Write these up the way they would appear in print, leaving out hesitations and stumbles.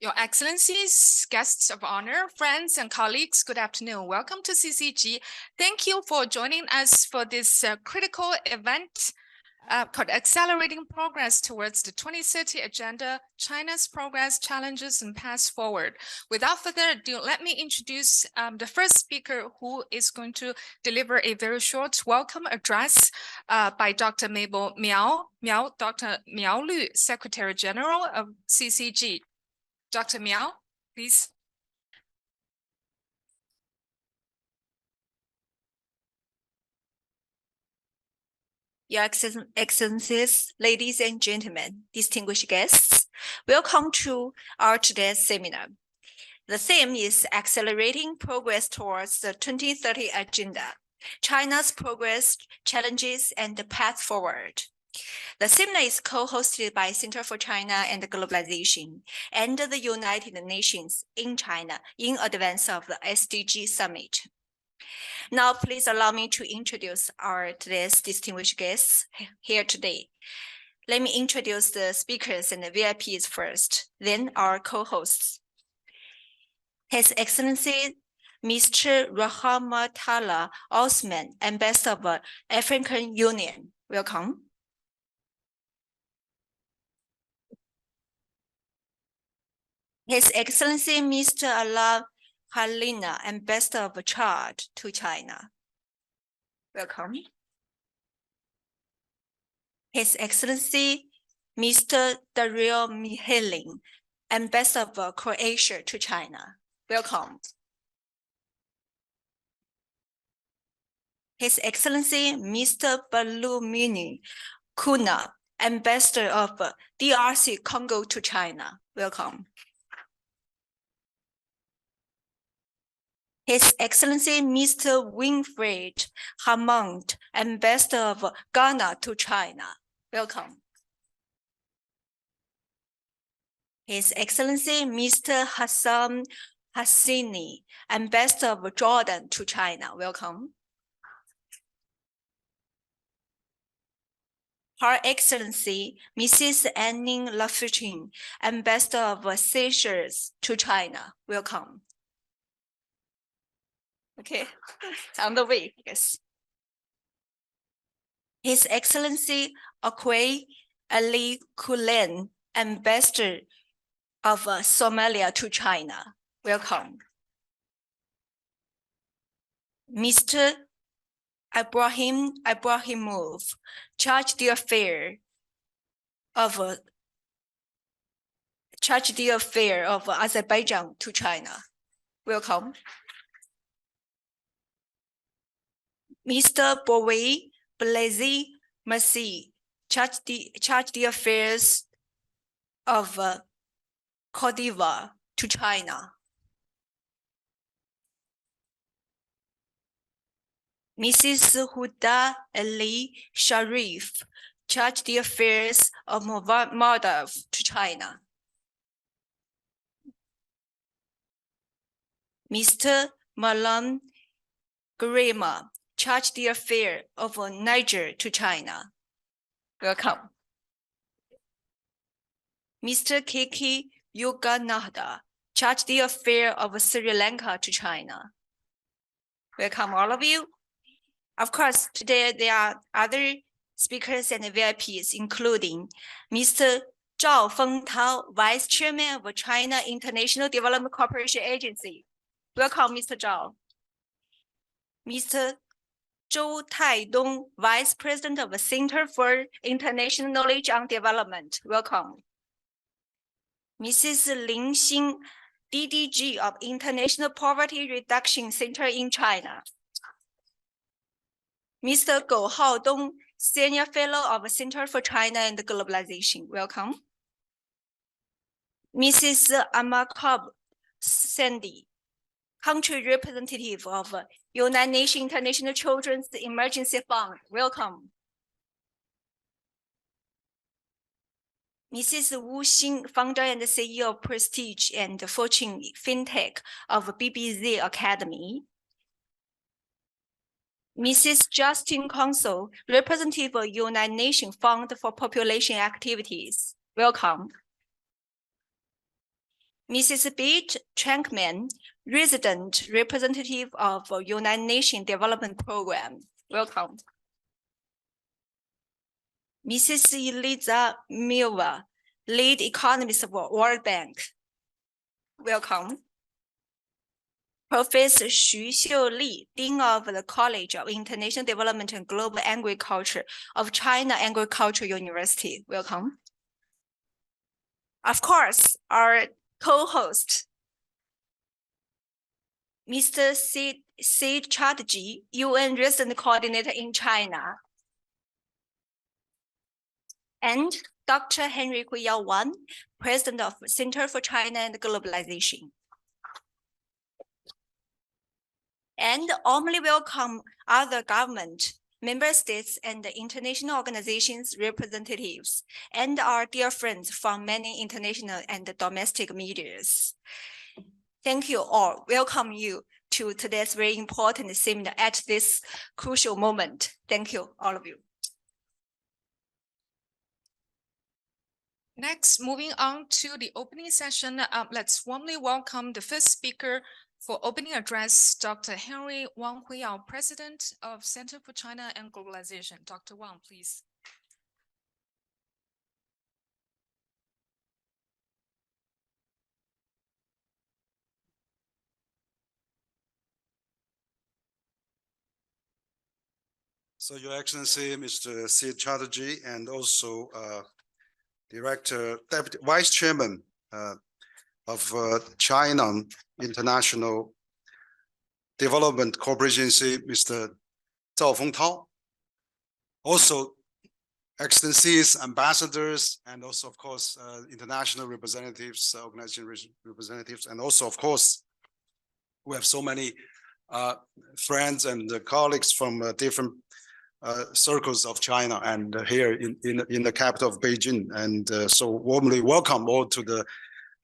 Your Excellencies, guests of honor, friends and colleagues, good afternoon. Welcome to CCG. Thank you for joining us for this critical event called Accelerating Progress Towards the 2030 Agenda, China's Progress, Challenges and Paths Forward. Without further ado, let me introduce the first speaker who is going to deliver a very short welcome address by Dr. Mabel Dr. Miao Lu, Secretary General of CCG. Dr. Miao, please. Your Excellencies, ladies and gentlemen, distinguished guests, welcome to our today's seminar. The theme is Accelerating Progress Towards the 2030 Agenda, China's Progress, Challenges, and the Path Forward. The seminar is co-hosted by Center for China and Globalization and the United Nations in China in advance of the SDG Summit. Now, please allow me to introduce our today's distinguished guests here today. Let me introduce the speakers and the VIPs first, then our co-hosts. His Excellency, Mr. Rahmatullah Osman, Ambassador of the African Union. Welcome. His Excellency, Mr. Allah Halina, Ambassador of Chad to China. Welcome. His Excellency, Mr. Dario Mihailin, Ambassador of Croatia to China. Welcome. His Excellency, Mr. Balumini Kuna, Ambassador of DRC Congo to China. Welcome. His Excellency, Mr. Winfried Hammond, Ambassador of Ghana to China. Welcome. His Excellency, Mr. Hassan Hassini, Ambassador of Jordan to China. Welcome. Her Excellency, Mrs. Anning Lafuchin, Ambassador of Seychelles to China. Welcome. Okay, it's on the way, yes. His Excellency Akwe Ali Kulen, Ambassador of Somalia to China. Welcome. Mr. Ibrahimov, Charge d'Affaires of Azerbaijan to China. Welcome. Mr. Bowie Blazy Massi, Charge d'Affaires of Cote d'Ivoire to China. Mrs. Huda Ali Sharif, Charge d'Affaires of Moldova to China. Mr. Malan Grima, Charge d'Affaires of Niger to China. Welcome. Mr. Kiki Yogananda, Charge d'Affaires of Sri Lanka to China. Welcome, all of you. Of course, today there are other speakers and VIPs, including Mr. Zhao Fengtao, Vice Chairman of China International Development Cooperation Agency. Welcome, Mr. Zhao. Mr. Zhou Taidong, Vice President of the Center for International Knowledge on Development. Welcome. Mrs. Lin Xin, DDG of International Poverty Reduction Center in China. Mr. Gou Haodong, Senior Fellow of the Center for China and Globalization. Welcome. Mrs. Amakab Sandy, Country Representative of United Nations International Children's Emergency Fund. Welcome. Mrs. Wu Xin, Founder and CEO of Prestige and Fortune FinTech of BBZ Academy. Mrs. Justin Council, Representative of United Nations Fund for Population Activities. Welcome. Mrs. Beat Trankman, resident representative of United Nations Development Program. Welcome. Mrs. Eliza Milva, lead economist of World Bank. Welcome. Professor Xu Xiuli, Dean of the College of International Development and Global Agriculture of China Agricultural University. Welcome. Of course, our co-host, Mr. Sept Chatterjee, UN Resident Coordinator in China, and Dr. Henry Yao Wan, President of Center for China and Globalization. And warmly welcome other government, member states, and international organizations representatives, and our dear friends from many international and domestic medias. Thank you all. Welcome you to today's very important seminar at this crucial moment. Thank you, all of you. Next, moving on to the opening session, let's warmly welcome the first speaker for opening address, Dr. Henry Wang Huiyao, President of Center for China and Globalization. Dr. Wang, please. So, Your Excellency, Mr. Sept Chatterjee, and also Director, Deputy Vice Chairman of China International Development Corporation, Mr. Zhao Fengtao. Also, Excellencies, ambassadors, and also, of course, international representatives, organization representatives, and also, of course, we have so many friends and colleagues from different circles of China and here in the capital of Beijing, and so warmly welcome all to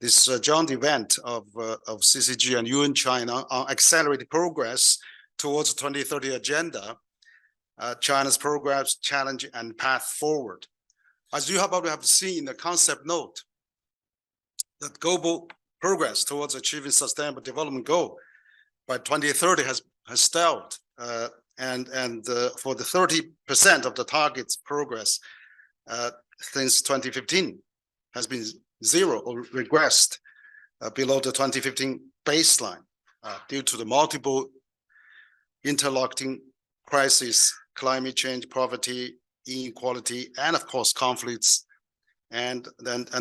this joint event of CCG and UN China on accelerated progress towards the 2030 agenda, China's progress, challenge, and path forward. As you probably have seen in the concept note, that global progress towards achieving sustainable development goal by 2030 has stalled. And for the 30% of the target's progress since 2015 has been zero or regressed below the 2015 baseline due to the multiple interlocking crises, climate change, poverty, inequality, and of course conflicts, and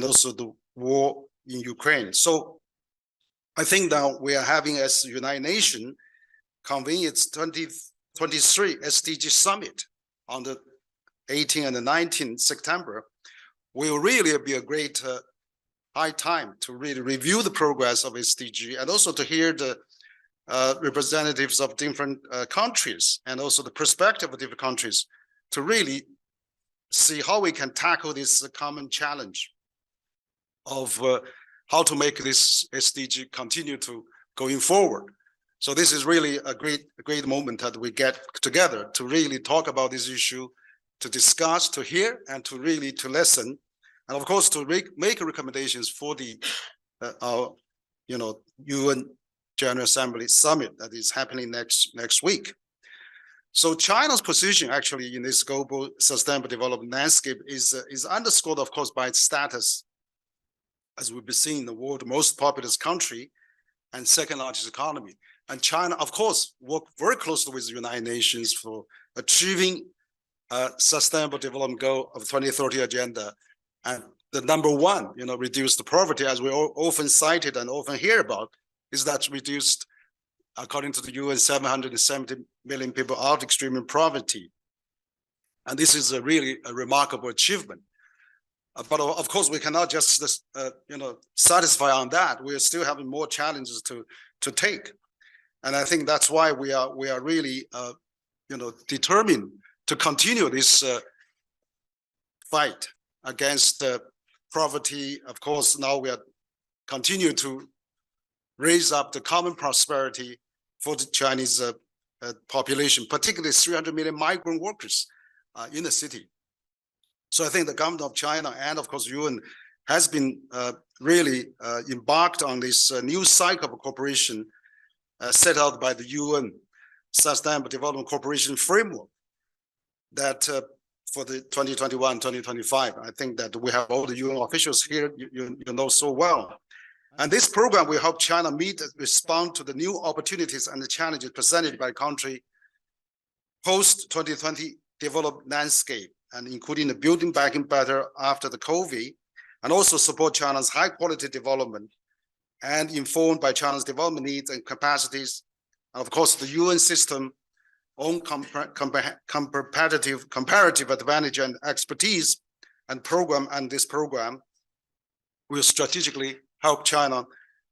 also the war in Ukraine. So I think that we are having, as United Nations, convene its 2023 SDG Summit on the 18th and the 19th September, will really be a great high time to really review the progress of SDG and also to hear the representatives of different countries and also the perspective of different countries to really see how we can tackle this common challenge of how to make this SDG continue to going forward. So this is really a great moment that we get together to really talk about this issue, to discuss, to hear, and to really to listen, and of course to make recommendations for the UN General Assembly Summit that is happening next week. So China's position actually in this global sustainable development landscape is underscored, of course, by its status as we've been seeing the world's most populous country and second largest economy. And China, of course, work very closely with the United Nations for achieving a sustainable development goal of the 2030 agenda. And the number one, reduce the poverty, as we often cited and often hear about, is that reduced, according to the UN, 770 million people out of extreme poverty. And this is really a remarkable achievement. But of course, we cannot just, satisfy on that. We are still having more challenges to take. And I think that's why we are really, determined to continue this fight against poverty. Of course, now we are continue to raise up the common prosperity for the Chinese population, particularly 300 million migrant workers in the city. So I think the government of China and of course UN has been really embarked on this new cycle of cooperation set out by the UN Sustainable Development Cooperation Framework that for the 2021-2025. I think that we have all the UN officials here, you know so well. And this program will help China respond to the new opportunities and the challenges presented by country post-2020 development landscape, and including the building back better after the COVID, and also support China's high quality development and informed by China's development needs and capacities. And of course, the UN system own comparative advantage and expertise and this program will strategically help China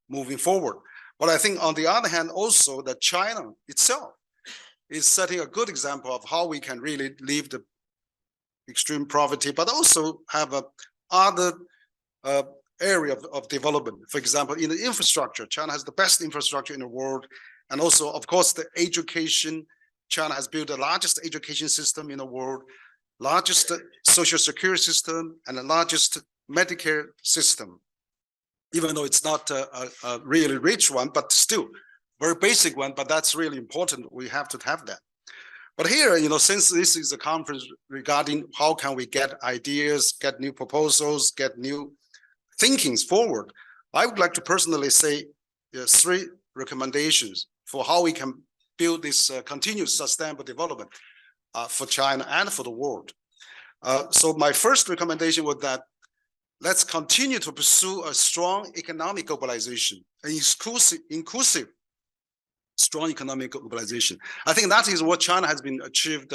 moving forward. But I think on the other hand, also that China itself is setting a good example of how we can really leave the extreme poverty, but also have a other area of development. For example, in the infrastructure, China has the best infrastructure in the world. And also, of course, the education. China has built the largest education system in the world, largest social security system, and the largest Medicare system. Even though it's not a really rich one, but still very basic one, but that's really important. We have to have that. But here, you know, since this is a conference regarding how can we get ideas, get new proposals, get new thinkings forward, I would like to personally say 3 recommendations for how we can build this continuous sustainable development for China and for the world. So my first recommendation was that let's continue to pursue a strong economic globalization, an inclusive, strong economic globalization. I think that is what China has been achieved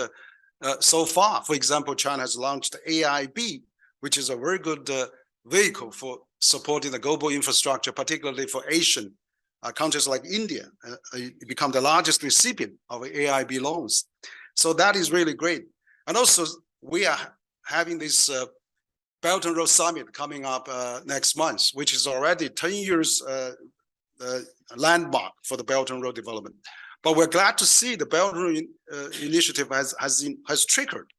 so far. For example, China has launched AIB, which is a very good vehicle for supporting the global infrastructure, particularly for Asian countries like India, become the largest recipient of AIB loans. So that is really great. And also, we are having this Belt and Road Summit coming up next month, which is already 10 years landmark for the Belt and Road development. But we're glad to see the Belt and Road initiative has triggered,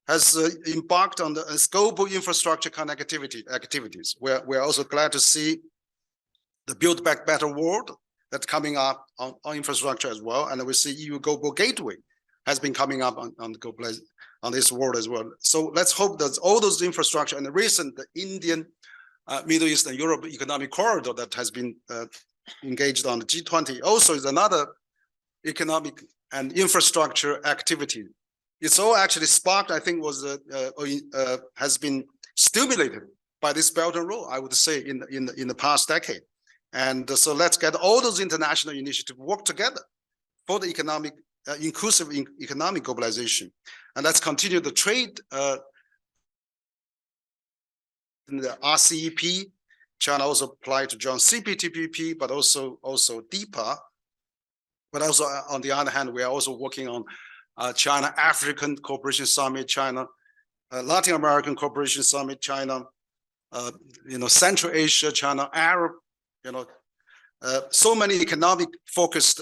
has embarked on the global infrastructure connectivity activities. We're also glad to see the Build Back Better world that's coming up on infrastructure as well. And we see EU Global Gateway has been coming up on this world as well. So let's hope that all those infrastructure and the recent Indian, Middle East and Europe economic corridor that has been engaged on the G20 also is another economic and infrastructure activity. It's all actually sparked, I think, has been stimulated by this Belt and Road, I would say, in the past decade. And so let's get all those international initiatives work together for the economic, inclusive economic globalization. And let's continue the trade in the RCEP. China also applied to join CPTPP, but also DEPA. But also, on the other hand, we are also working on China-African Cooperation Summit, China, Latin American Cooperation Summit, China, Central Asia, China, Arab, so many economic focused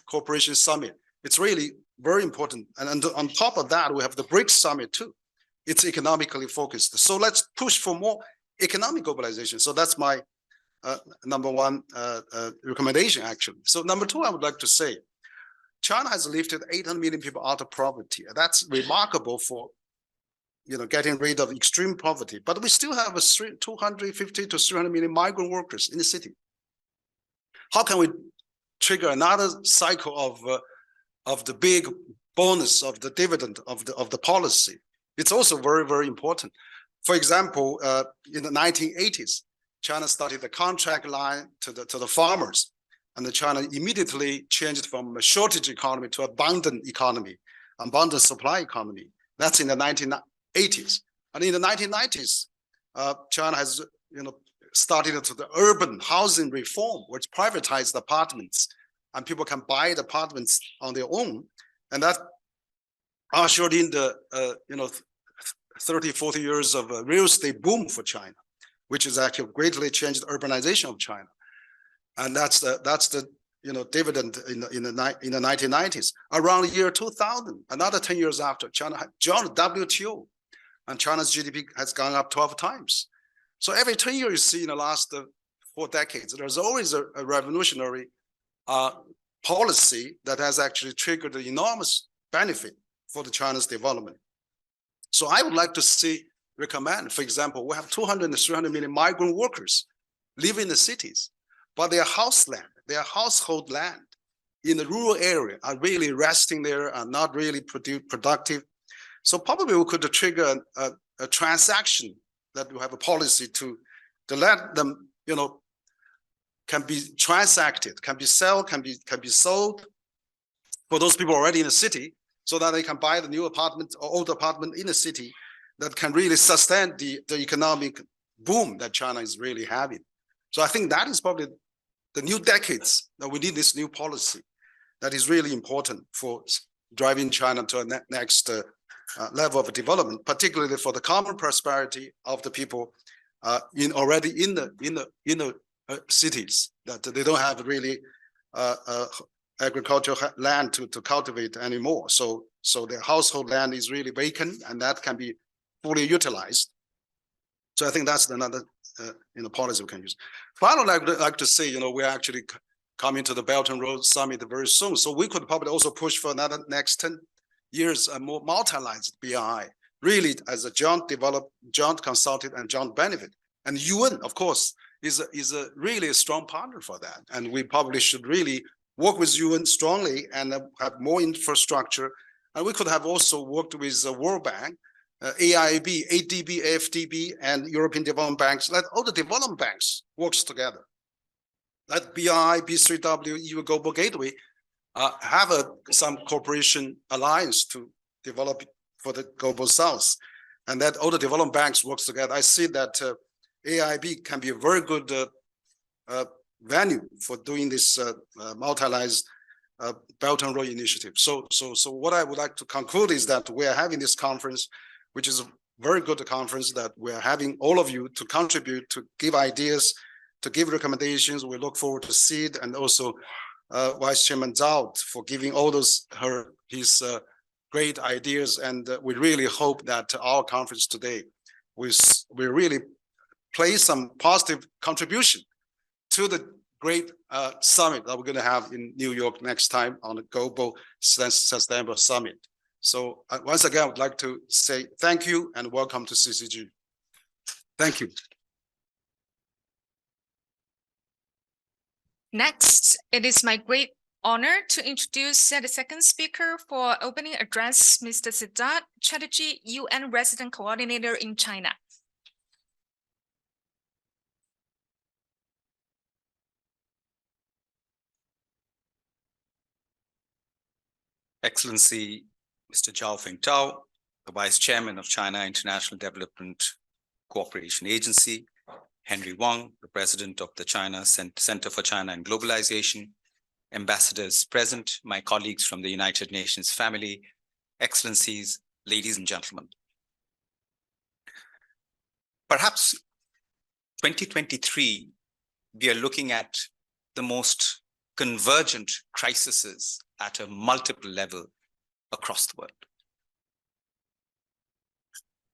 cooperation summit. It's really very important. And on top of that, we have the BRICS summit too. It's economically focused. So let's push for more economic globalization. So that's my number one recommendation, actually. So number two, I would like to say, China has lifted 800 million people out of poverty. That's remarkable for getting rid of extreme poverty. But we still have 250 to 300 million migrant workers in the city. How can we trigger another cycle of the big bonus of the dividend of the policy? It's also very, very important. For example, in the 1980s, China started the contract line to the farmers, and China immediately changed from a shortage economy to abundant economy, abundant supply economy. That's in the 1980s. And in the 1990s, China has started to the urban housing reform, which privatized apartments, and people can buy the apartments on their own, and that ushered in the 30, 40 years of a real estate boom for China, which has actually greatly changed the urbanization of China. And that's the dividend in the 1990s. Around the year 2000, another 10 years after, China joined WTO, and China's GDP has gone up 12 times. So every 10 years you see in the last 4 decades, there's always a revolutionary policy that has actually triggered an enormous benefit for the China's development. So I would like to recommend, for example, we have 200 and 300 million migrant workers living in the cities, but their their household land in the rural area are really resting there, are not really productive. So probably we could trigger a transaction that we have a policy to let them, can be transacted, can be sold for those people already in the city, so that they can buy the new apartment or old apartment in the city that can really sustain the economic boom that China is really having. So I think that is probably the new decades that we need this new policy that is really important for driving China to a next level of development, particularly for the common prosperity of the people already in the cities, that they don't have really agricultural land to cultivate anymore. So their household land is really vacant, and that can be fully utilized. So I think that's another policy we can use. Finally, I'd like to say, we're actually coming to the Belt and Road Summit very soon. So we could probably also push for another next 10 years a more multilateralized BRI, really as a joint consulted and joint benefit. And UN, of course, is really a strong partner for that. And we probably should really work with UN strongly and have more infrastructure. And we could have also worked with the World Bank, AIB, ADB, AFDB, and European Development Banks. Let all the development banks work together. Let BRI, B3W, EU Global Gateway have some cooperation alliance to develop for the Global South, and that all the development banks work together. I see that AIB can be a very good venue for doing this multilateralized Belt and Road Initiative. So what I would like to conclude is that we are having this conference, which is a very good conference, that we are having all of you to contribute, to give ideas, to give recommendations. We look forward to see it, and also Vice Chairman Zhao for giving all his great ideas. And we really hope that our conference today will really play some positive contribution to the great summit that we're going to have in New York next time on the Global Sustainable Summit. So once again, I would like to say thank you and welcome to CCG. Thank you. Next, it is my great honor to introduce the second speaker for opening address, Mr. Sept Chatterjee, UN Resident Coordinator in China. Excellency, Mr. Zhao Fengtao, the Vice Chairman of China International Development Cooperation Agency, Henry Wang, the President of the China Center for China and Globalization, ambassadors present, my colleagues from the United Nations family, excellencies, ladies and gentlemen. Perhaps 2023, we are looking at the most convergent crises at a multiple level across the world.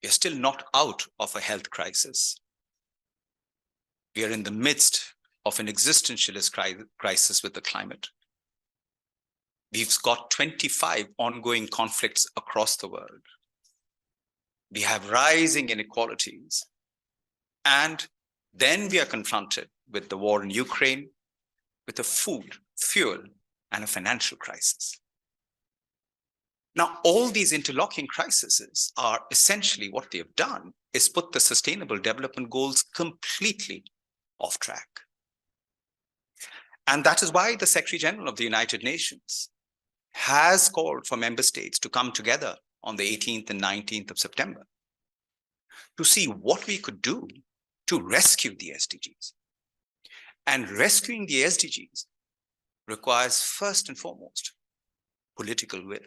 We are still not out of a health crisis. We are in the midst of an existentialist crisis with the climate. We've got 25 ongoing conflicts across the world. We have rising inequalities. And then we are confronted with the war in Ukraine, with a food, fuel, and a financial crisis. Now, all these interlocking crises are essentially what they have done is put the Sustainable Development Goals completely off track. And that is why the Secretary General of the United Nations has called for member states to come together on the 18th and 19th of September to see what we could do to rescue the SDGs. And rescuing the SDGs requires first and foremost political will.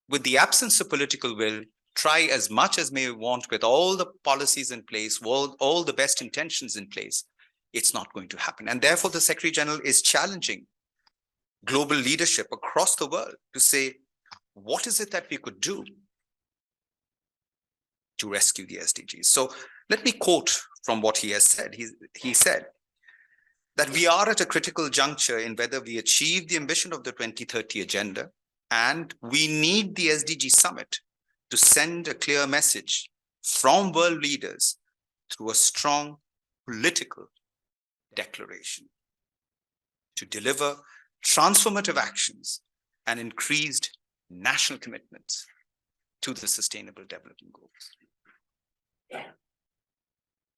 With the absence of political will, try as much as may want with all the policies in place, all the best intentions in place, it's not going to happen. And therefore, the Secretary General is challenging global leadership across the world to say, what is it that we could do to rescue the SDGs. So let me quote from what he has said. He said that we are at a critical juncture in whether we achieve the ambition of the 2030 agenda, and we need the SDG summit to send a clear message from world leaders through a strong political declaration to deliver transformative actions and increased national commitments to the Sustainable Development Goals.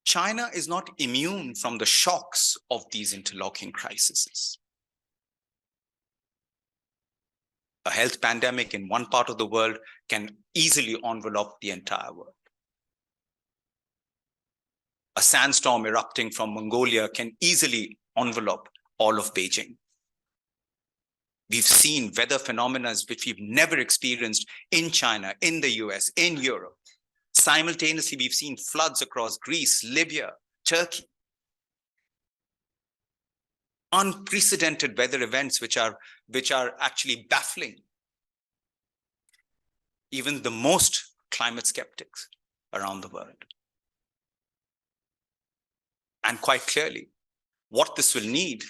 China is not immune from the shocks of these interlocking crises. A health pandemic in one part of the world can easily envelop the entire world. A sandstorm erupting from Mongolia can easily envelope all of Beijing. We've seen weather phenomena which we've never experienced in China, in the US, in Europe. Simultaneously, we've seen floods across Greece, Libya, Turkey. Unprecedented weather events which are actually baffling even the most climate skeptics around the world. And quite clearly, what this will need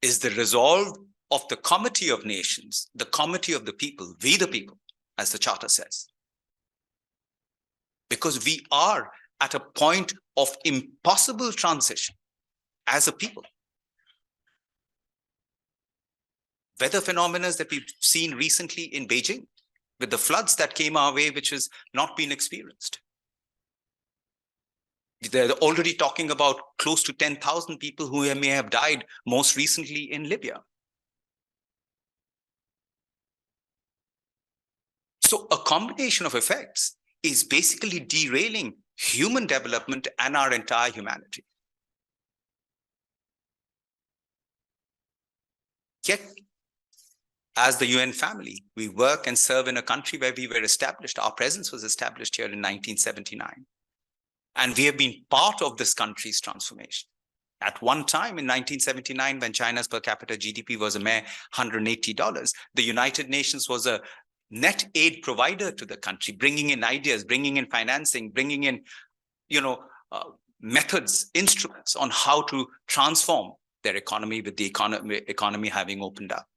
is the resolve of the Committee of Nations, the Committee of the People, we the people, as the Charter says. Because we are at a point of impossible transition as a people. Weather phenomena that we've seen recently in Beijing, with the floods that came our way, which has not been experienced. They're already talking about close to 10,000 people who may have died most recently in Libya. So a combination of effects is basically derailing human development and our entire humanity. Yet, as the UN family, we work and serve in a country where we were established. Our presence was established here in 1979. And we have been part of this country's transformation. At one time in 1979, when China's per capita GDP was a mere $180, the United Nations was a net aid provider to the country, bringing in ideas, bringing in financing, bringing in, methods, instruments on how to transform their economy, with the economy having opened up.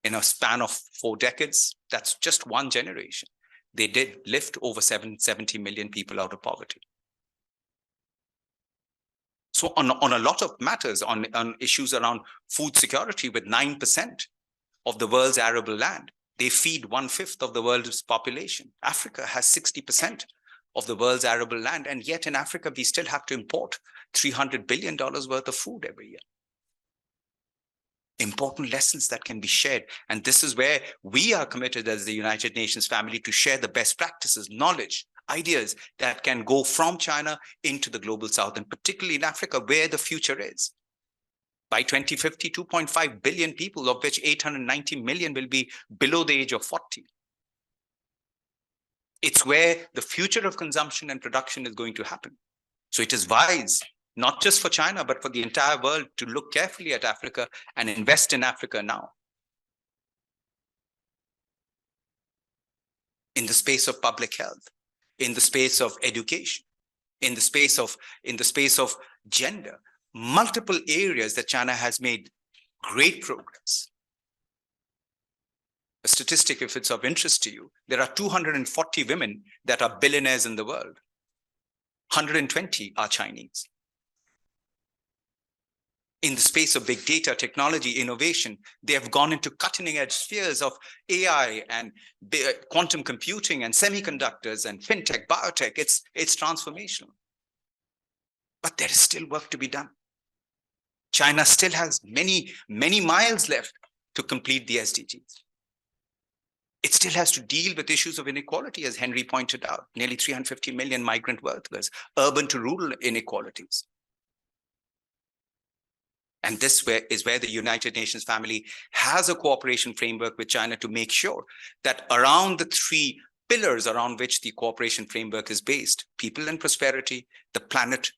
In a span of 4 decades, that's just one generation. They did lift over 70 million people out of poverty. So on a lot of matters, on issues around food security, with 9% of the world's arable land, they feed 1/5 of the world's population. Africa has 60% of the world's arable land, and yet in Africa, we still have to import $300 billion worth of food every year. Important lessons that can be shared. And this is where we are committed as the United Nations family to share the best practices, knowledge, ideas that can go from China into the global south, and particularly in Africa, where the future is. By 2050, 2.5 billion people, of which 890 million will be below the age of 40. It's where the future of consumption and production is going to happen. So it is wise, not just for China, but for the entire world, to look carefully at Africa and invest in Africa now. In the space of public health, in the space of education, in the space of gender, multiple areas that China has made great progress. A statistic, if it's of interest to you, there are 240 women that are billionaires in the world. 120 are Chinese. In the space of big data, technology, innovation, they have gone into cutting-edge spheres of AI and quantum computing and semiconductors and fintech, biotech. It's transformational. But there is still work to be done. China still has many, many miles left to complete the SDGs. It still has to deal with issues of inequality, as Henry pointed out, nearly 350 million migrant workers, urban to rural inequalities. And this is where the United Nations family has a cooperation framework with China to make sure that around the 3 pillars around which the cooperation framework is based, people and prosperity, the planet,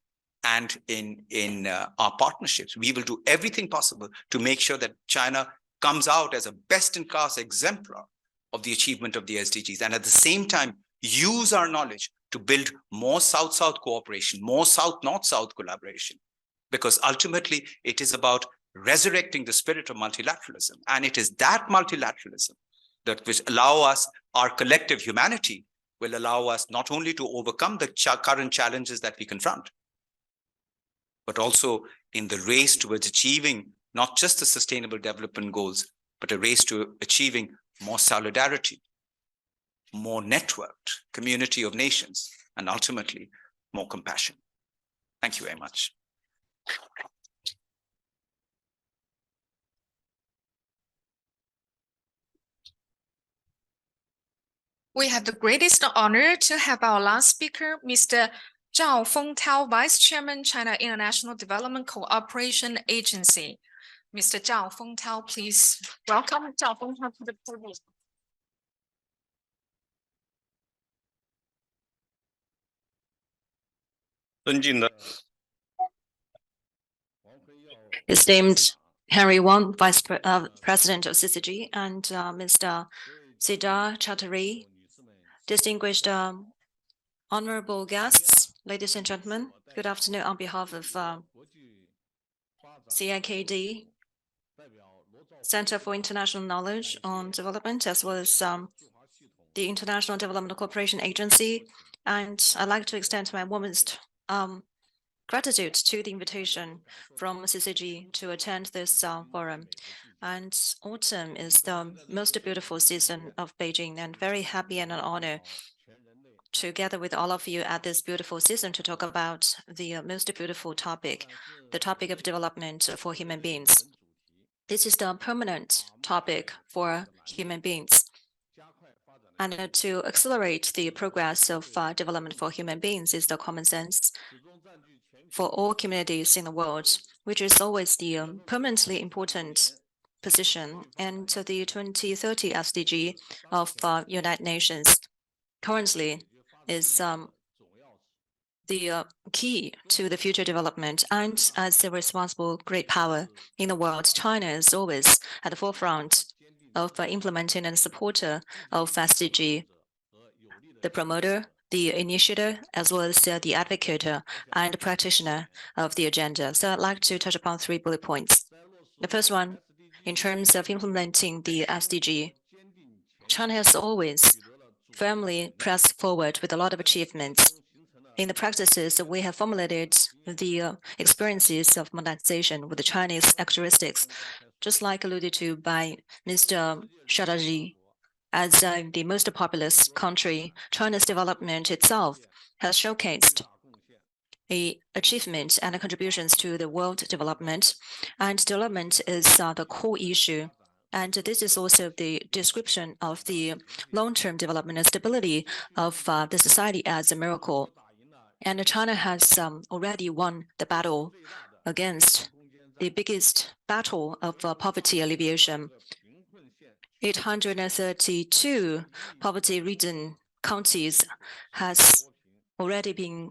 and in our partnerships, we will do everything possible to make sure that China comes out as a best-in-class exemplar of the achievement of the SDGs. And at the same time, use our knowledge to build more South-South cooperation, more South-North-South collaboration, because ultimately it is about resurrecting the spirit of multilateralism. And it is that multilateralism that will allow us, our collective humanity will allow us not only to overcome the current challenges that we confront, but also in the race towards achieving not just the sustainable development goals, but a race to achieving more solidarity, more networked community of nations, and ultimately more compassion. Thank you very much. We have the greatest honor to have our last speaker, Mr. Zhao Fengtao, Vice Chairman, China International Development Cooperation Agency. Mr. Zhao Fengtao, please welcome Zhao Fengtao to the podium. Esteemed Henry Wang, President of CCG, and Mr. Sept Chatterjee, distinguished honorable guests, ladies and gentlemen, good afternoon on behalf of CIKD, Center for International Knowledge on Development, as well as the International Development Cooperation Agency. And I'd like to extend my warmest gratitude to the invitation from CCG to attend this forum. And autumn is the most beautiful season of Beijing, and very happy and an honor to gather with all of you at this beautiful season to talk about the most beautiful topic, the topic of development for human beings. This is the permanent topic for human beings. And to accelerate the progress of development for human beings is the common sense for all communities in the world, which is always the permanently important position. And the 2030 SDG of United Nations currently is the key to the future development. And as a responsible great power in the world, China is always at the forefront of implementing and supporter of SDG, the promoter, the initiator, as well as the advocate and practitioner of the agenda. So I'd like to touch upon 3 bullet points. The first one, in terms of implementing the SDG, China has always firmly pressed forward with a lot of achievements. In the practices, we have formulated the experiences of modernization with the Chinese characteristics, just like alluded to by Mr. Chatterjee. As the most populous country, China's development itself has showcased the achievement and contributions to the world development. And development is the core issue. And this is also the description of the long-term development and stability of the society as a miracle. And China has already won the battle against the biggest battle of poverty alleviation. 832 poverty-ridden counties has already been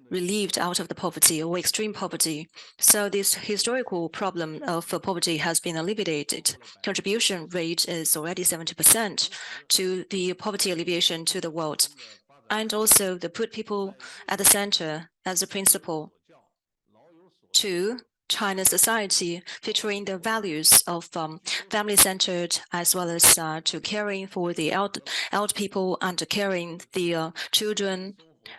relieved out of the poverty or extreme poverty. So this historical problem of poverty has been alleviated. Contribution rate is already 70% to the poverty alleviation to the world. And also the put people at the center as a principle to China's society, featuring the values of family-centered, as well as to caring for the elder people and caring the children.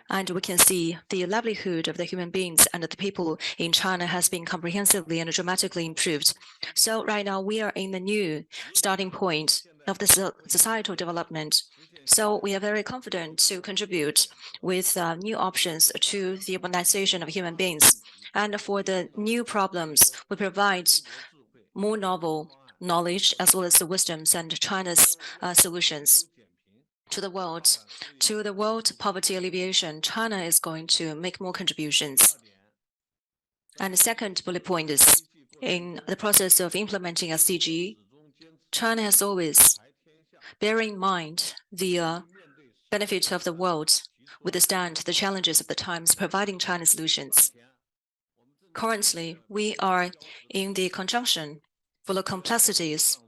And we can see the livelihood of the human beings and the people in China has been comprehensively and dramatically improved. So right now we are in the new starting point of the societal development. So we are very confident to contribute with new options to the modernization of human beings. And for the new problems, we provide more novel knowledge as well as the wisdoms and China's solutions to the world. To the world poverty alleviation, China is going to make more contributions. And the second bullet point is, in the process of implementing SDG, China has always, bearing in mind the benefit of the world, withstand the challenges of the times, providing China solutions. Currently, we are in the conjunction full of complexities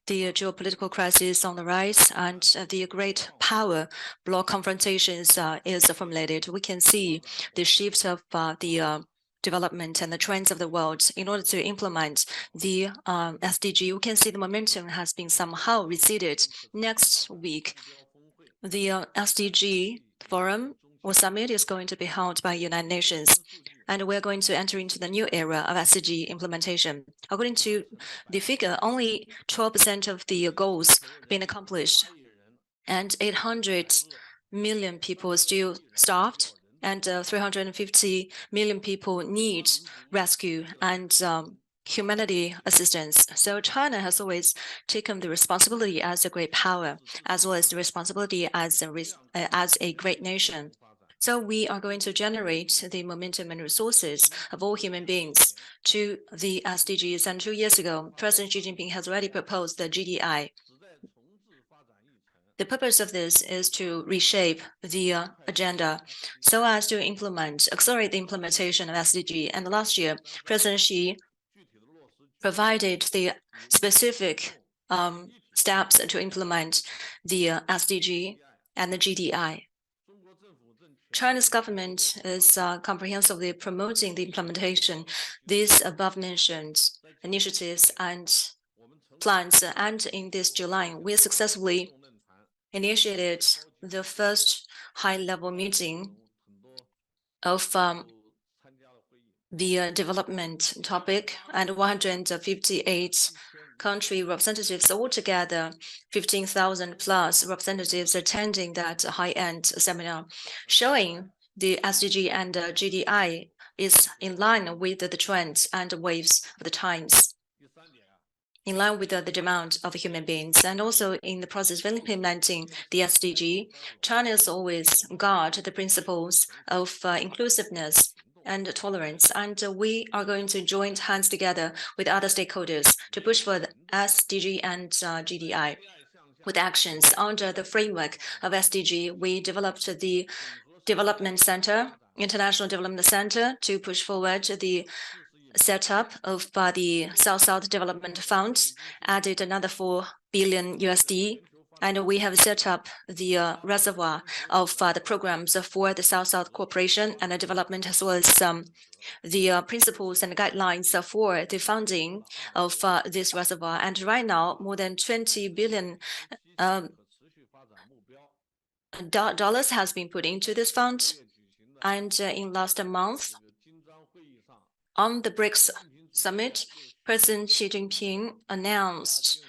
the geopolitical crisis on the rise and the great power bloc confrontations is formulated, we can see the shift of the development and the trends of the world. In order to implement the SDG, we can see the momentum has been somehow receded. Next week, the SDG forum or summit is going to be held by United Nations, and we're going to enter into the new era of SDG implementation. According to the figure, only 12% of the goals have been accomplished, and 800 million people are still starved, and 350 million people need rescue and humanity assistance. So China has always taken the responsibility as a great power, as well as the responsibility as a great nation. So we are going to generate the momentum and resources of all human beings to the SDGs. And 2 years ago, President Xi Jinping has already proposed the GDI. The purpose of this is to reshape the agenda so as to accelerate the implementation of SDG. And last year, President Xi provided the specific steps to implement the SDG and the GDI. China's government is comprehensively promoting the implementation these above-mentioned initiatives and plans. And in this July, we successfully initiated the first high-level meeting of the development topic, and 158 country representatives, altogether 15,000 plus representatives attending that high-end seminar, showing the SDG and GDI is in line with the trends and waves of the times, in line with the demand of human beings. And also in the process of implementing the SDG, China has always guard the principles of inclusiveness and tolerance, and we are going to join hands together with other stakeholders to push for the SDG and GDI. With actions under the framework of SDG, we developed the Development Center, International Development Center, to push forward the setup of the South-South Development Funds, added another $4 billion USD, and we have set up the reservoir of the programs for the South-South cooperation and the development, as well as the principles and guidelines for the funding of this reservoir. And right now, more than $20 billion dollars has been put into this fund. And in last month, on the BRICS summit, President Xi Jinping announced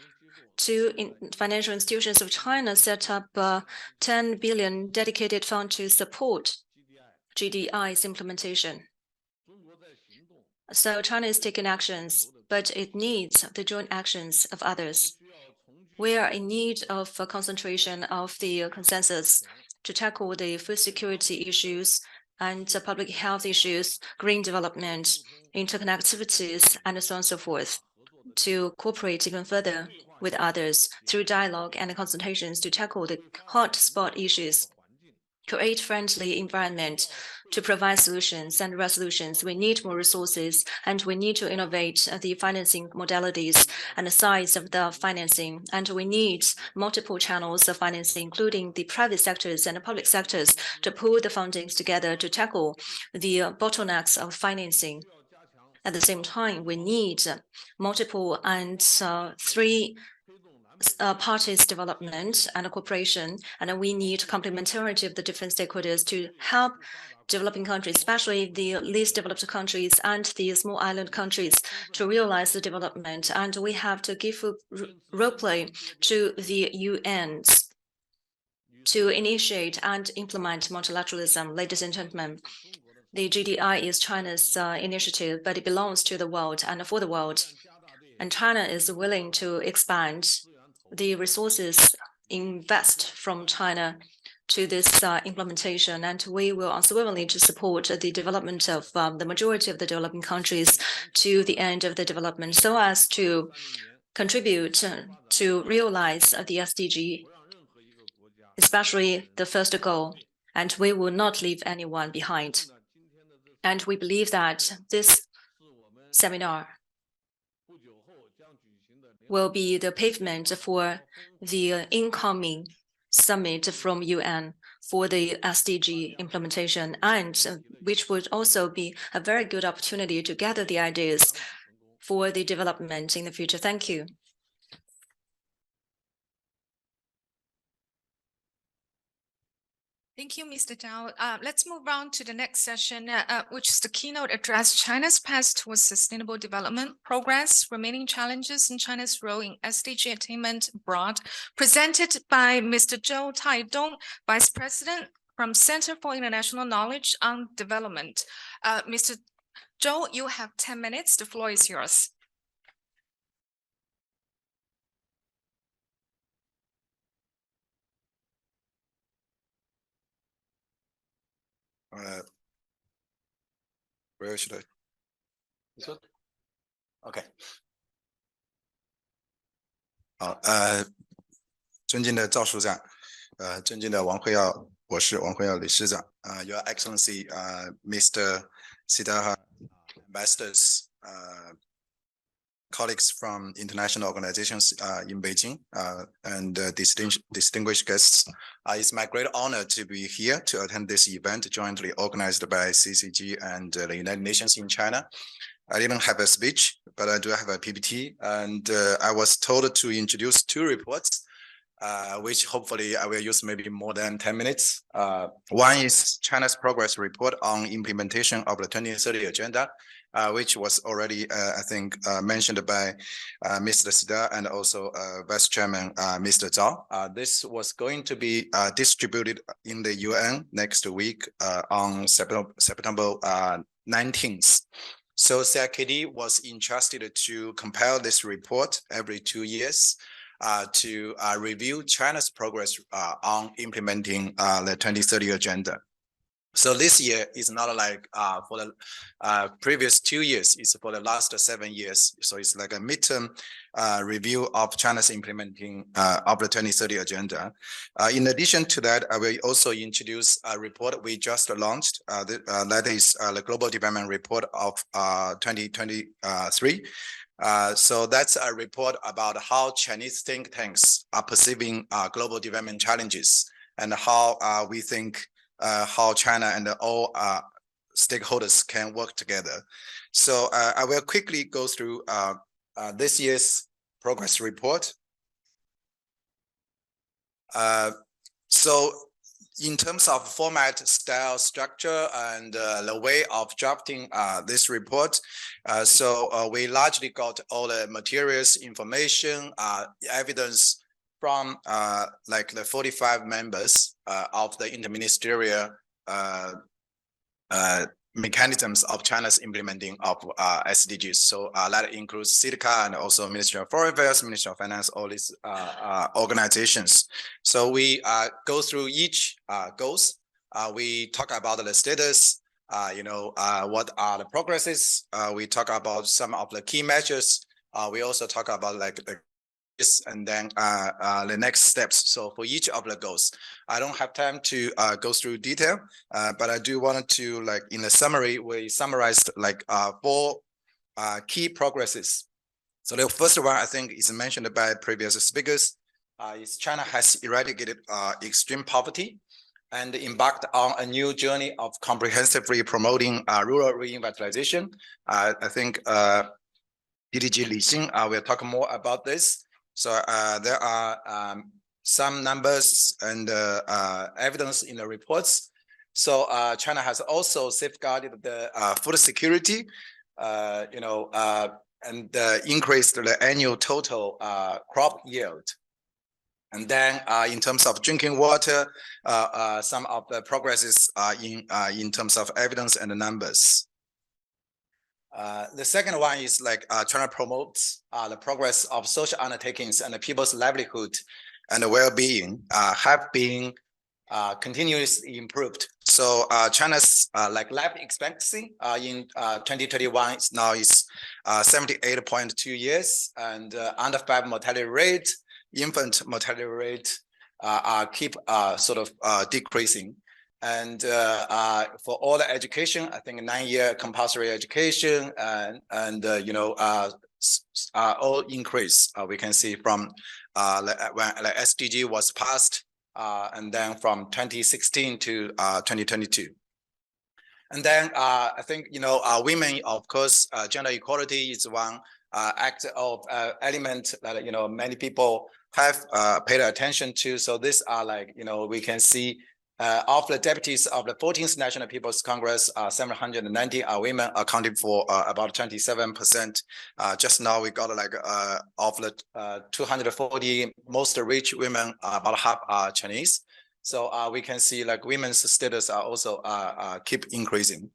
two financial institutions of China set up a 10 billion dedicated fund to support GDI's implementation. So China is taking actions, but it needs the joint actions of others. We are in need of a concentration of the consensus to tackle the food security issues and public health issues, green development, interconnectivities, and so on and so forth, to cooperate even further with others through dialogue and consultations to tackle the hot spot issues, create friendly environment to provide solutions and resolutions. We need more resources, and we need to innovate the financing modalities and the size of the financing. And we need multiple channels of financing, including the private sectors and the public sectors, to pull the fundings together to tackle the bottlenecks of financing. At the same time, we need multiple and three parties development and cooperation, and we need complementarity of the different stakeholders to help developing countries, especially the least developed countries and the small island countries, to realize the development. And we have to give role play to the UNs to initiate and implement multilateralism. Ladies and gentlemen, the GDI is China's initiative, but it belongs to the world and for the world. And China is willing to expand the resources invest from China to this implementation, and we will unswervingly to support the development of the majority of the developing countries to the end of the development, so as to contribute to realize the SDG, especially the first goal, and we will not leave anyone behind. And we believe that this seminar will be the pavement for the incoming summit from UN for the SDG implementation, and which would also be a very good opportunity to gather the ideas for the development in the future. Thank you. Thank you, Mr. Zhao. Let's move on to the next session, which is the keynote address, China's path towards sustainable development, progress, remaining challenges, and China's role in SDG attainment abroad, presented by Mr. Zhou Taidong, Vice President from Center for International Knowledge on Development. Mr. Zhou, you have 10 minutes. The floor is yours. Where should I? This one? Okay. 好，尊敬的赵署长，尊敬的王慧耀博士、王慧耀理事长，Your Excellency, Mr. Siddhartha, ambassadors, colleagues from international organizations in Beijing, and distinguished guests. It's my great honor to be here to attend this event jointly organized by CCG and the United Nations in China. I didn't have a speech, but I do have a PPT, and I was told to introduce two reports, which hopefully I will use maybe more than 10 minutes. One is China's progress report on implementation of the 2030 agenda, which was already, I think, mentioned by Mr. Sida and also Vice Chairman Mr. Zhao. This was going to be distributed in the UN next week on September 19th. So CIKD was entrusted to compile this report every 2 years to review China's progress on implementing the 2030 agenda. So this year is not like for the previous 2 years, it's for the last 7 years. So it's like a midterm review of China's implementing of the 2030 agenda. In addition to that, I will also introduce a report we just launched. That is the Global Development Report of 2023. So that's a report about how Chinese think tanks are perceiving global development challenges and how we think how China and all stakeholders can work together. So I will quickly go through this year's progress report. So in terms of format, style, structure, and the way of drafting this report, so we largely got all the materials, information, evidence from like the 45 members of the interministerial mechanisms of China's implementing of SDGs. So that includes CITICA and also Ministry of Foreign Affairs, Ministry of Finance, all these organizations. So we go through each goals. We talk about the status, what are the progresses. We talk about some of the key measures. We also talk about like the and then the next steps. So for each of the goals, I don't have time to go through detail, but I do want to, like in the summary, we summarized like 4 key progresses. So the first one I think is mentioned by previous speakers, is China has eradicated extreme poverty and embarked on a new journey of comprehensively promoting rural revitalization. I think DDG Li Xing will talk more about this. So there are some numbers and evidence in the reports. So China has also safeguarded the food security, and increased the annual total crop yield. And then in terms of drinking water, some of the progresses in terms of evidence and the numbers. The second one is like China promotes the progress of social undertakings and the people's livelihood and well-being have been continuously improved. So China's like life expectancy in 2021 now is 78.2 years, and under 5 mortality rate, infant mortality rate keep sort of decreasing. And for all the education, I think 9-year compulsory education and all increase. We can see from when SDG was passed, and then from 2016 to 2022. And then I think, women, of course, gender equality is one act of element that, many people have paid attention to. So these are like, we can see of the deputies of the 14th National People's Congress, 790 are women, accounting for about 27%. Just now we got like of the 240 most rich women, about half are Chinese. So we can see like women's status are also keep increasing.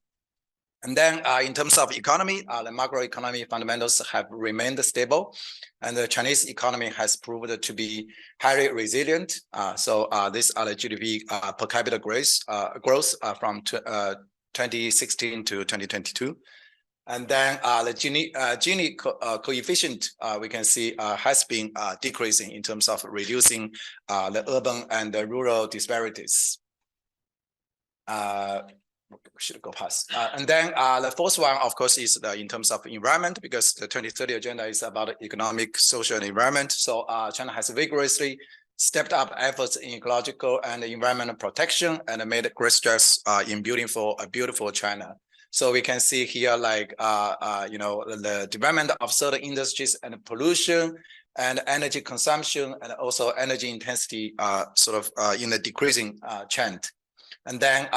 And then in terms of economy, the macroeconomy fundamentals have remained stable, and the Chinese economy has proved to be highly resilient. So these are the GDP per capita growth from 2016 to 2022. And then the Gini coefficient, we can see has been decreasing in terms of reducing the urban and the rural disparities. Should go past. And then the fourth one, of course, is in terms of environment, because the 2030 agenda is about economic, social, and environment. So China has vigorously stepped up efforts in ecological and environmental protection and made great strides in building for a beautiful China. So we can see here, like, the development of certain industries and pollution and energy consumption and also energy intensity sort of in a decreasing trend. And then,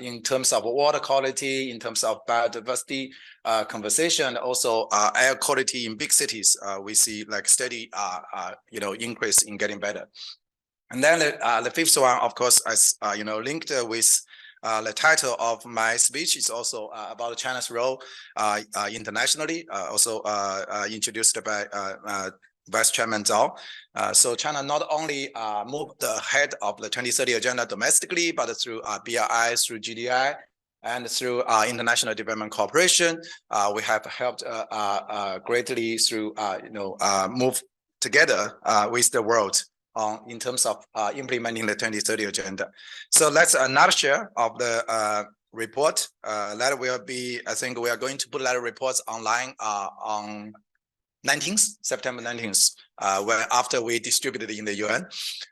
in terms of water quality, in terms of biodiversity conservation, also air quality in big cities, we see like steady, increase in getting better. And then the fifth one, of course, as linked with the title of my speech is also about China's role internationally, also introduced by Vice Chairman Zhao. So China not only moved ahead of the 2030 agenda domestically, but through BRI, through GDI, and through international development cooperation, we have helped greatly through move together with the world in terms of implementing the 2030 agenda. So that's a nutshell of the report. That will be, I think we are going to put that reports online on 19th, September 19th, when after we distributed it in the UN.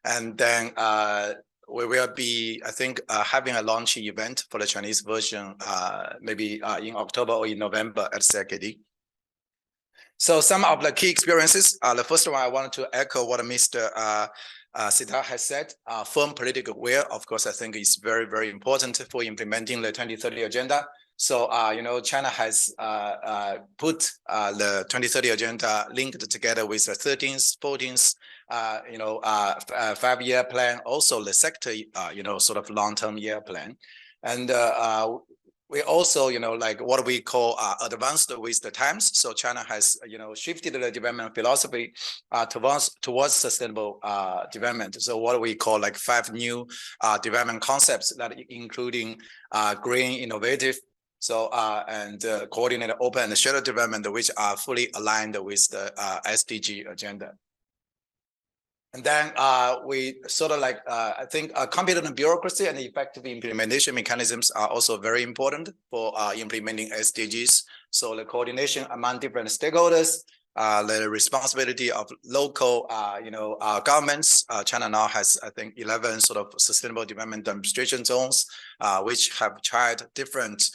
And then we will be, I think, having a launch event for the Chinese version, maybe in October or in November at CKD. So some of the key experiences, the first one, I wanted to echo what Mr. Sita has said, firm political will, of course, I think is very, very important for implementing the 2030 agenda. So, China has put the 2030 agenda linked together with the 13th, 14th, 5-year plan, also the sector, sort of long-term year plan. And we also, like what we call advanced with the times. So China has, shifted the development philosophy towards sustainable development. So what we call like 5 new development concepts that including green, innovative, so and coordinated open and shared development, which are fully aligned with the SDG agenda. And then we sort of like, I think competent bureaucracy and effective implementation mechanisms are also very important for implementing SDGs. So the coordination among different stakeholders, the responsibility of local, governments. China now has, I think, 11 sort of sustainable development demonstration zones, which have tried different,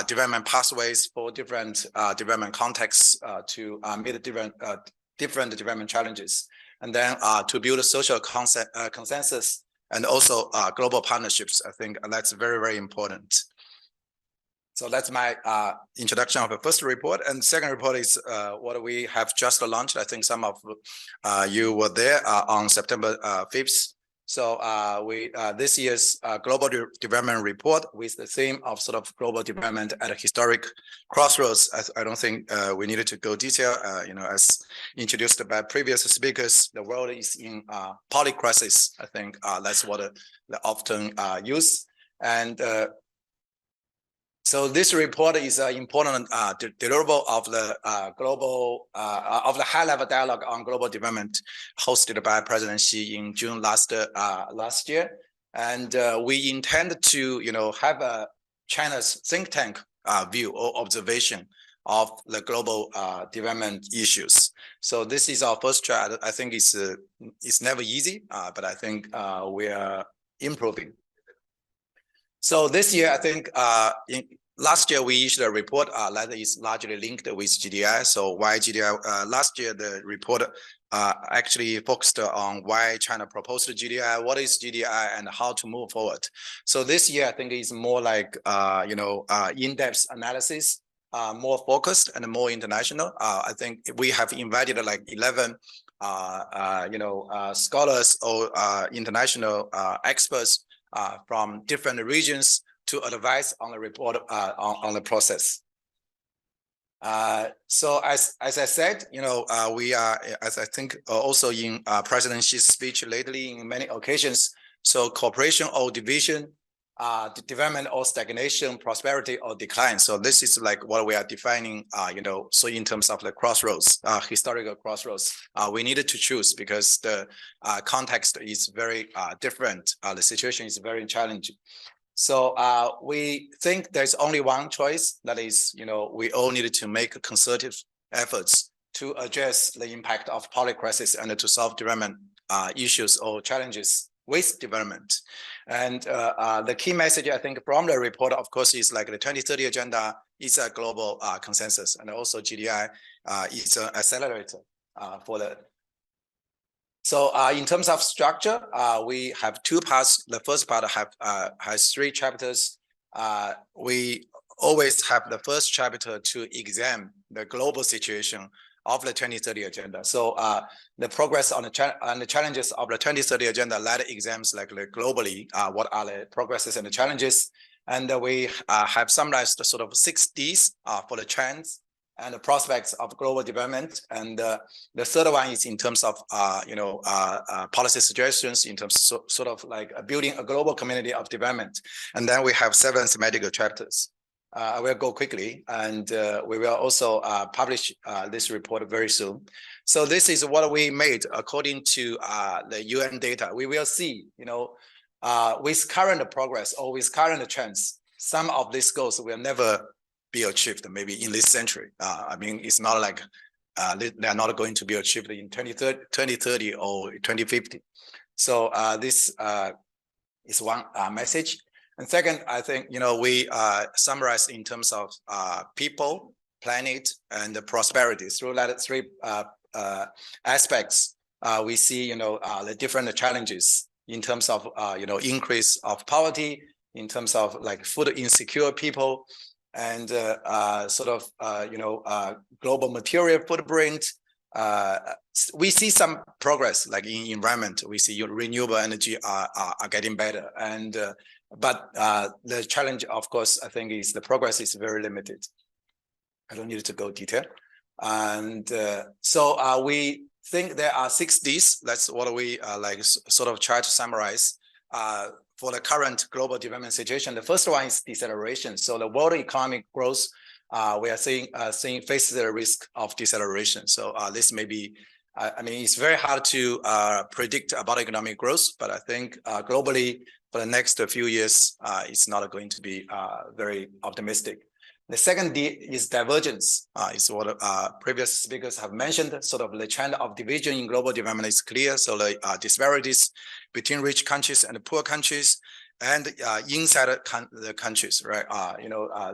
development pathways for different development contexts to meet different development challenges. And then to build a social consensus and also global partnerships. I think that's very, very important. So that's my introduction of the first report. And the second report is what we have just launched. I think some of you were there on September 5th. So this year's Global Development Report with the theme of sort of global development at a historic crossroads. I don't think we needed to go detail, as introduced by previous speakers, the world is in polycrisis. I think that's what they often use. And so this report is an important deliverable of the of the high-level dialogue on global development hosted by President Xi in June last year, and we intend to have a China's think tank view or observation of the global development issues. So this is our first try. I think it's never easy, but I think we are improving. So this year, I think last year we issued a report that is largely linked with GDI. So why GDI? Last year the report actually focused on why China proposed GDI, what is GDI, and how to move forward. So this year I think is more like in-depth analysis, more focused and more international. I think we have invited like 11 scholars or international experts from different regions to advise on the report on the process. So as I said, we are, as I think also in President Xi's speech lately in many occasions, so cooperation or division, development or stagnation, prosperity or decline. So this is like what we are defining, so in terms of the crossroads, historical crossroads, we needed to choose because the context is very different. The situation is very challenging. So we think there's only one choice, that is, we all needed to make concerted efforts to address the impact of public crisis and to solve development issues or challenges with development. And the key message, I think, from the report, of course, is like the 2030 agenda is a global consensus, and also GDI is an accelerator for that. So in terms of structure, we have two parts. The first part has 3 chapters. We always have the first chapter to examine the global situation of the 2030 agenda. So the progress on the challenges of the 2030 agenda led exams like globally, what are the progresses and the challenges. And we have summarized sort of 6 Ds for the trends and the prospects of global development. And the third one is in terms of, policy suggestions in terms of sort of like building a global community of development. And then we have 7 thematic chapters. I will go quickly, and we will also publish this report very soon. So this is what we made according to the UN data. We will see, with current progress or with current trends, some of these goals will never be achieved maybe in this century. I mean, it's not like they're not going to be achieved in 2030 or 2050. So this is one message. And second, I think, we summarize in terms of people, planet, and prosperity. Through that 3 aspects, we see, the different challenges in terms of, increase of poverty, in terms of like food insecure people, and global material footprint. We see some progress, like in environment. We see renewable energy are getting better, and but the challenge, of course, I think is the progress is very limited. I don't need to go detail. And so we think there are 6 Ds. That's what we sort of try to summarize for the current global development situation. The first one is deceleration. So the world economic growth, we are seeing faces the risk of deceleration. So this may be, I mean, it's very hard to predict about economic growth, but I think globally for the next few years, it's not going to be very optimistic. The second D is divergence. Is what previous speakers have mentioned. Sort of the trend of division in global development is clear. So the disparities between rich countries and poor countries, and inside the countries, right?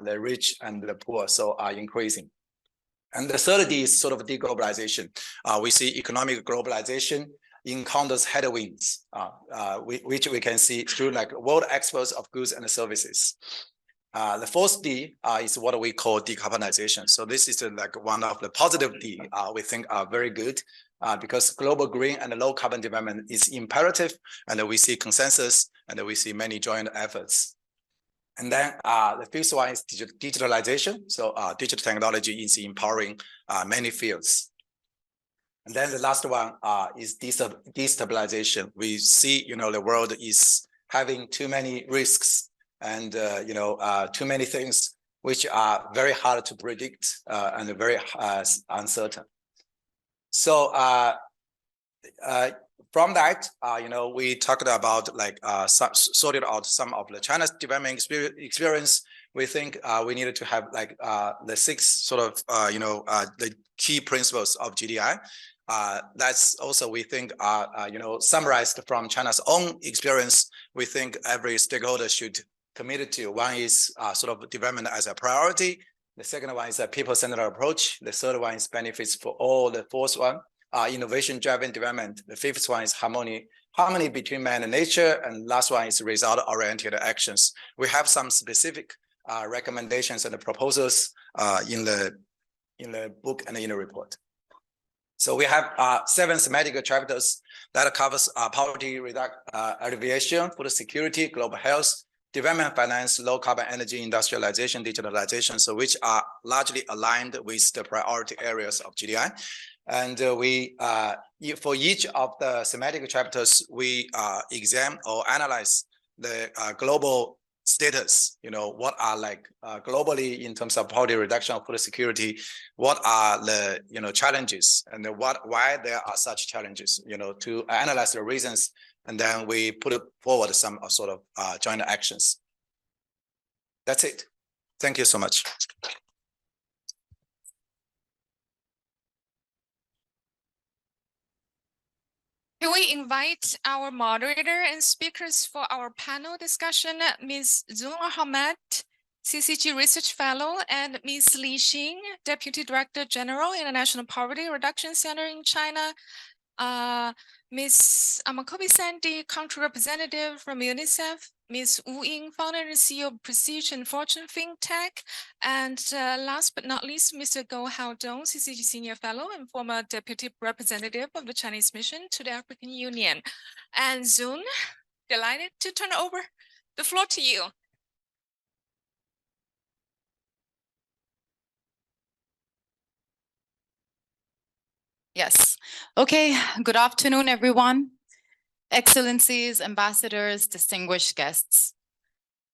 The rich and the poor, so are increasing. And the third D is sort of deglobalization. We see economic globalization encounters headwinds, which we can see through like world exports of goods and services. The fourth D is what we call decarbonization. So this is like one of the positive D we think are very good because global green and low carbon development is imperative, and we see consensus, and we see many joint efforts. And then the fifth one is digitalization. So digital technology is empowering many fields. And then the last one is destabilization. We see, the world is having too many risks and, too many things which are very hard to predict and very uncertain. So from that, we talked about like sorted out some of the China's development experience. we think we needed to have like the 6 sort of the key principles of GDI. That's also we think summarized from China's own experience. We think every stakeholder should committed to. One is sort of development as a priority. The second one is a people-centered approach. The third one is benefits for all. The fourth one, innovation-driven development. The fifth one is harmony between man and nature. And last one is result-oriented actions. We have some specific recommendations and proposals in the book and in the report. So we have 7 thematic chapters that covers poverty alleviation, food security, global health, development finance, low carbon energy, industrialization, digitalization, so which are largely aligned with the priority areas of GDI. And we, for each of the thematic chapters, we examine or analyze the global status, what are like globally in terms of poverty reduction, food security, what are the, challenges and why there are such challenges, to analyze the reasons. And then we put forward some sort of joint actions. That's it. Thank you so much. Can we invite our moderator and speakers for our panel discussion, Ms. Zun Ahmed, CCG Research Fellow, and Ms. Li Xin, Deputy Director General, International Poverty Reduction Center in China, Ms. Amakobi Sandy, Country Representative from UNICEF, Ms. Wu Ying, Founder and CEO of Prestige and Fortune FinTech, and last but not least, Mr. Go Haodong, CCG Senior Fellow and former Deputy Representative of the Chinese Mission to the African Union. And Zun, delighted to turn over the floor to you. Yes. Okay. Good afternoon, everyone. Excellencies, ambassadors, distinguished guests.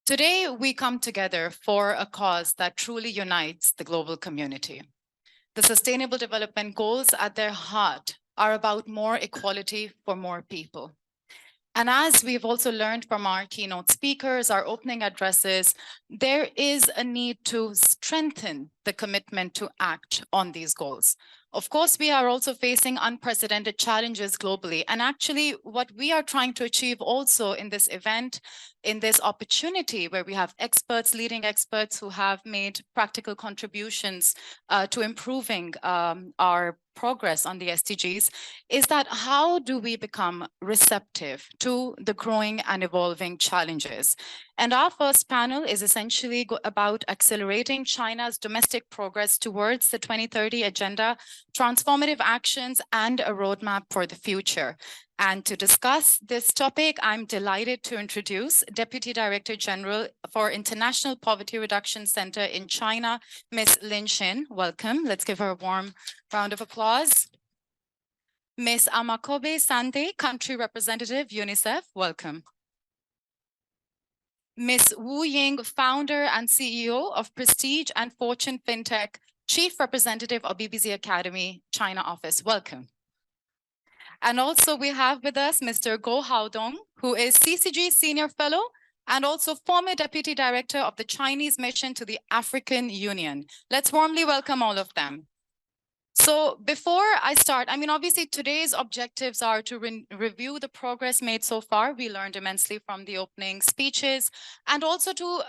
Today, we come together for a cause that truly unites the global community. The Sustainable Development Goals at their heart are about more equality for more people. And as we've also learned from our keynote speakers, our opening addresses, there is a need to strengthen the commitment to act on these goals. Of course, we are also facing unprecedented challenges globally. And actually, what we are trying to achieve also in this event, in this opportunity where we have experts, leading experts who have made practical contributions to improving our progress on the SDGs, is that how do we become receptive to the growing and evolving challenges? And our first panel is essentially about accelerating China's domestic progress towards the 2030 agenda, transformative actions, and a roadmap for the future. And to discuss this topic, I'm delighted to introduce Deputy Director General for International Poverty Reduction Center in China, Ms. Li Xin. Welcome. Let's give her a warm round of applause. Ms. Amakobe Sande, Country Representative, UNICEF. Welcome. Ms. Wu Ying, Founder and CEO of Prestige and Fortune FinTech, Chief Representative of BBC Academy, China office. Welcome. And also we have with us Mr. Go Haodong, who is CCG Senior Fellow and also former Deputy Director of the Chinese Mission to the African Union. Let's warmly welcome all of them. So before I start, obviously today's objectives are to review the progress made so far. We learned immensely from the opening speeches, and also to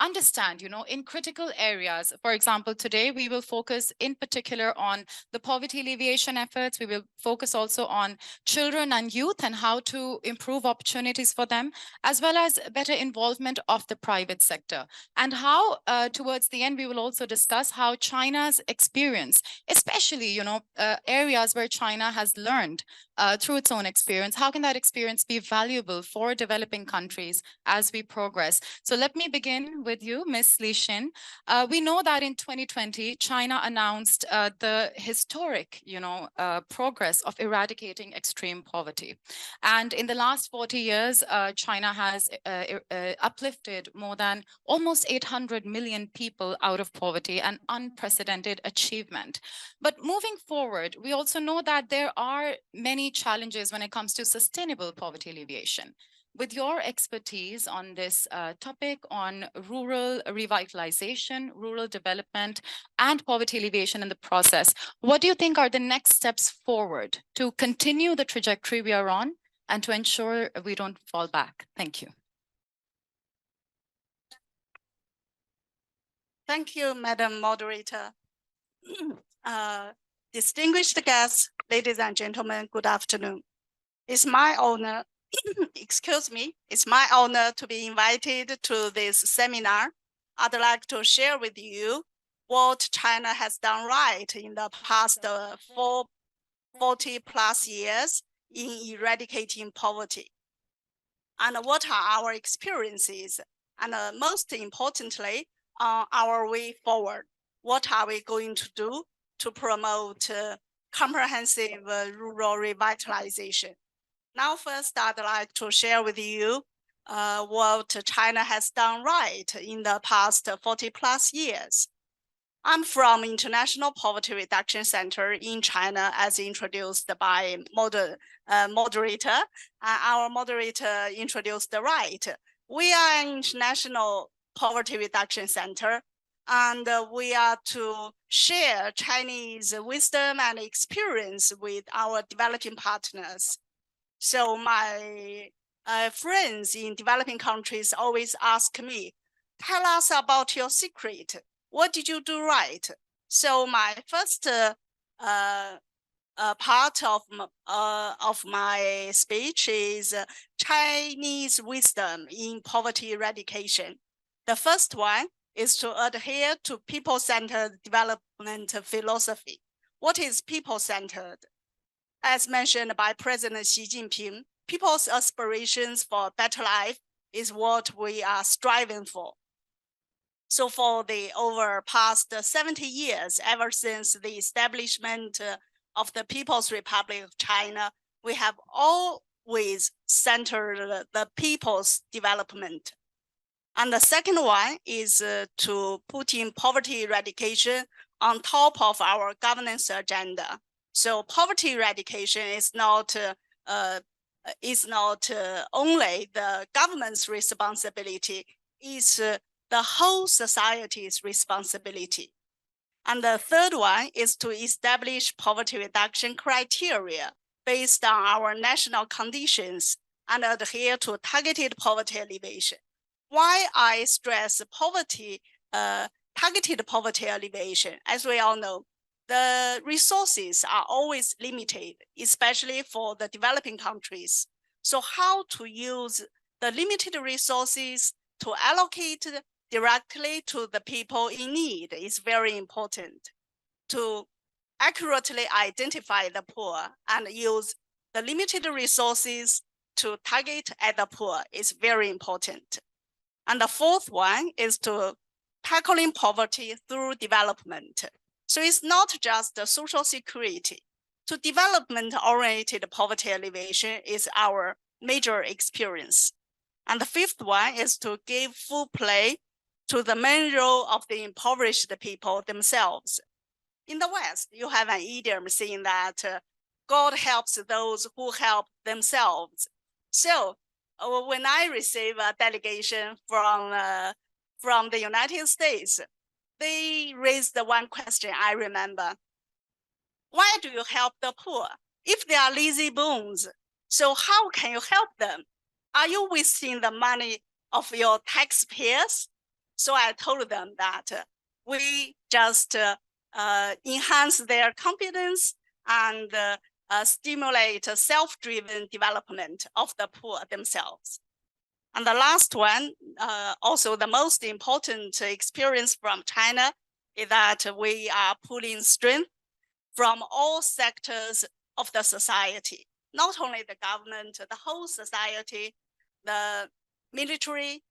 understand, in critical areas. For example, today we will focus in particular on the poverty alleviation efforts. We will focus also on children and youth and how to improve opportunities for them, as well as better involvement of the private sector. And how, towards the end, we will also discuss how China's experience, especially, areas where China has learned through its own experience, how can that experience be valuable for developing countries as we progress? So let me begin with you, Ms. Li Xin. We know that in 2020, China announced the historic, progress of eradicating extreme poverty. And in the last 40 years, China has uplifted more than almost 800 million people out of poverty, an unprecedented achievement. But moving forward, we also know that there are many challenges when it comes to sustainable poverty alleviation. with your expertise on this topic on rural revitalization, rural development, and poverty alleviation in the process, what do you think are the next steps forward to continue the trajectory we are on and to ensure we don't fall back? Thank you. Thank you, Madam Moderator. Distinguished guests, ladies and gentlemen, good afternoon. It's my honor, excuse me, it's my honor to be invited to this seminar. I'd like to share with you what China has done right in the past 40 plus years in eradicating poverty. And what are our experiences? And most importantly, our way forward. What are we going to do to promote comprehensive rural revitalization? Now, first, I'd like to share with you what China has done right in the past 40 plus years. I'm from International Poverty Reduction Center in China, as introduced by moderator. Our moderator introduced right. We are an International Poverty Reduction Center, and we are to share Chinese wisdom and experience with our developing partners. So my friends in developing countries always ask me, tell us about your secret. What did you do right? So my first part of my speech is Chinese wisdom in poverty eradication. The first one is to adhere to people-centered development philosophy. What is people-centered? As mentioned by President Xi Jinping, people's aspirations for a better life is what we are striving for. So for the over past 70 years, ever since the establishment of the People's Republic of China, we have always centered the people's development. And the second one is to put in poverty eradication on top of our governance agenda. So poverty eradication is not only the government's responsibility, it's the whole society's responsibility. And the third one is to establish poverty reduction criteria based on our national conditions and adhere to targeted poverty alleviation. Why I stress poverty, targeted poverty alleviation? As we all know, the resources are always limited, especially for the developing countries. So how to use the limited resources to allocate directly to the people in need is very important. To accurately identify the poor and use the limited resources to target at the poor is very important. And the fourth one is to tackling poverty through development. So it's not just the social security. To development-oriented poverty alleviation is our major experience. And the fifth one is to give full play to the main role of the impoverished people themselves. In the West, you have an idiom saying that God helps those who help themselves. So when I receive a delegation from the United States, they raised the one question I remember. Why do you help the poor? If they are lazy bones, so how can you help them? Are you wasting the money of your taxpayers? So I told them that we just enhance their confidence and stimulate self-driven development of the poor themselves. And the last one, also the most important experience from China, is that we are pulling strength from all sectors of the society, not only the government, the whole society, the military,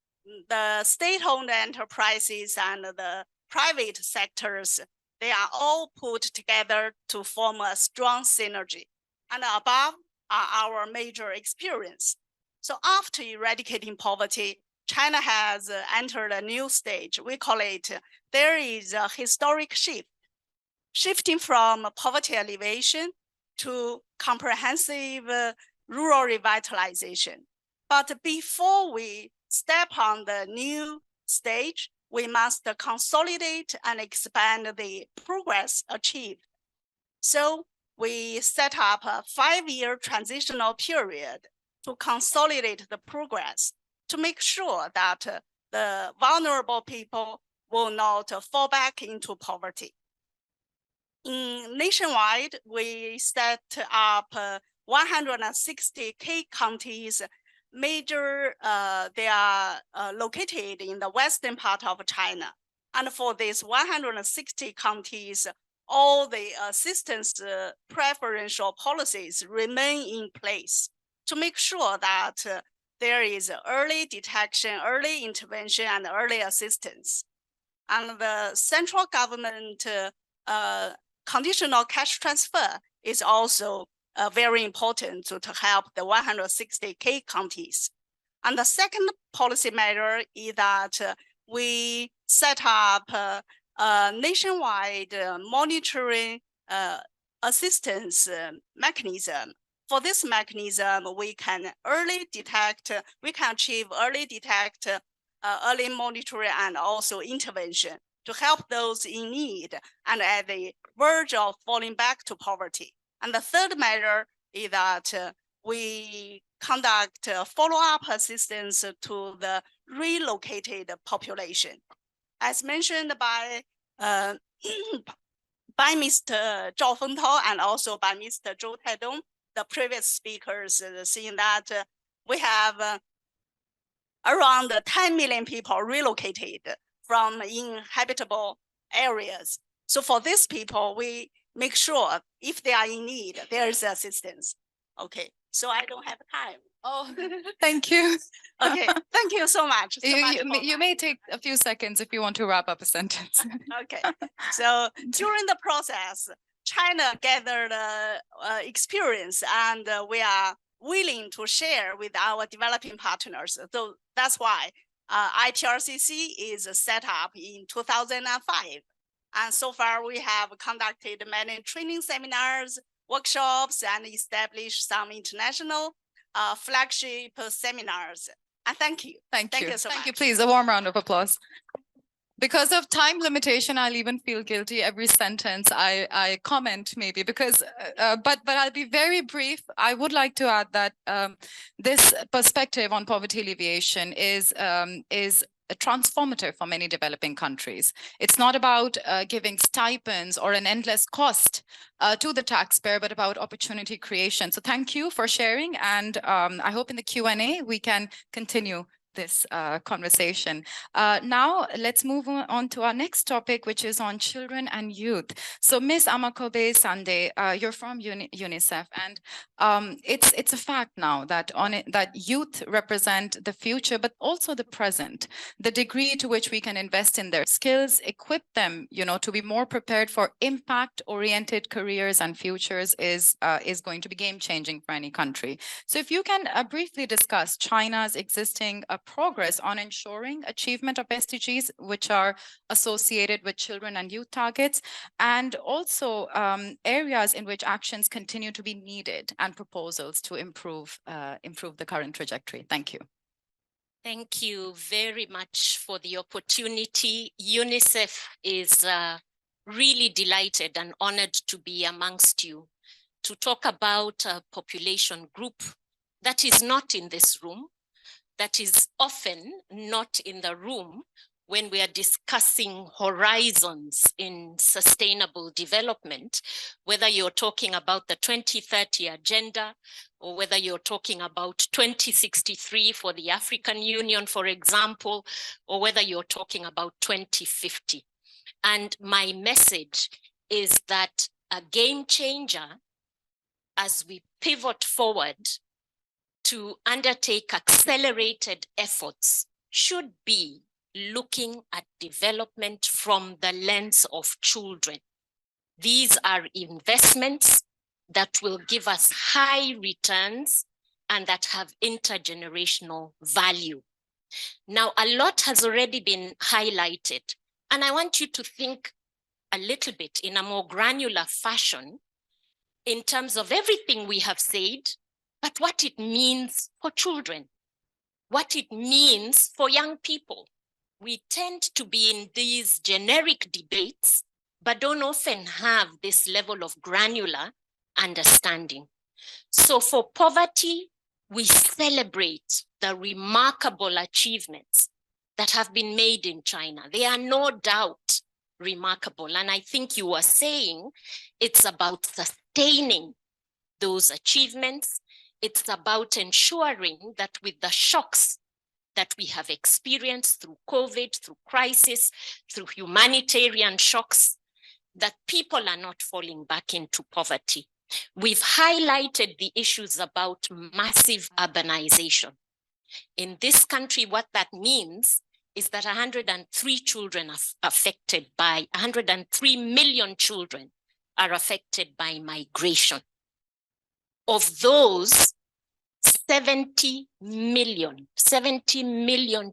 the state-owned enterprises, and the private sectors. They are all put together to form a strong synergy. And above are our major experience. So after eradicating poverty, China has entered a new stage. We call it, there is a historic shift, shifting from poverty alleviation to comprehensive rural revitalization. But before we step on the new stage, we must consolidate and expand the progress achieved. So we set up a 5-year transitional period to consolidate the progress, to make sure that the vulnerable people will not fall back into poverty. Nationwide, we set up 160 key counties. Major, they are located in the western part of China. And for these 160 counties, all the assistance preferential policies remain in place to make sure that there is early detection, early intervention, and early assistance. And the central government conditional cash transfer is also very important to help the 160 key counties. And the second policy measure is that we set up a nationwide monitoring assistance mechanism. For this mechanism, we can achieve early detect, early monitoring, and also intervention to help those in need and at the verge of falling back to poverty. And the third measure is that we conduct follow-up assistance to the relocated population. As mentioned by Mr. Zhao Fengtao and also by Mr. Zhou Taidong, the previous speakers, saying that we have around 10 million people relocated from inhabitable areas. So for these people, we make sure if they are in need, there is assistance. Okay, so I don't have time. Oh, thank you. Okay, thank you so much. You may take a few seconds if you want to wrap up a sentence. Okay, so during the process, China gathered experience, and we are willing to share with our developing partners. So that's why IPRCC is set up in 2005. And so far, we have conducted many training seminars, workshops, and established some international flagship seminars. And thank you. Thank you so much. Thank you. Please, a warm round of applause. Because of time limitation, I'll even feel guilty every sentence I comment maybe because, but I'll be very brief. I would like to add that this perspective on poverty alleviation is transformative for many developing countries. It's not about giving stipends or an endless cost to the taxpayer, but about opportunity creation. So thank you for sharing. And I hope in the Q&A we can continue this conversation. Now, let's move on to our next topic, which is on children and youth. So Ms. Amakobe Sande, you're from UNICEF, and it's a fact now that that youth represent the future, but also the present. The degree to which we can invest in their skills, equip them, to be more prepared for impact-oriented careers and futures is going to be game-changing for any country. So if you can briefly discuss China's existing progress on ensuring achievement of SDGs, which are associated with children and youth targets, and also areas in which actions continue to be needed and proposals to improve the current trajectory. Thank you. Thank you very much for the opportunity. UNICEF is really delighted and honored to be amongst you to talk about a population group that is not in this room, that is often not in the room when we are discussing horizons in sustainable development, whether you're talking about the 2030 agenda, or whether you're talking about 2063 for the African Union, for example, or whether you're talking about 2050. And my message is that a game changer, as we pivot forward to undertake accelerated efforts, should be looking at development from the lens of children. These are investments that will give us high returns and that have intergenerational value. Now, a lot has already been highlighted, and I want you to think a little bit in a more granular fashion in terms of everything we have said, but what it means for children. what it means for young people. We tend to be in these generic debates, but don't often have this level of granular understanding. So for poverty, we celebrate the remarkable achievements that have been made in China. They are no doubt remarkable. And I think you were saying it's about sustaining those achievements. It's about ensuring that with the shocks that we have experienced through COVID, through crisis, through humanitarian shocks, that people are not falling back into poverty. We've highlighted the issues about massive urbanization. In this country, what that means is that 103 children are affected by, 103 million children are affected by migration. Of those, 70 million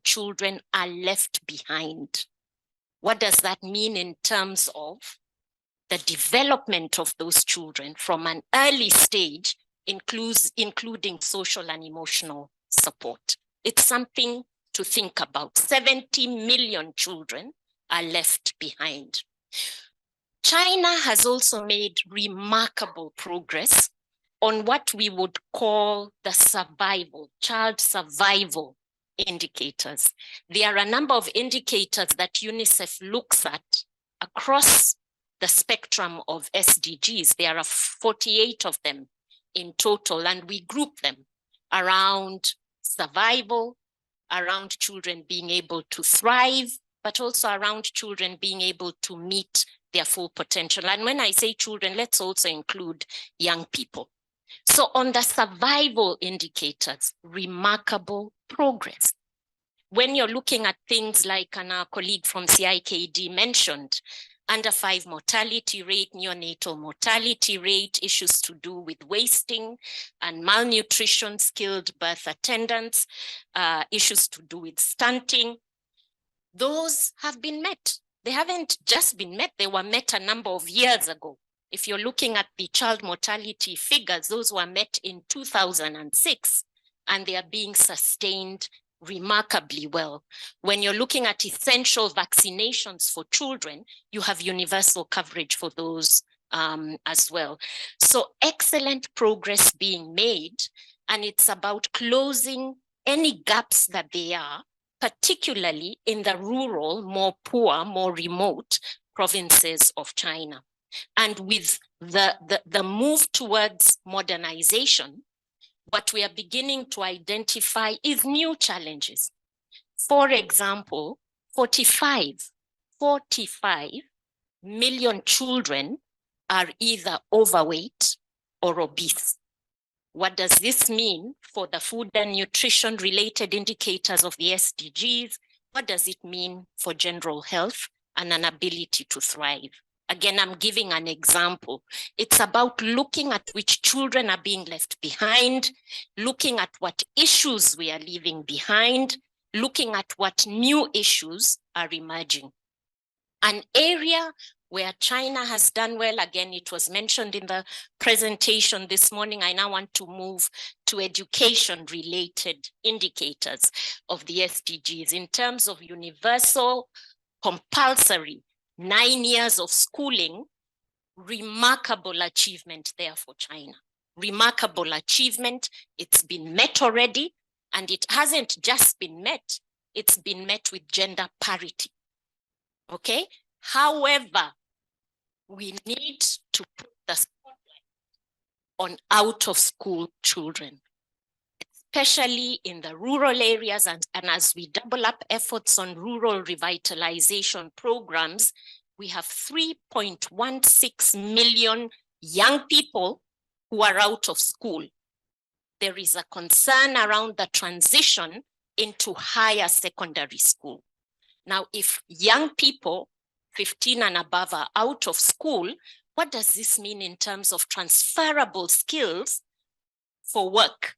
children are left behind. What does that mean in terms of the development of those children from an early stage, including social and emotional support? It's something to think about. 70 million children are left behind. China has also made remarkable progress on what we would call the child survival indicators. There are a number of indicators that UNICEF looks at across the spectrum of SDGs. There are 48 of them in total, and we group them around survival, around children being able to thrive, but also around children being able to meet their full potential. And when I say children, let's also include young people. So on the survival indicators, remarkable progress. When you're looking at things like our colleague from CIKD mentioned, under 5 mortality rate, neonatal mortality rate, issues to do with wasting and malnutrition, skilled birth attendants, issues to do with stunting, those have been met. They haven't just been met, they were met a number of years ago. If you're looking at the child mortality figures, those were met in 2006, and they are being sustained remarkably well. When you're looking at essential vaccinations for children, you have universal coverage for those as well. So excellent progress being made, and it's about closing any gaps that there are, particularly in the rural, more poor, more remote provinces of China. And with the move towards modernization, what we are beginning to identify is new challenges. For example, 45 million children are either overweight or obese. What does this mean for the food and nutrition related indicators of the SDGs? What does it mean for general health and an ability to thrive? Again, I'm giving an example. It's about looking at which children are being left behind, looking at what issues we are leaving behind, looking at what new issues are emerging. An area where China has done well, again, it was mentioned in the presentation this morning. I now want to move to education-related indicators of the SDGs in terms of universal, compulsory 9 years of schooling. Remarkable achievement there for China. Remarkable achievement. It's been met already, and it hasn't just been met, it's been met with gender parity. Okay? However, we need to put the spotlight on out-of-school children, especially in the rural areas, and as we double up efforts on rural revitalization programs, we have 3.16 million young people who are out of school. There is a concern around the transition into higher secondary school. Now, if young people 15 and above are out of school, what does this mean in terms of transferable skills for work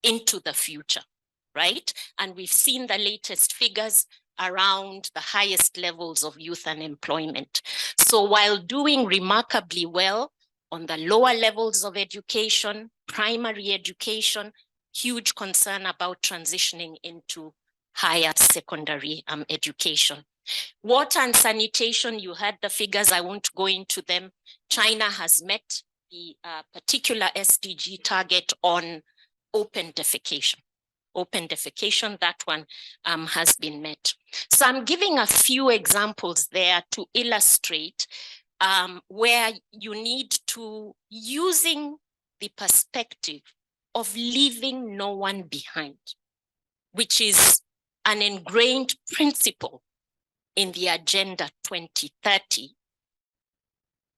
into the future, right? And we've seen the latest figures around the highest levels of youth unemployment. So while doing remarkably well on the lower levels of education, primary education, huge concern about transitioning into higher secondary education. Water and sanitation, you heard the figures, I won't go into them. China has met the particular SDG target on open defecation. Open defecation, that one has been met. So I'm giving a few examples there to illustrate where you need to, using the perspective of leaving no one behind, which is an ingrained principle in the Agenda 2030.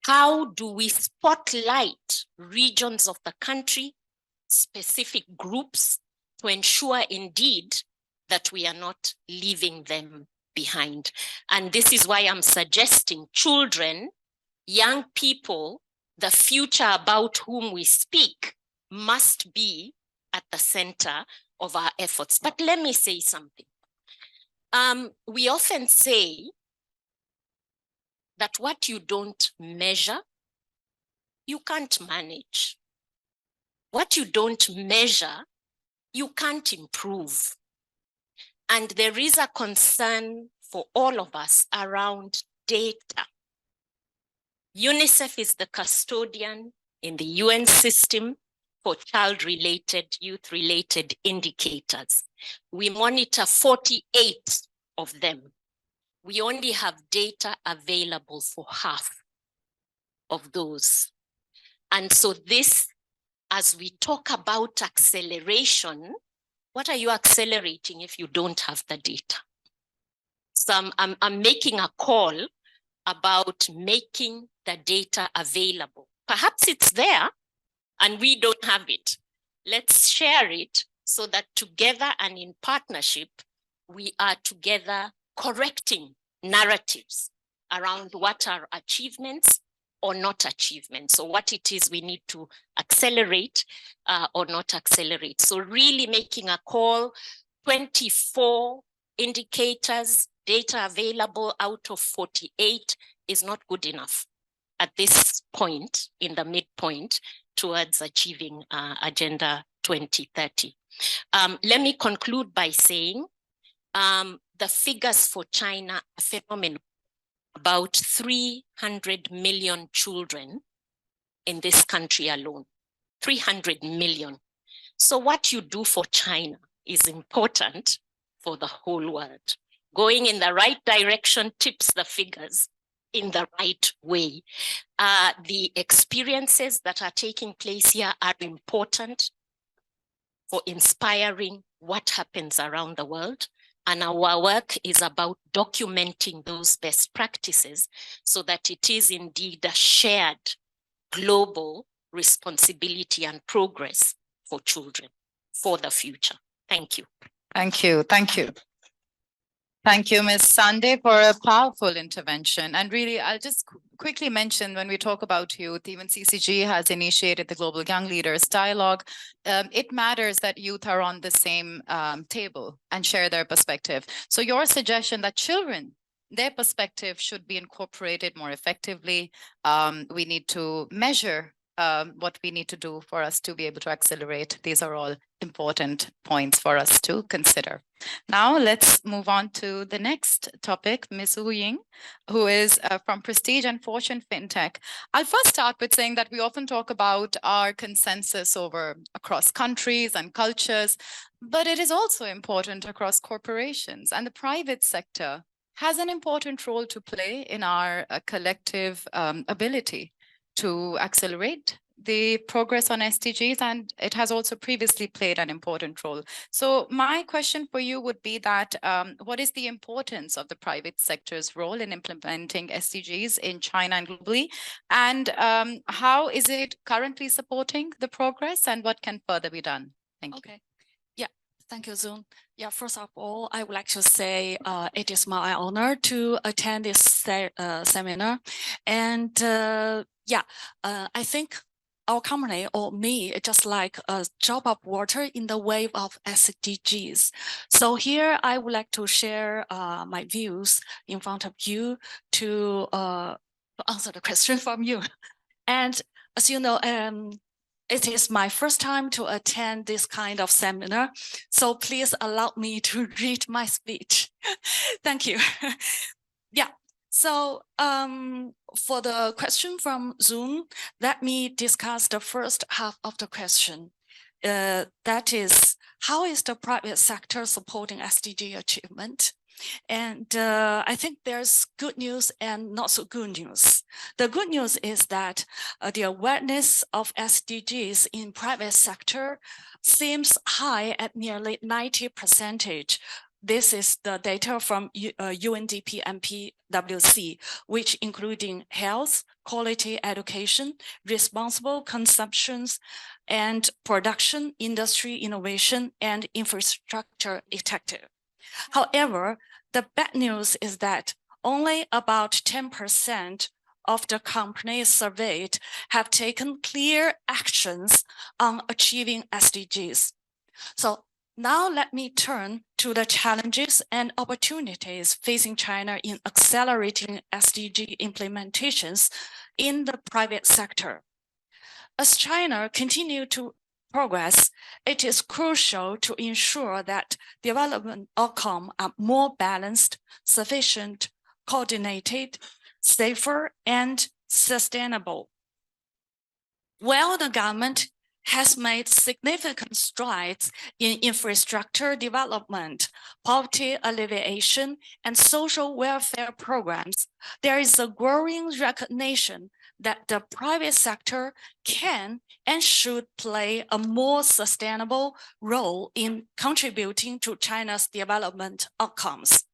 How do we spotlight regions of the country, specific groups, to ensure indeed that we are not leaving them behind? And this is why I'm suggesting children, young people, the future about whom we speak must be at the center of our efforts. But let me say something. We often say that what you don't measure, you can't manage. What you don't measure, you can't improve. And there is a concern for all of us around data. UNICEF is the custodian in the UN system for child-related, youth-related indicators. We monitor 48 of them. We only have data available for half of those. And so this, as we talk about acceleration, what are you accelerating if you don't have the data? So I'm making a call about making the data available. Perhaps it's there and we don't have it. Let's share it so that together and in partnership, we are together correcting narratives around what are achievements or not achievements. So what it is we need to accelerate or not accelerate. So really making a call, 24 indicators, data available out of 48 is not good enough at this point, in the midpoint, towards achieving Agenda 2030. Let me conclude by saying the figures for China are phenomenal. About 300 million children in this country alone, 300 million. So what you do for China is important for the whole world. Going in the right direction tips the figures in the right way. The experiences that are taking place here are important for inspiring what happens around the world. And our work is about documenting those best practices so that it is indeed a shared global responsibility and progress for children, for the future. Thank you. Thank you. Thank you. Thank you, Ms. Sunday, for a powerful intervention. And really, I'll just quickly mention when we talk about youth, even CCG has initiated the Global Young Leaders Dialogue. It matters that youth are on the same table and share their perspective. So your suggestion that children, their perspective should be incorporated more effectively. We need to measure what we need to do for us to be able to accelerate. These are all important points for us to consider. Now let's move on to the next topic, Ms. Wu Ying, who is from Prestige and Fortune FinTech. I'll first start with saying that we often talk about our consensus across countries and cultures, but it is also important across corporations, and the private sector has an important role to play in our collective ability to accelerate the progress on SDGs, and it has also previously played an important role. So my question for you would be that what is the importance of the private sector's role in implementing SDGs in China and globally? And how is it currently supporting the progress, and what can further be done? Thank you. Okay. Yeah, thank you, Zoom. Yeah, first of all, I would like to say it is my honor to attend this seminar. And I think our company or me is just like a drop of water in the wave of SDGs. So here I would like to share my views in front of you to answer the question from you. And as you know, it is my first time to attend this kind of seminar, so please allow me to read my speech. Thank you. Yeah, so for the question from Zoom, let me discuss the first half of the question. That is, how is the private sector supporting SDG achievement? And I think there's good news and not so good news. The good news is that the awareness of SDGs in private sector seems high at nearly 90%. This is the data from UNDP and PwC, which including health, quality education, responsible consumptions, and production, industry, innovation, and infrastructure effective. However, the bad news is that only about 10% of the companies surveyed have taken clear actions on achieving SDGs. So now let me turn to the challenges and opportunities facing China in accelerating SDG implementations in the private sector. As China continues to progress, it is crucial to ensure that development outcomes are more balanced, sufficient, coordinated, safer, and sustainable. While the government has made significant strides in infrastructure development, poverty alleviation, and social welfare programs, there is a growing recognition that the private sector can and should play a more sustainable role in contributing to China's development outcomes.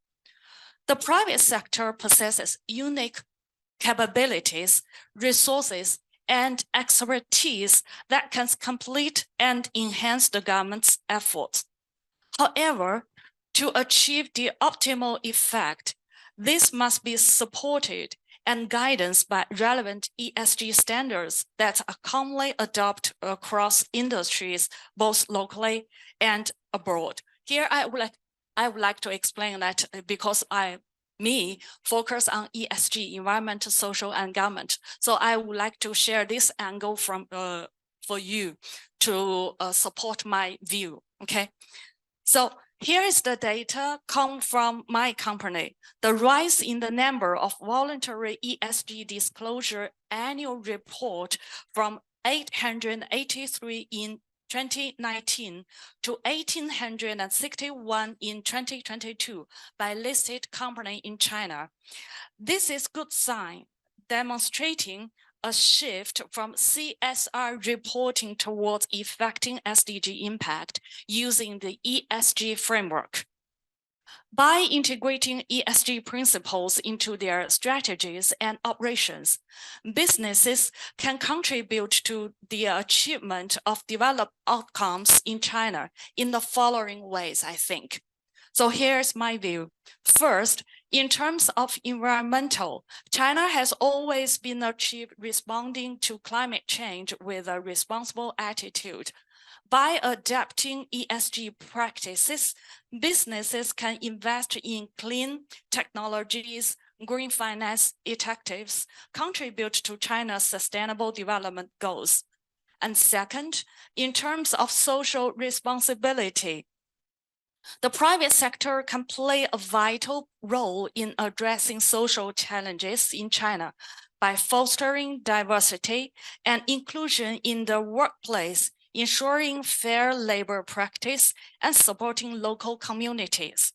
The private sector possesses unique capabilities, resources, and expertise that can complete and enhance the government's efforts. However, to achieve the optimal effect, this must be supported and guidance by relevant ESG standards that are commonly adopted across industries, both locally and abroad. Here, I would like to explain that because me focus on ESG, environmental, social, and government. So I would like to share this angle from for you to support my view. Okay, so here is the data come from my company. The rise in the number of voluntary ESG disclosure annual report from 883 in 2019 to 1,861 in 2022 by listed company in China. This is good sign, demonstrating a shift from CSR reporting towards effecting SDG impact using the ESG framework. By integrating ESG principles into their strategies and operations, businesses can contribute to the achievement of developed outcomes in China in the following ways, I think. So here's my view. First, in terms of environmental, China has always been achieved responding to climate change with a responsible attitude. By adapting ESG practices, businesses can invest in clean technologies, green finance initiatives, contribute to China's sustainable development goals. And second, in terms of social responsibility, the private sector can play a vital role in addressing social challenges in China by fostering diversity and inclusion in the workplace, ensuring fair labor practice, and supporting local communities.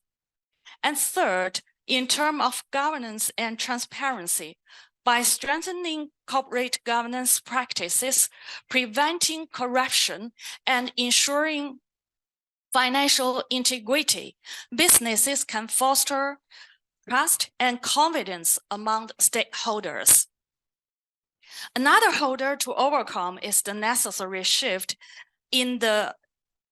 And third, in terms of governance and transparency, by strengthening corporate governance practices, preventing corruption, and ensuring financial integrity, businesses can foster trust and confidence among stakeholders. Another hurdle to overcome is the necessary shift in the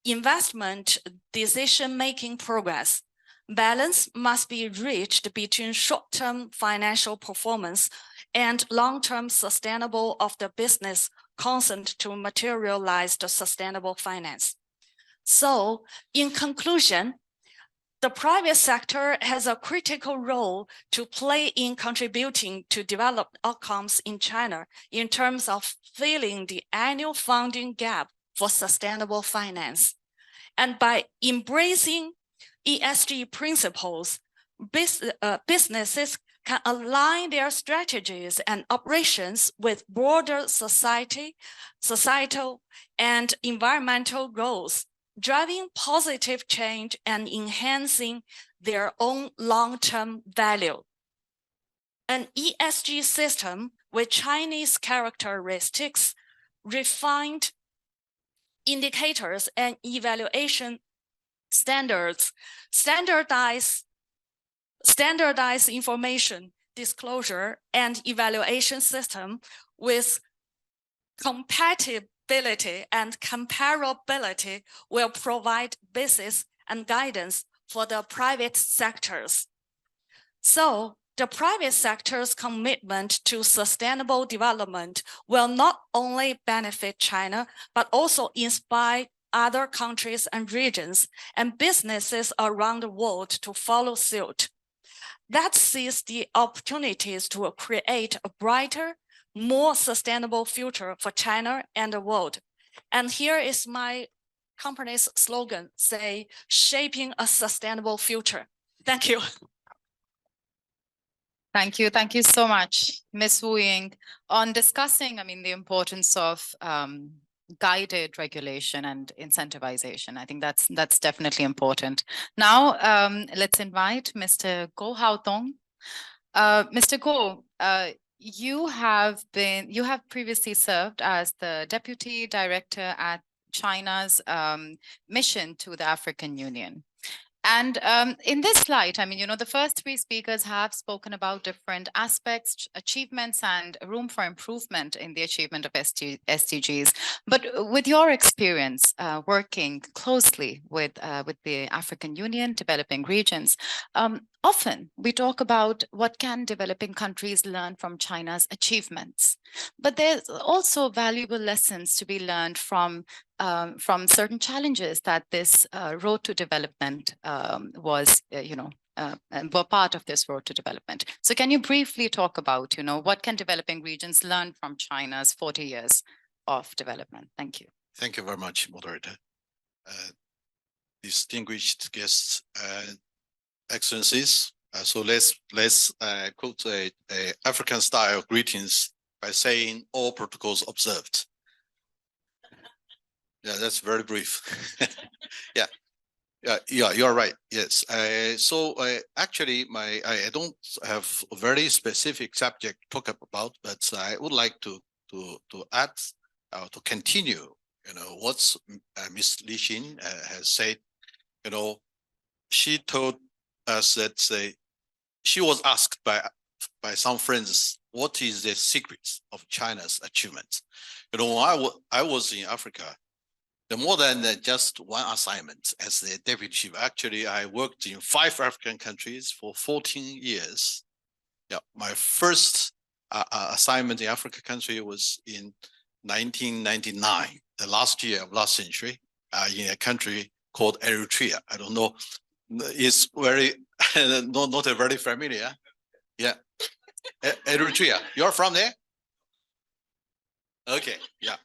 investment decision-making progress. Balance must be reached between short-term financial performance and long-term sustainable of the business consent to materialize the sustainable finance. So, in conclusion, the private sector has a critical role to play in contributing to developed outcomes in China in terms of filling the annual funding gap for sustainable finance. And by embracing ESG principles, businesses can align their strategies and operations with broader societal and environmental goals, driving positive change and enhancing their own long-term value. An ESG system with Chinese characteristics, refined indicators and evaluation standards, standardized information disclosure and evaluation system with compatibility and comparability will provide basis and guidance for the private sectors. So the private sector's commitment to sustainable development will not only benefit China, but also inspire other countries and regions and businesses around the world to follow suit. That sees the opportunities to create a brighter, more sustainable future for China and the world. And here is my company's slogan, say, shaping a sustainable future. Thank you. Thank you. Thank you so much, Ms. Wu Ying, on discussing, the importance of guided regulation and incentivization. I think that's definitely important. Now, let's invite Mr. Go Haotong. Mr. Go, you have previously served as the Deputy Director at China's mission to the African Union. And in this slide, the first three speakers have spoken about different aspects, achievements, and room for improvement in the achievement of SDGs. But with your experience working closely with the African Union, developing regions, often we talk about what can developing countries learn from China's achievements. But there's also valuable lessons to be learned from certain challenges that this road to development was, were part of this road to development. So can you briefly talk about, what can developing regions learn from China's 40 years of development? Thank you. Thank you very much, moderator. Distinguished guests, excellencies. So let's quote a African style greetings by saying all protocols observed. Yeah, that's very brief. Yeah, you're right. Yes. Actually, I don't have a very specific subject to talk about, but I would like to add to continue. What Ms. Li Xin has said. She told us that she was asked by some friends, what is the secret of China's achievements? When I was in Africa, the more than just one assignment as the deputy chief. Actually, I worked in 5 African countries for 14 years. Yeah, my first assignment in Africa country was in 1999, the last year of last century, in a country called Eritrea. I don't know, it's very not very familiar. Yeah, Eritrea. You're from there? Okay, yeah.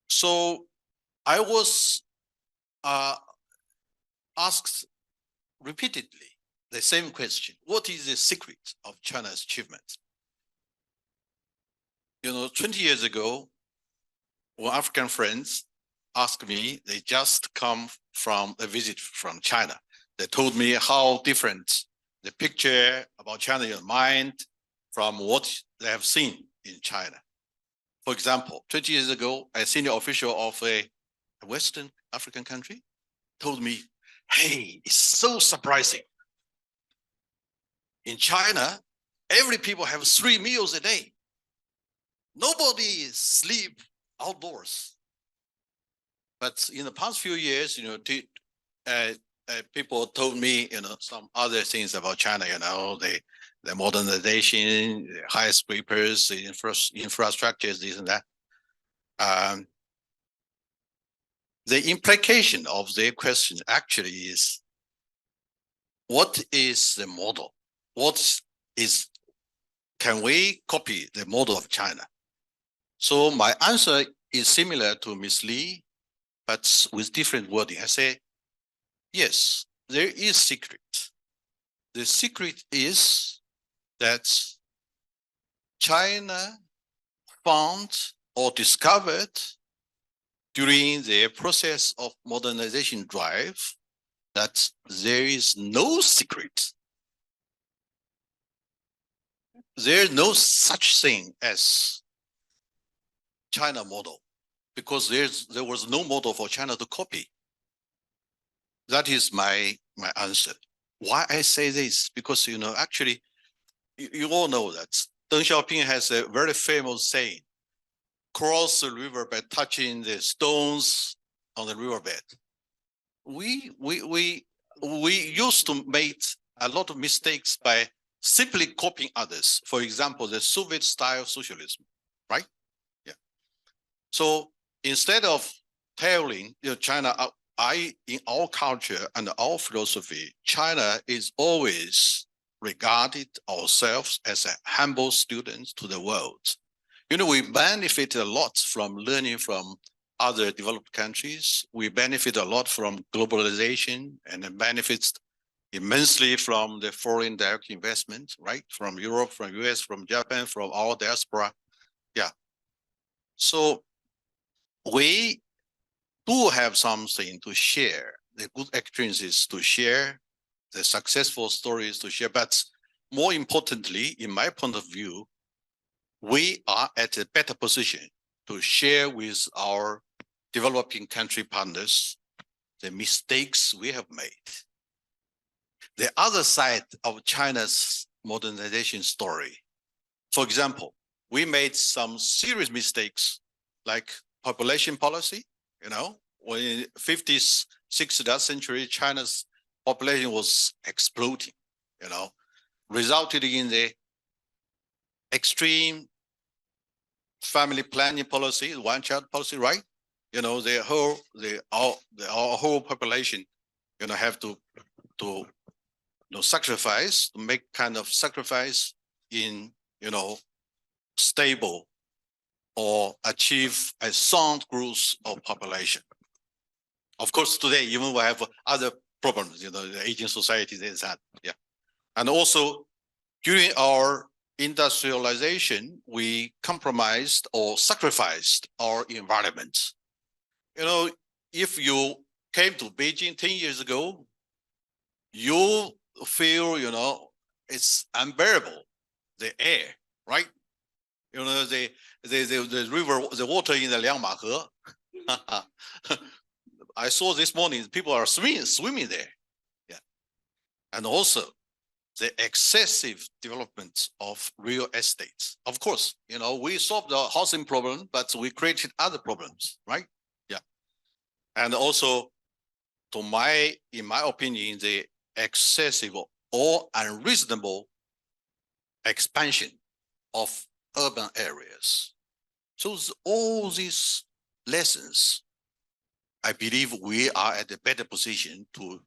So I was asked repeatedly the same question: what is the secret of China's achievements? 20 years ago, when African friends asked me, they just come from a visit from China. They told me how different the picture about China in mind from what they have seen in China. For example, 20 years ago, a senior official of a Western African country told me, hey, it's so surprising. In China, every people have 3 meals a day. Nobody sleep outdoors. But in the past few years, people told me, some other things about China, the modernization, the high skyscrapers, the infrastructures, this and that. the implication of their question actually is, what is the model? Can we copy the model of China? So my answer is similar to Ms. Lee, but with different wording. I say, yes, there is secret. The secret is that China found or discovered during their process of modernization drive that there is no secret. There is no such thing as China model, because there was no model for China to copy. That is my answer. Why I say this? Because, actually, you all know that Deng Xiaoping has a very famous saying, cross the river by touching the stones on the riverbed. We used to make a lot of mistakes by simply copying others. For example, the Soviet style socialism, right? Yeah. So instead of telling China, in our culture and our philosophy, China is always regarded ourselves as a humble students to the world. We benefit a lot from learning from other developed countries. We benefit a lot from globalization, and it benefits immensely from the foreign direct investment, right? From Europe, from US, from Japan, from our diaspora. Yeah. So we do have something to share, the good experiences to share, the successful stories to share. But more importantly, in my point of view, we are at a better position to share with our developing country partners the mistakes we have made. The other side of China's modernization story. For example, we made some serious mistakes like population policy. When in the 50s, 60s, last century, China's population was exploding, resulted in the extreme family planning policy, one-child policy, right? Our whole population, have to sacrifice, to make kind of sacrifice in, stable or achieve a sound growth of population. Of course, today, even we have other problems, the aging society, this, that, yeah. And also, during our industrialization, we compromised or sacrificed our environment. If you came to Beijing 10 years ago, you feel, it's unbearable, the air, right? The river, the water in the Liangmahe. I saw this morning, people are swimming there. Yeah. And also the excessive development of real estate. Of course, we solved the housing problem, but we created other problems, right? Yeah. And also, in my opinion, the excessive or unreasonable expansion of urban areas. So all these lessons, I believe we are at a better position to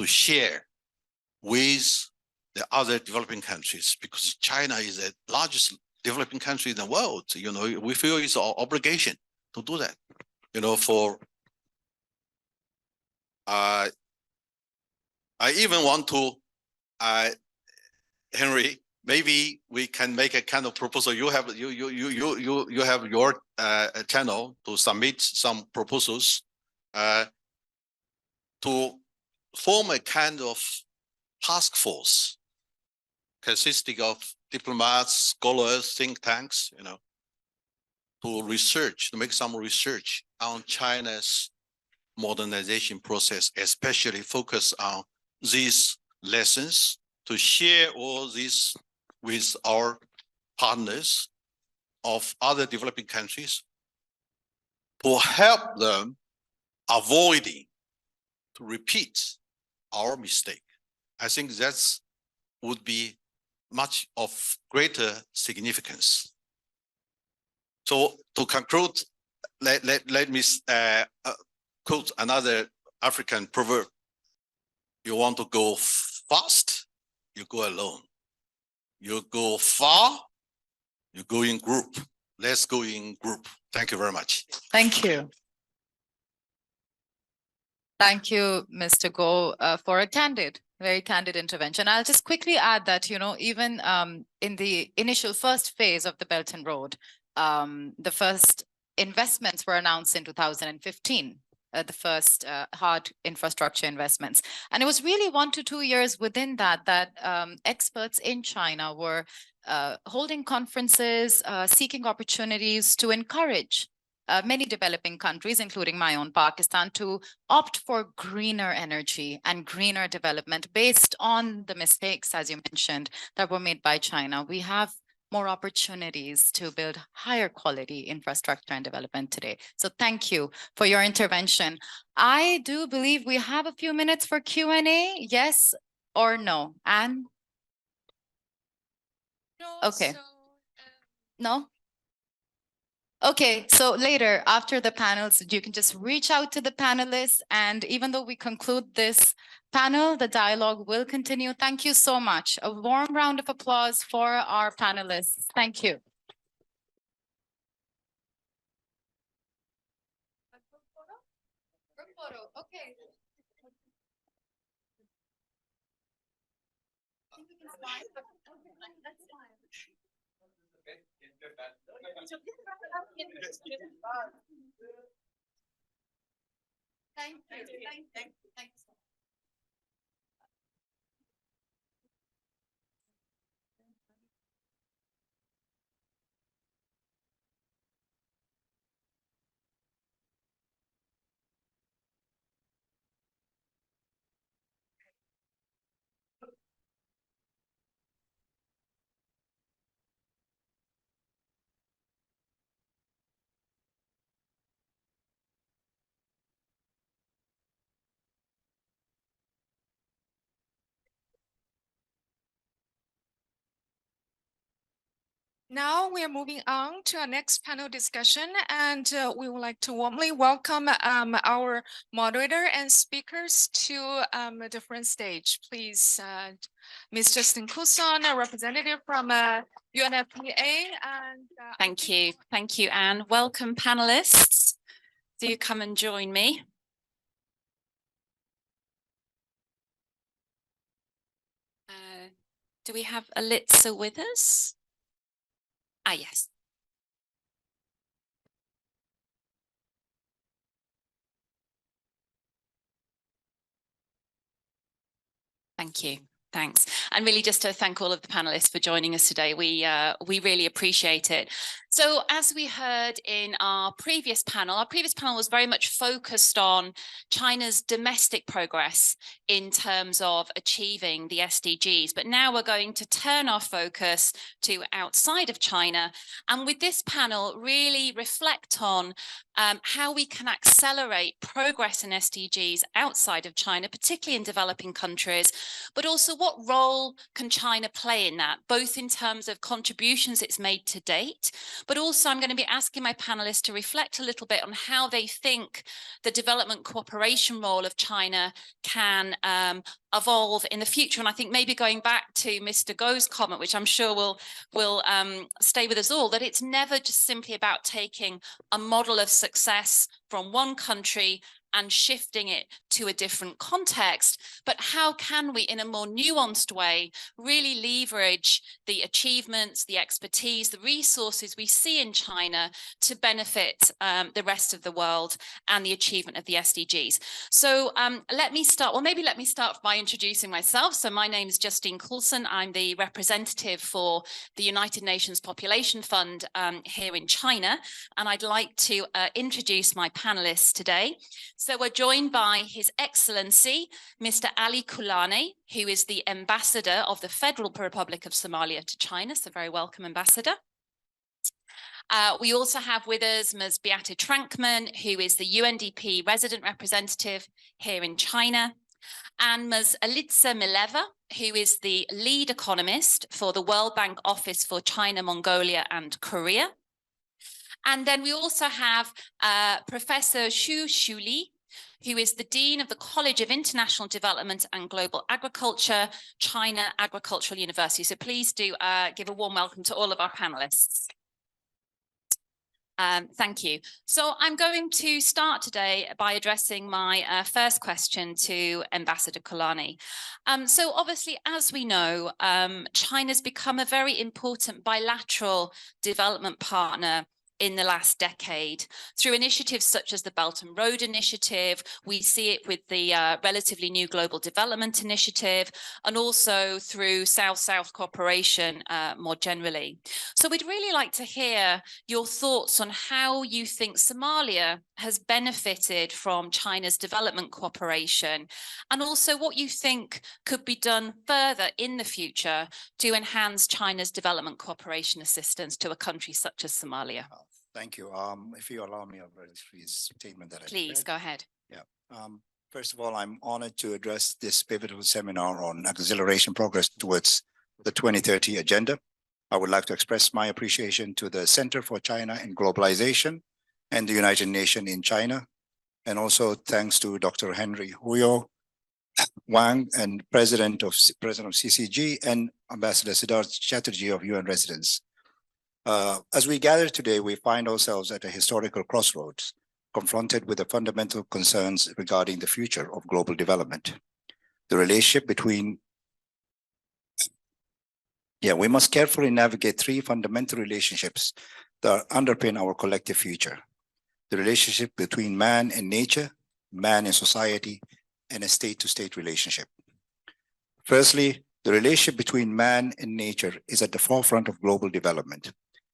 share with the other developing countries, because China is the largest developing country in the world. We feel it's our obligation to do that. I even want to, Henry, maybe we can make a kind of proposal. You have your channel to submit some proposals to form a kind of task force consisting of diplomats, scholars, think tanks, to make some research on China's modernization process, especially focus on these lessons, to share all this with our partners of other developing countries, to help them avoiding to repeat our mistake. I think that would be much of greater significance. So to conclude, let me quote another African proverb. You want to go fast, you go alone. You go far, you go in group. Let's go in group. Thank you very much. Thank you. Thank you, Mr. Go, for a very candid intervention. I'll just quickly add that, even in the initial first phase of the Belt and Road, the first investments were announced in 2015, the first hard infrastructure investments. And it was really 1 to 2 years within that experts in China were holding conferences, seeking opportunities to encourage many developing countries, including my own Pakistan, to opt for greener energy and greener development based on the mistakes, as you mentioned, that were made by China. We have more opportunities to build higher quality infrastructure and development today. So thank you for your intervention. I do believe we have a few minutes for Q&A. Yes or no? Anne? No, Okay. so, No? Okay, so later, after the panels, you can just reach out to the panelists, and even though we conclude this panel, the dialogue will continue. Thank you so much. A warm round of applause for our panelists. Thank you. Okay. Thank you. Thank you. Now we are moving on to our next panel discussion, and we would like to warmly welcome our moderator and speakers to a different stage. Please, Ms. Justin Coulson, a representative from UNFPA. And Thank you. Thank you, Anne. Welcome, panelists. Do come and join me. Do we have Alitza with us? Ah, yes. Thank you. Thanks. And really just to thank all of the panelists for joining us today. We really appreciate it. So as we heard in our previous panel was very much focused on China's domestic progress in terms of achieving the SDGs. But now we're going to turn our focus to outside of China. And with this panel, really reflect on how we can accelerate progress in SDGs outside of China, particularly in developing countries, but also what role can China play in that, both in terms of contributions it's made to date, but also I'm going to be asking my panelists to reflect a little bit on how they think the development cooperation role of China can evolve in the future. And I think maybe going back to Mr. Go's comment, which I'm sure will stay with us all, that it's never just simply about taking a model of success from one country and shifting it to a different context, but how can we, in a more nuanced way, really leverage the achievements, the expertise, the resources we see in China to benefit the rest of the world and the achievement of the SDGs. So let me start by introducing myself. So my name is Justine Coulson. I'm the representative for the United Nations Population Fund here in China, and I'd like to introduce my panelists today. So we're joined by His Excellency, Mr. Ali Kulane, who is the Ambassador of the Federal Republic of Somalia to China. So very welcome, Ambassador. We also have with us Ms. Beate Trankman, who is the UNDP Resident Representative here in China, and Ms. Alitza Mileva, who is the Lead Economist for the World Bank Office for China, Mongolia, and Korea. And then we also have Professor Xu Li, who is the Dean of the College of International Development and Global Agriculture, China Agricultural University. So please do give a warm welcome to all of our panelists. Thank you. So I'm going to start today by addressing my first question to Ambassador Kulani. So obviously, as we know, China's become a very important bilateral development partner in the last decade through initiatives such as the Belt and Road Initiative. We see it with the relatively new Global Development Initiative, and also through South-South cooperation more generally. So we'd really like to hear your thoughts on how you think Somalia has benefited from China's development cooperation, and also what you think could be done further in the future to enhance China's development cooperation assistance to a country such as Somalia. Thank you. If you allow me a very brief statement that Please go ahead. Yeah. First of all, I'm honored to address this pivotal seminar on acceleration progress towards the 2030 agenda. I would like to express my appreciation to the Center for China and Globalization and the United Nations in China. And also thanks to Dr. Henry Huyo Wang and President of CCG and Ambassador Siddharth Chatterjee of UN Residence. As we gather today, we find ourselves at a historical crossroads, confronted with the fundamental concerns regarding the future of global development. The relationship between, we must carefully navigate three fundamental relationships that underpin our collective future. The relationship between man and nature, man and society, and a state-to-state relationship. Firstly, the relationship between man and nature is at the forefront of global development.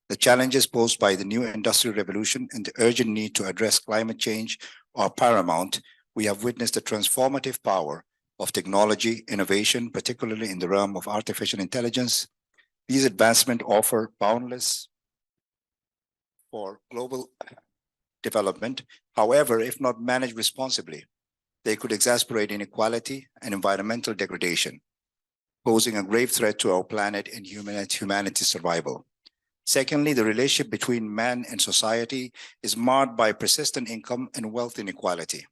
The challenges posed by the new industrial revolution and the urgent need to address climate change are paramount. We have witnessed the transformative power of technology, innovation, particularly in the realm of artificial intelligence. These advancements offer boundless for global development. However, if not managed responsibly, they could exacerbate inequality and environmental degradation, posing a grave threat to our planet and humanity's survival. Secondly, the relationship between man and society is marred by persistent income and wealth inequality.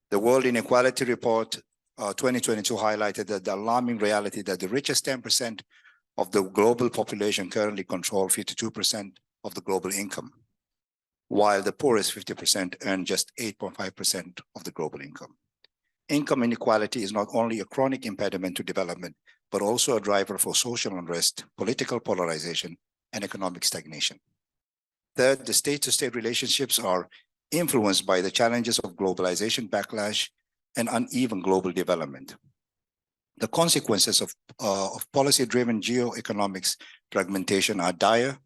The World Inequality Report 2022 highlighted that the alarming reality that the richest 10% of the global population currently control 52% of the global income, while the poorest 50% earn just 8.5% of the global income. Income inequality is not only a chronic impediment to development, but also a driver for social unrest, political polarization, and economic stagnation. Third, the state-to-state relationships are influenced by the challenges of globalization backlash and uneven global development. The consequences of policy-driven geoeconomics fragmentation are dire,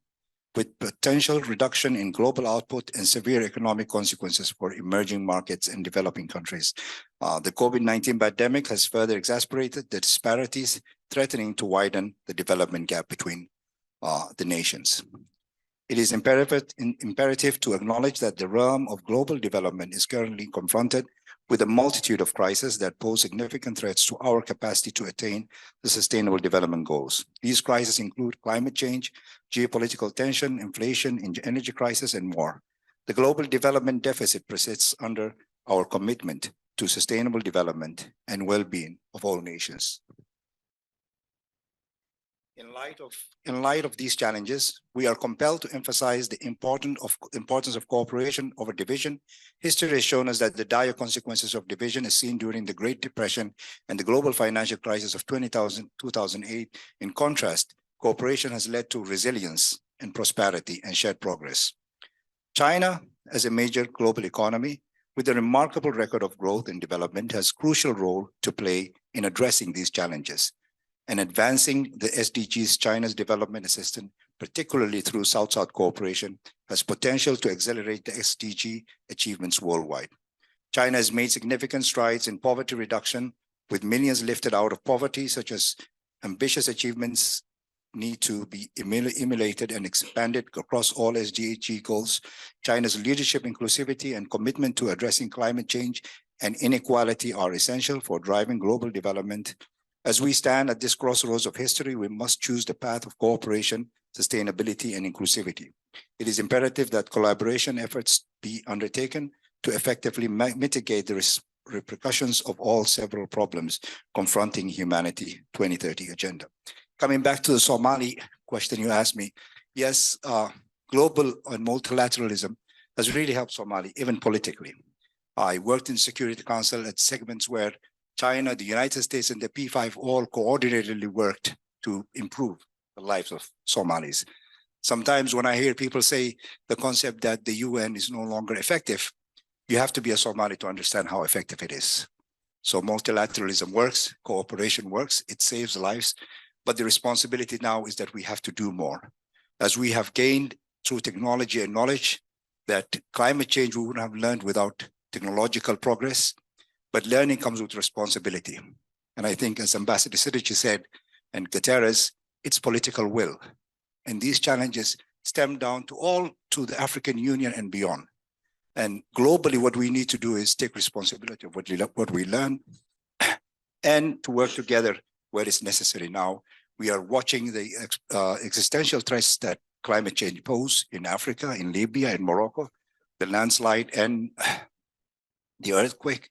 with potential reduction in global output and severe economic consequences for emerging markets and developing countries. The COVID-19 pandemic has further exacerbated the disparities, threatening to widen the development gap between the nations. It is imperative to acknowledge that the realm of global development is currently confronted with a multitude of crises that pose significant threats to our capacity to attain the sustainable development goals. These crises include climate change, geopolitical tension, inflation, energy crisis, and more. The global development deficit persists under our commitment to sustainable development and well-being of all nations. In light of these challenges, we are compelled to emphasize the importance of cooperation over division. History has shown us that the dire consequences of division as seen during the Great Depression and the global financial crisis of 2008. In contrast, cooperation has led to resilience and prosperity and shared progress. China, as a major global economy with a remarkable record of growth and development, has a crucial role to play in addressing these challenges and advancing the SDGs. China's development assistance, particularly through South-South cooperation, has potential to accelerate the SDG achievements worldwide. China has made significant strides in poverty reduction, with millions lifted out of poverty. Such as ambitious achievements need to be emulated and expanded across all SDG goals. China's leadership, inclusivity, and commitment to addressing climate change and inequality are essential for driving global development. As we stand at this crossroads of history, we must choose the path of cooperation, sustainability, and inclusivity. It is imperative that collaboration efforts be undertaken to effectively mitigate the repercussions of all several problems confronting humanity 2030 agenda. Coming back to the Somali question you asked me, yes, global and multilateralism has really helped Somalia, even politically. I worked in Security Council at segments where China, the United States, and the P5 all coordinatedly worked to improve the lives of Somalis. Sometimes when I hear people say the concept that the UN is no longer effective, you have to be a Somali to understand how effective it is. So multilateralism works, cooperation works, it saves lives, but the responsibility now is that we have to do more. As we have gained through technology and knowledge that climate change we wouldn't have learned without technological progress, but learning comes with responsibility. And I think as Ambassador Sidici said, and Guterres, it's political will. And these challenges stem down to the African Union and beyond. And globally, what we need to do is take responsibility of what we learn and to work together where it's necessary. Now, we are watching the existential threats that climate change pose in Africa, in Libya, in Morocco, the landslide and the earthquake.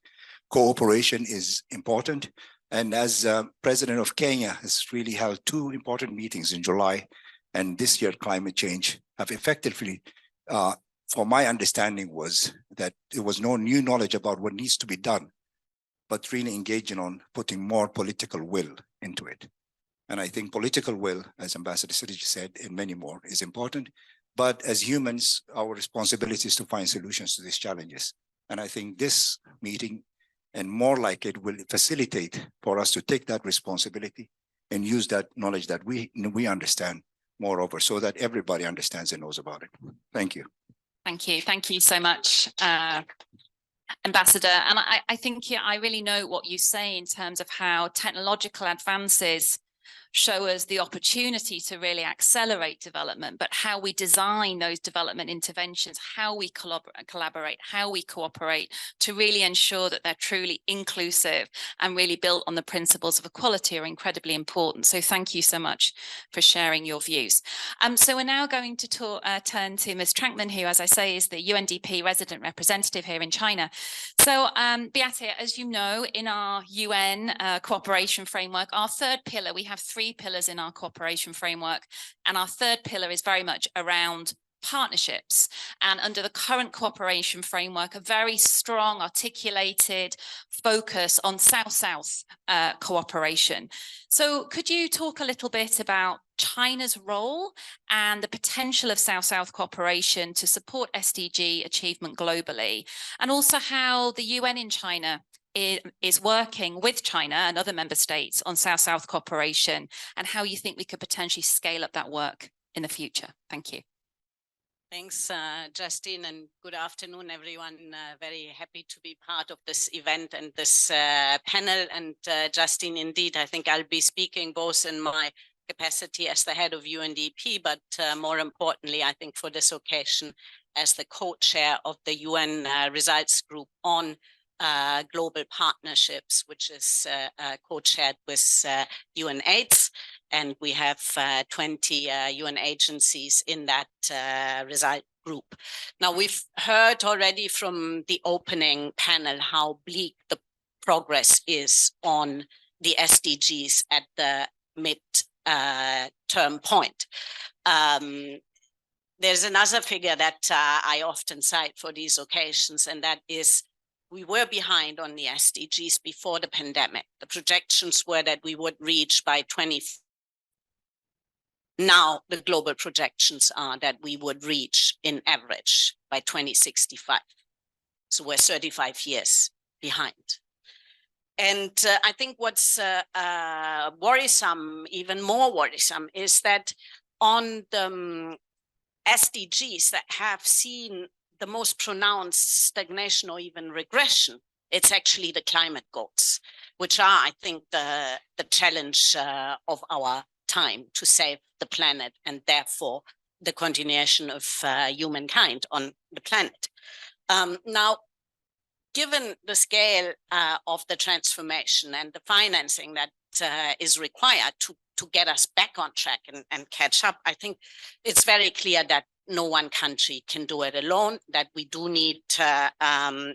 Cooperation is important. And as President of Kenya has really held 2 important meetings in July, and this year climate change have effectively, for my understanding was that there was no new knowledge about what needs to be done, but really engaging on putting more political will into it. And I think political will, as Ambassador Sidici said, and many more is important. But as humans, our responsibility is to find solutions to these challenges. And I think this meeting and more like it will facilitate for us to take that responsibility and use that knowledge that we understand moreover, so that everybody understands and knows about it. Thank you. Thank you. Thank you so much, Ambassador. And I think I really know what you say in terms of how technological advances show us the opportunity to really accelerate development, but how we design those development interventions, how we collaborate, how we cooperate to really ensure that they're truly inclusive and really built on the principles of equality are incredibly important. So thank you so much for sharing your views. So we're now going to turn to Ms. Trankman, who, as I say, is the UNDP resident representative here in China. So Beate, as you know, in our UN cooperation framework, our 3rd pillar, we have 3 pillars in our cooperation framework, and our 3rd pillar is very much around partnerships. And under the current cooperation framework, a very strong articulated focus on South-South cooperation. So could you talk a little bit about China's role and the potential of South-South cooperation to support SDG achievement globally, and also how the UN in China is working with China and other member states on South-South cooperation, and how you think we could potentially scale up that work in the future? Thank you. Thanks, Justine, and good afternoon, everyone. Very happy to be part of this event and this panel. And Justine, indeed, I think I'll be speaking both in my capacity as the head of UNDP, but more importantly, I think for this occasion, as the co-chair of the UN Results Group on global partnerships, which is co-chaired with UNAIDS, and we have 20 UN agencies in that result group. Now, we've heard already from the opening panel how bleak the progress is on the SDGs at the mid-term point. There's another figure that I often cite for these occasions, and that is we were behind on the SDGs before the pandemic. The projections were that we would reach by 2050. Now the global projections are that we would reach in average by 2065. So we're 35 years behind. And I think what's worrisome, even more worrisome, is that on the SDGs that have seen the most pronounced stagnation or even regression, it's actually the climate goals, which are, I think, the challenge of our time to save the planet and therefore the continuation of humankind on the planet. Now, given the scale of the transformation and the financing that is required to get us back on track and catch up, I think it's very clear that no one country can do it alone, that we do need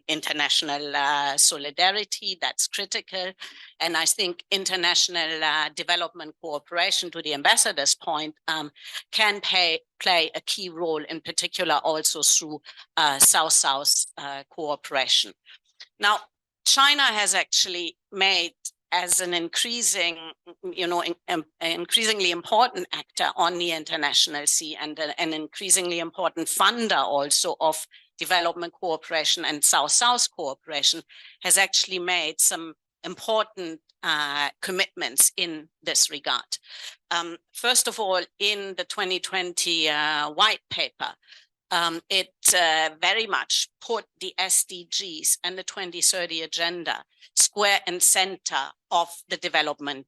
international solidarity. That's critical. And I think international development cooperation, to the ambassador's point, can play a key role, in particular also through South-South cooperation. Now, China has actually made as an increasingly important actor on the international scene and an increasingly important funder also of development cooperation and South-South cooperation, has actually made some important commitments in this regard. First of all, in the 2020 white paper, it very much put the SDGs and the 2030 agenda square and center of the development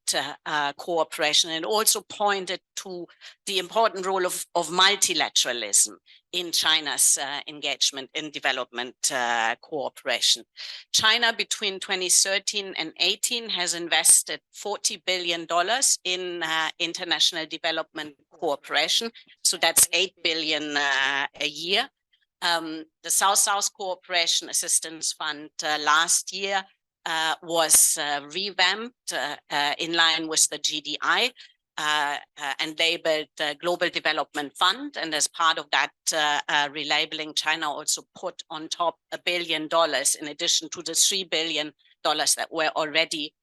cooperation, and also pointed to the important role of multilateralism in China's engagement in development cooperation. China between 2013 and 18 has invested $40 billion in international development cooperation. So that's 8 billion a year. The South-South Cooperation Assistance Fund last year was revamped in line with the GDI and labeled the Global Development Fund. And as part of that relabeling, China also put on top $1 billion in addition to the $3 billion that were already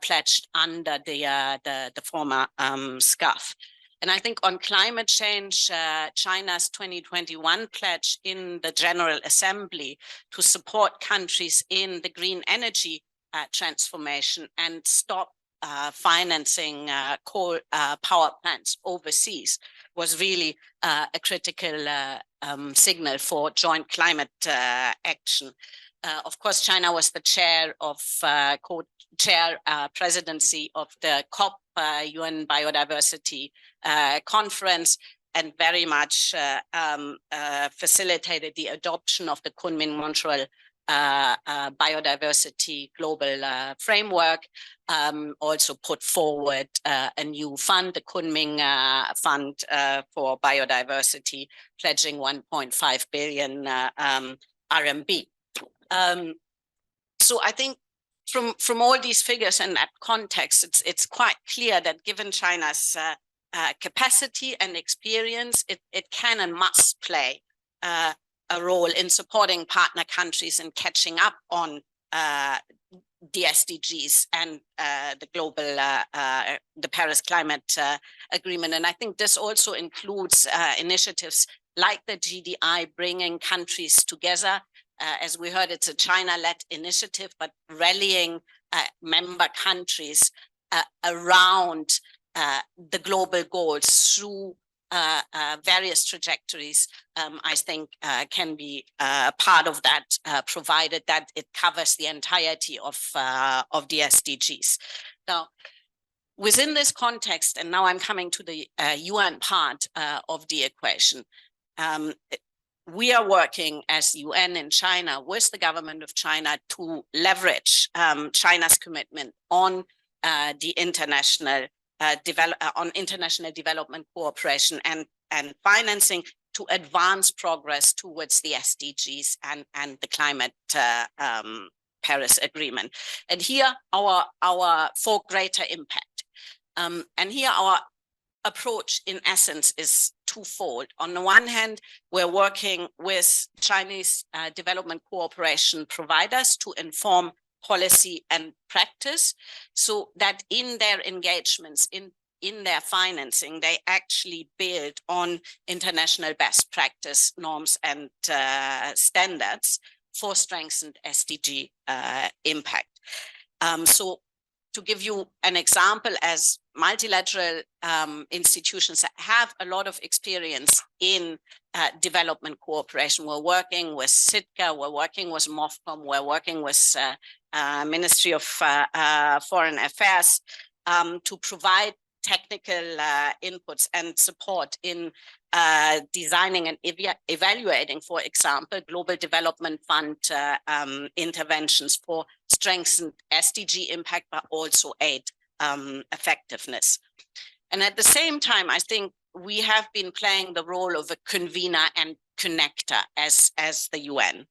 pledged under the former SCAF. And I think on climate change, China's 2021 pledge in the General Assembly to support countries in the green energy transformation and stop financing coal power plants overseas was really a critical signal for joint climate action. Of course, China was the chair of co-chair presidency of the COP UN Biodiversity Conference, and very much facilitated the adoption of the Kunming-Montreal Biodiversity Global Framework, also put forward a new fund, the Kunming Fund for Biodiversity, pledging 1.5 billion RMB. So I think from all these figures and that context, it's quite clear that given China's capacity and experience, it can and must play a role in supporting partner countries and catching up on the SDGs and the global, the Paris Climate Agreement. And I think this also includes initiatives like the GDI, bringing countries together. As we heard, it's a China-led initiative, but rallying member countries around the global goals through various trajectories, I think can be part of that, provided that it covers the entirety of the SDGs. Now, within this context, and now I'm coming to the UN part of the equation, we are working as UN in China with the government of China to leverage China's commitment on the international development cooperation and financing to advance progress towards the SDGs and the climate Paris Agreement. And here our for greater impact. And here our approach in essence is twofold. On the one hand, we're working with Chinese development cooperation providers to inform policy and practice, so that in their engagements, in their financing, they actually build on international best practice norms and standards for strengthened SDG impact. So to give you an example, as multilateral institutions that have a lot of experience in development cooperation, we're working with SITCA, we're working with MOFCOM, we're working with Ministry of Foreign Affairs to provide technical inputs and support in designing and evaluating, for example, Global Development Fund interventions for strengthened SDG impact, but also aid effectiveness. And at the same time, I think we have been playing the role of a convener and connector as the UN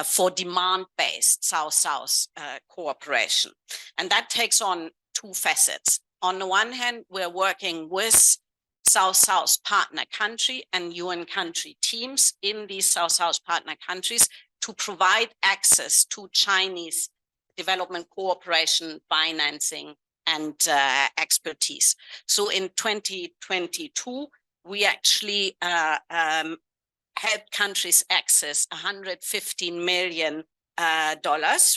for demand-based South-South cooperation. And that takes on two facets. On the one hand, we're working with South-South partner country and UN country teams in these South-South partner countries to provide access to Chinese development cooperation, financing, and expertise. So in 2022, we actually helped countries access $115 million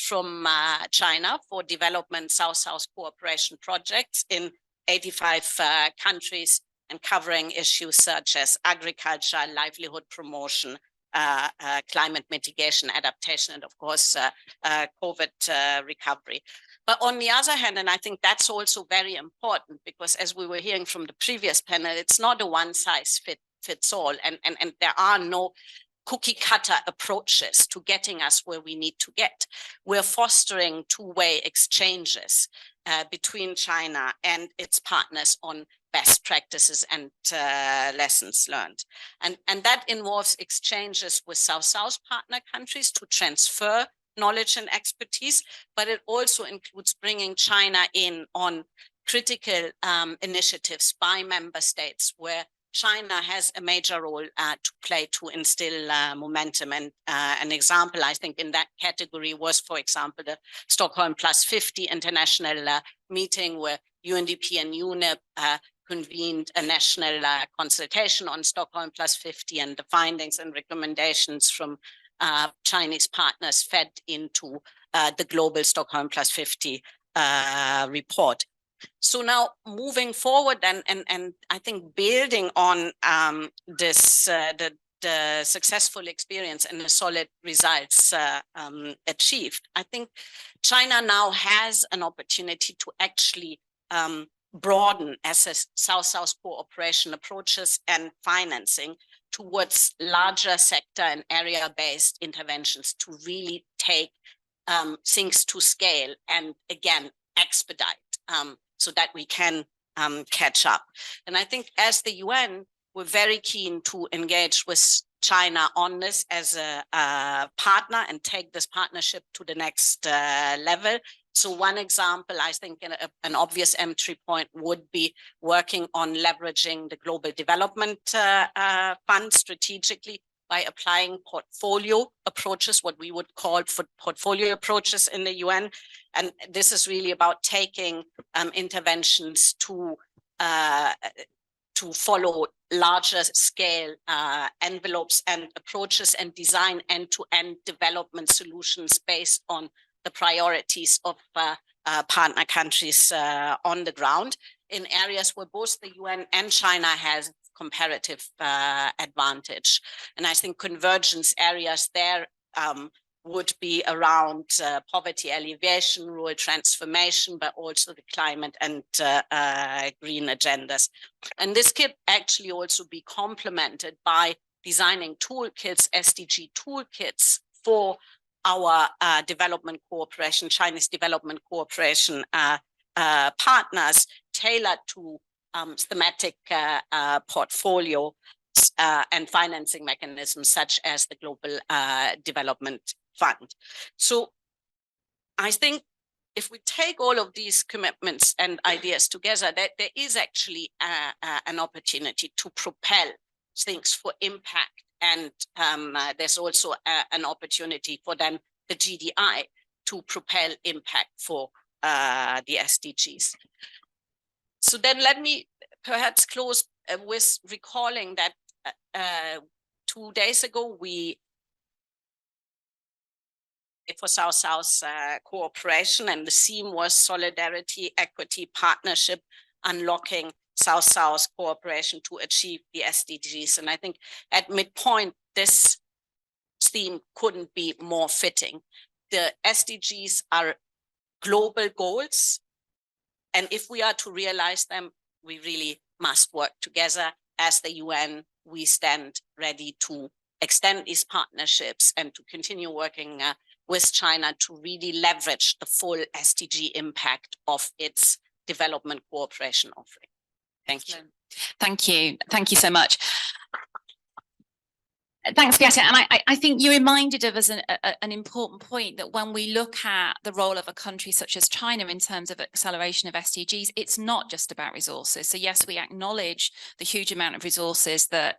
from China for development South-South cooperation projects in 85 countries and covering issues such as agriculture, livelihood promotion, climate mitigation, adaptation, and of course, COVID recovery. But on the other hand, and I think that's also very important, because as we were hearing from the previous panel, it's not a one size fits all, and there are no cookie cutter approaches to getting us where we need to get. We're fostering two-way exchanges between China and its partners on best practices and lessons learned. And that involves exchanges with South-South partner countries to transfer knowledge and expertise, but it also includes bringing China in on critical initiatives by member states where China has a major role to play to instill momentum. And an example, I think, in that category was, for example, the Stockholm Plus 50 international meeting where UNDP and UNEP convened a national consultation on Stockholm Plus 50, and the findings and recommendations from Chinese partners fed into the global Stockholm Plus 50 report. So now moving forward, and I think building on this the successful experience and the solid results achieved, I think China now has an opportunity to actually broaden as a South-South cooperation approaches and financing towards larger sector and area-based interventions to really take things to scale and again expedite so that we can catch up. And I think as the UN, we're very keen to engage with China on this as a partner and take this partnership to the next level. So one example, I think an obvious entry point would be working on leveraging the Global Development Fund strategically by applying portfolio approaches, what we would call portfolio approaches in the UN. And this is really about taking interventions to follow larger scale envelopes and approaches and design end-to-end development solutions based on the priorities of partner countries on the ground in areas where both the UN and China has comparative advantage. And I think convergence areas there would be around poverty alleviation, rural transformation, but also the climate and green agendas. And this could actually also be complemented by designing toolkits, SDG toolkits for our development cooperation, Chinese development cooperation partners tailored to thematic portfolio and financing mechanisms such as the Global Development Fund. So I think if we take all of these commitments and ideas together, that there is actually an opportunity to propel things for impact. And there's also an opportunity for then the GDI to propel impact for the SDGs. So then let me perhaps close with recalling that 2 days ago, we for South-South cooperation, and the theme was solidarity, equity, partnership, unlocking South-South cooperation to achieve the SDGs. And I think at midpoint, this theme couldn't be more fitting. The SDGs are global goals. And if we are to realize them, we really must work together. As the UN, we stand ready to extend these partnerships and to continue working with China to really leverage the full SDG impact of its development cooperation offering. Thank you. Thank you. Thank you so much. Thanks, Beata. And I think you reminded of us an important point that when we look at the role of a country such as China in terms of acceleration of SDGs, it's not just about resources. So yes, we acknowledge the huge amount of resources that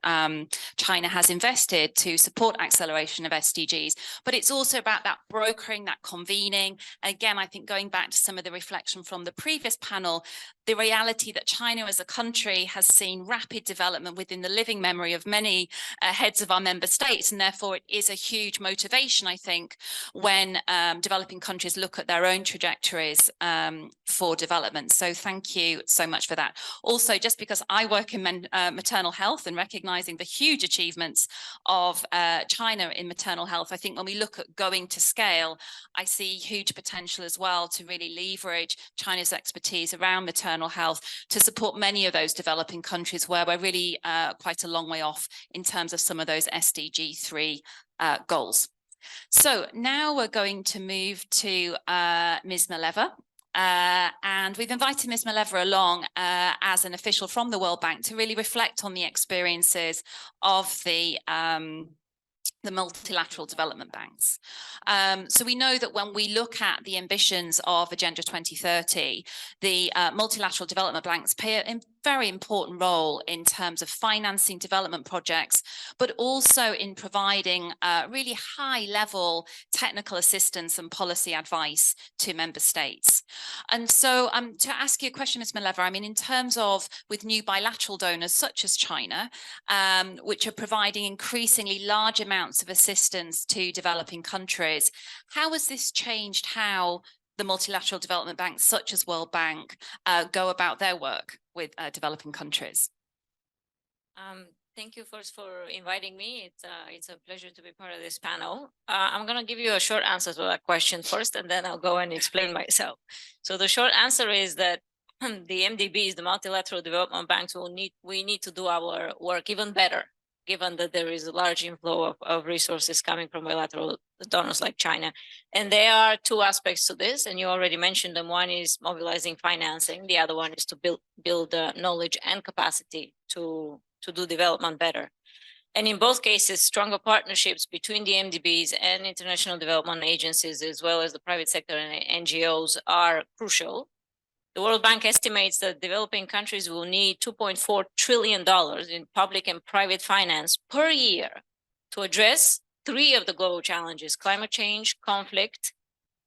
China has invested to support acceleration of SDGs, but it's also about that brokering, that convening. Again, I think going back to some of the reflection from the previous panel, the reality that China as a country has seen rapid development within the living memory of many heads of our member states, and therefore it is a huge motivation, I think, when developing countries look at their own trajectories for development. So thank you so much for that. Also, just because I work in maternal health and recognizing the huge achievements of China in maternal health, I think when we look at going to scale, I see huge potential as well to really leverage China's expertise around maternal health to support many of those developing countries where we're really quite a long way off in terms of some of those SDG 3 goals. So now we're going to move to Ms. Maleva. And we've invited Ms. Maleva along as an official from the World Bank to really reflect on the experiences of the multilateral development banks. So we know that when we look at the ambitions of Agenda 2030, the multilateral development banks play a very important role in terms of financing development projects, but also in providing really high-level technical assistance and policy advice to member states. And so to ask you a question, Ms. Maleva, I mean, in terms of with new bilateral donors such as China, which are providing increasingly large amounts of assistance to developing countries, how has this changed how the multilateral development banks such as World Bank go about their work with developing countries? Thank you first for inviting me. It's a pleasure to be part of this panel. I'm going to give you a short answer to that question first, and then I'll go and explain myself. So the short answer is that the MDBs, the multilateral development banks, we need to do our work even better, given that there is a large inflow of resources coming from bilateral donors like China. And there are two aspects to this, and you already mentioned them. One is mobilizing financing. The other one is to build knowledge and capacity to do development better. And in both cases, stronger partnerships between the MDBs and international development agencies, as well as the private sector and NGOs, are crucial. The World Bank estimates that developing countries will need $2.4 trillion in public and private finance per year to address three of the global challenges: climate change, conflict,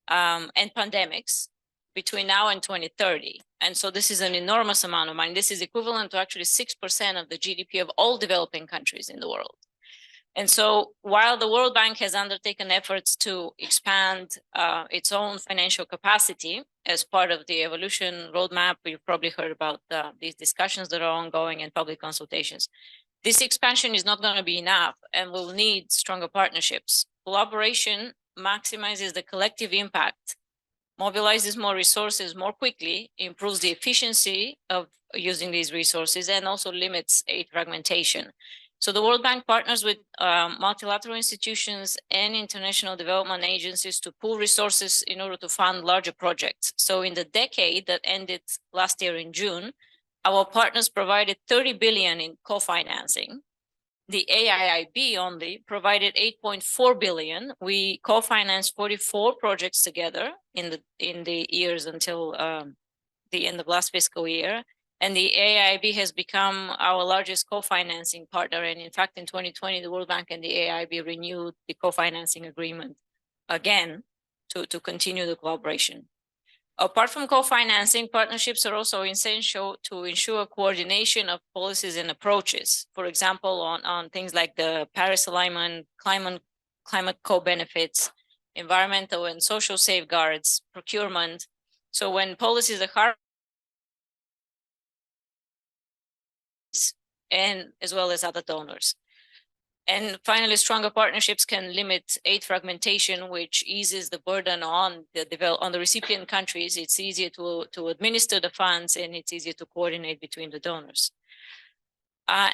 and pandemics, between now and 2030. And so this is an enormous amount of money. This is equivalent to actually 6% of the GDP of all developing countries in the world. And so while the World Bank has undertaken efforts to expand its own financial capacity as part of the evolution roadmap, you've probably heard about these discussions that are ongoing and public consultations. This expansion is not going to be enough, and we'll need stronger partnerships. Collaboration maximizes the collective impact, mobilizes more resources more quickly, improves the efficiency of using these resources, and also limits aid fragmentation. So the World Bank partners with multilateral institutions and international development agencies to pool resources in order to fund larger projects. So in the decade that ended last year in June, our partners provided 30 billion in co-financing. The AIIB only provided 8.4 billion. We co-financed 44 projects together in the years until the end of last fiscal year. And the AIIB has become our largest co-financing partner. And in fact, in 2020, the World Bank and the AIIB renewed the co-financing agreement again to continue the collaboration. Apart from co-financing, partnerships are also essential to ensure coordination of policies and approaches. For example, on things like the Paris alignment, climate co-benefits, environmental and social safeguards, procurement. So when policies are hard, and as well as other donors. And finally, stronger partnerships can limit aid fragmentation, which eases the burden on the recipient countries. It's easier to administer the funds, and it's easier to coordinate between the donors.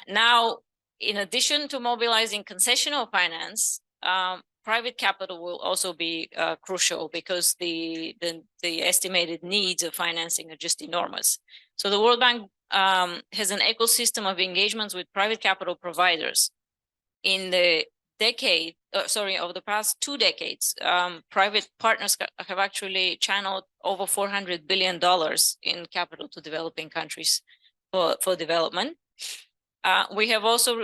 Now, in addition to mobilizing concessional finance, private capital will also be crucial, because the estimated needs of financing are just enormous. So the World Bank has an ecosystem of engagements with private capital providers. In the over the past 2 decades, private partners have actually channeled over $400 billion in capital to developing countries for development. We have also,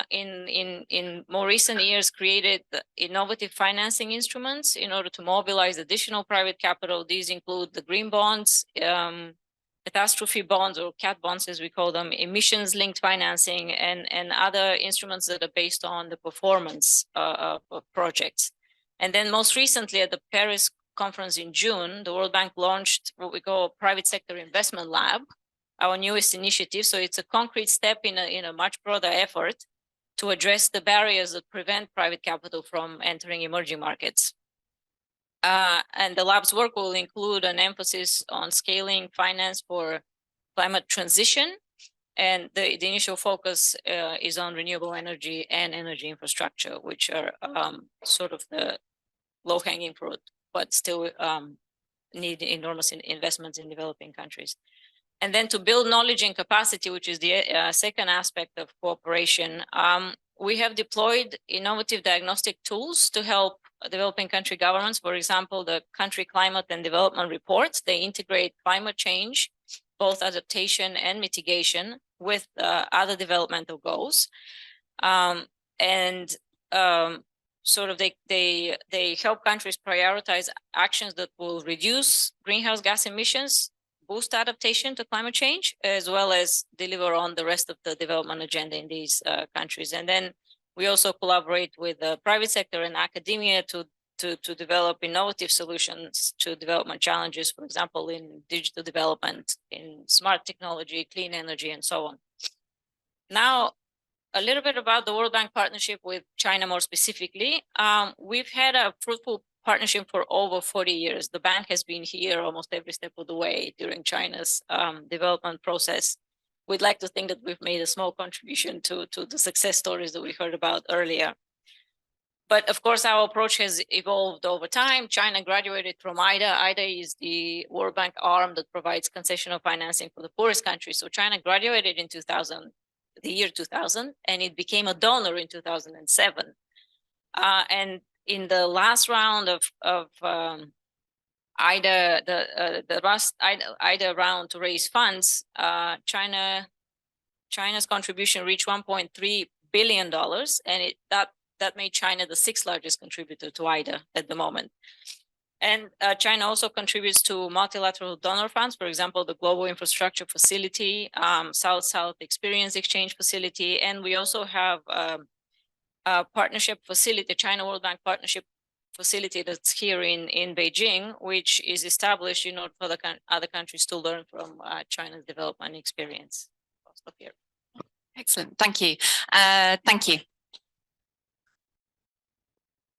in more recent years, created innovative financing instruments in order to mobilize additional private capital. These include the green bonds, catastrophe bonds, or CAT bonds as we call them, emissions linked financing, and other instruments that are based on the performance of projects. And then most recently at the Paris conference in June, the World Bank launched what we call Private Sector Investment Lab, our newest initiative. So it's a concrete step in a much broader effort to address the barriers that prevent private capital from entering emerging markets. And the lab's work will include an emphasis on scaling finance for climate transition. And the initial focus is on renewable energy and energy infrastructure, which are sort of the low-hanging fruit, but still need enormous investments in developing countries. And then to build knowledge and capacity, which is the second aspect of cooperation, we have deployed innovative diagnostic tools to help developing country governments. For example, the country climate and development reports, they integrate climate change, both adaptation and mitigation, with other developmental goals. Sort of they help countries prioritize actions that will reduce greenhouse gas emissions, boost adaptation to climate change, as well as deliver on the rest of the development agenda in these countries. And then we also collaborate with the private sector and academia to develop innovative solutions to development challenges, for example, in digital development, in smart technology, clean energy, and so on. Now, a little bit about the World Bank partnership with China more specifically. We've had a fruitful partnership for over 40 years. The bank has been here almost every step of the way during China's development process. We'd like to think that we've made a small contribution to the success stories that we heard about earlier. But of course, our approach has evolved over time. China graduated from IDA. IDA is the World Bank arm that provides concessional financing for the poorest countries. So China graduated in the year 2000, and it became a donor in 2007. And in the last round of IDA, the last IDA round to raise funds, China's contribution reached $1.3 billion, and that made China the 6th largest contributor to IDA at the moment. And China also contributes to multilateral donor funds, for example, the Global Infrastructure Facility, South-South Experience Exchange Facility, and we also have a partnership facility, China World Bank Partnership Facility that's here in Beijing, which is established in order for the other countries to learn from China's development experience. I'll stop here. Excellent, thank you. Thank you.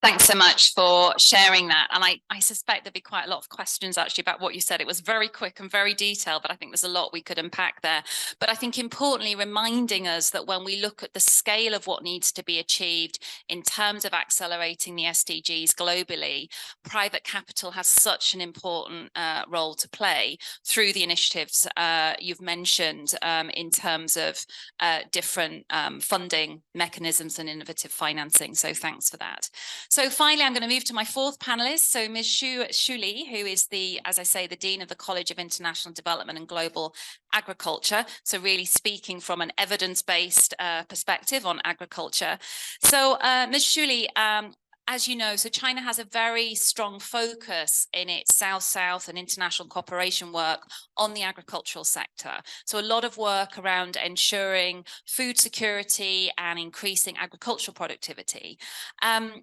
Thanks so much for sharing that. And I suspect there'll be quite a lot of questions actually about what you said. It was very quick and very detailed, but I think there's a lot we could unpack there. But I think importantly, reminding us that when we look at the scale of what needs to be achieved in terms of accelerating the SDGs globally, private capital has such an important role to play through the initiatives you've mentioned in terms of different funding mechanisms and innovative financing. So thanks for that. So finally, I'm going to move to my fourth panelist. So Ms. Xu Li, who is as I say, the Dean of the College of International Development and Global Agriculture. So really speaking from an evidence-based perspective on agriculture. So Ms. Xu Li, as you know, so China has a very strong focus in its South-South and international cooperation work on the agricultural sector. So a lot of work around ensuring food security and increasing agricultural productivity.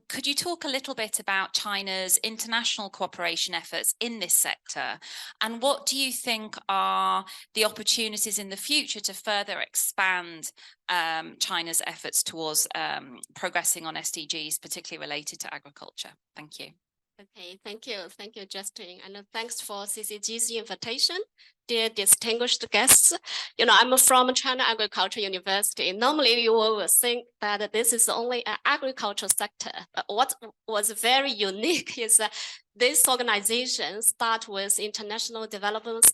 Could you talk a little bit about China's international cooperation efforts in this sector? And what do you think are the opportunities in the future to further expand China's efforts towards progressing on SDGs, particularly related to agriculture? Thank you. Okay, thank you, Justin, and thanks for CCG's invitation dear distinguished guests. You know, I'm from China Agricultural University. Normally you will think that this is only an agriculture sector. But what was very unique is that this organization starts with international development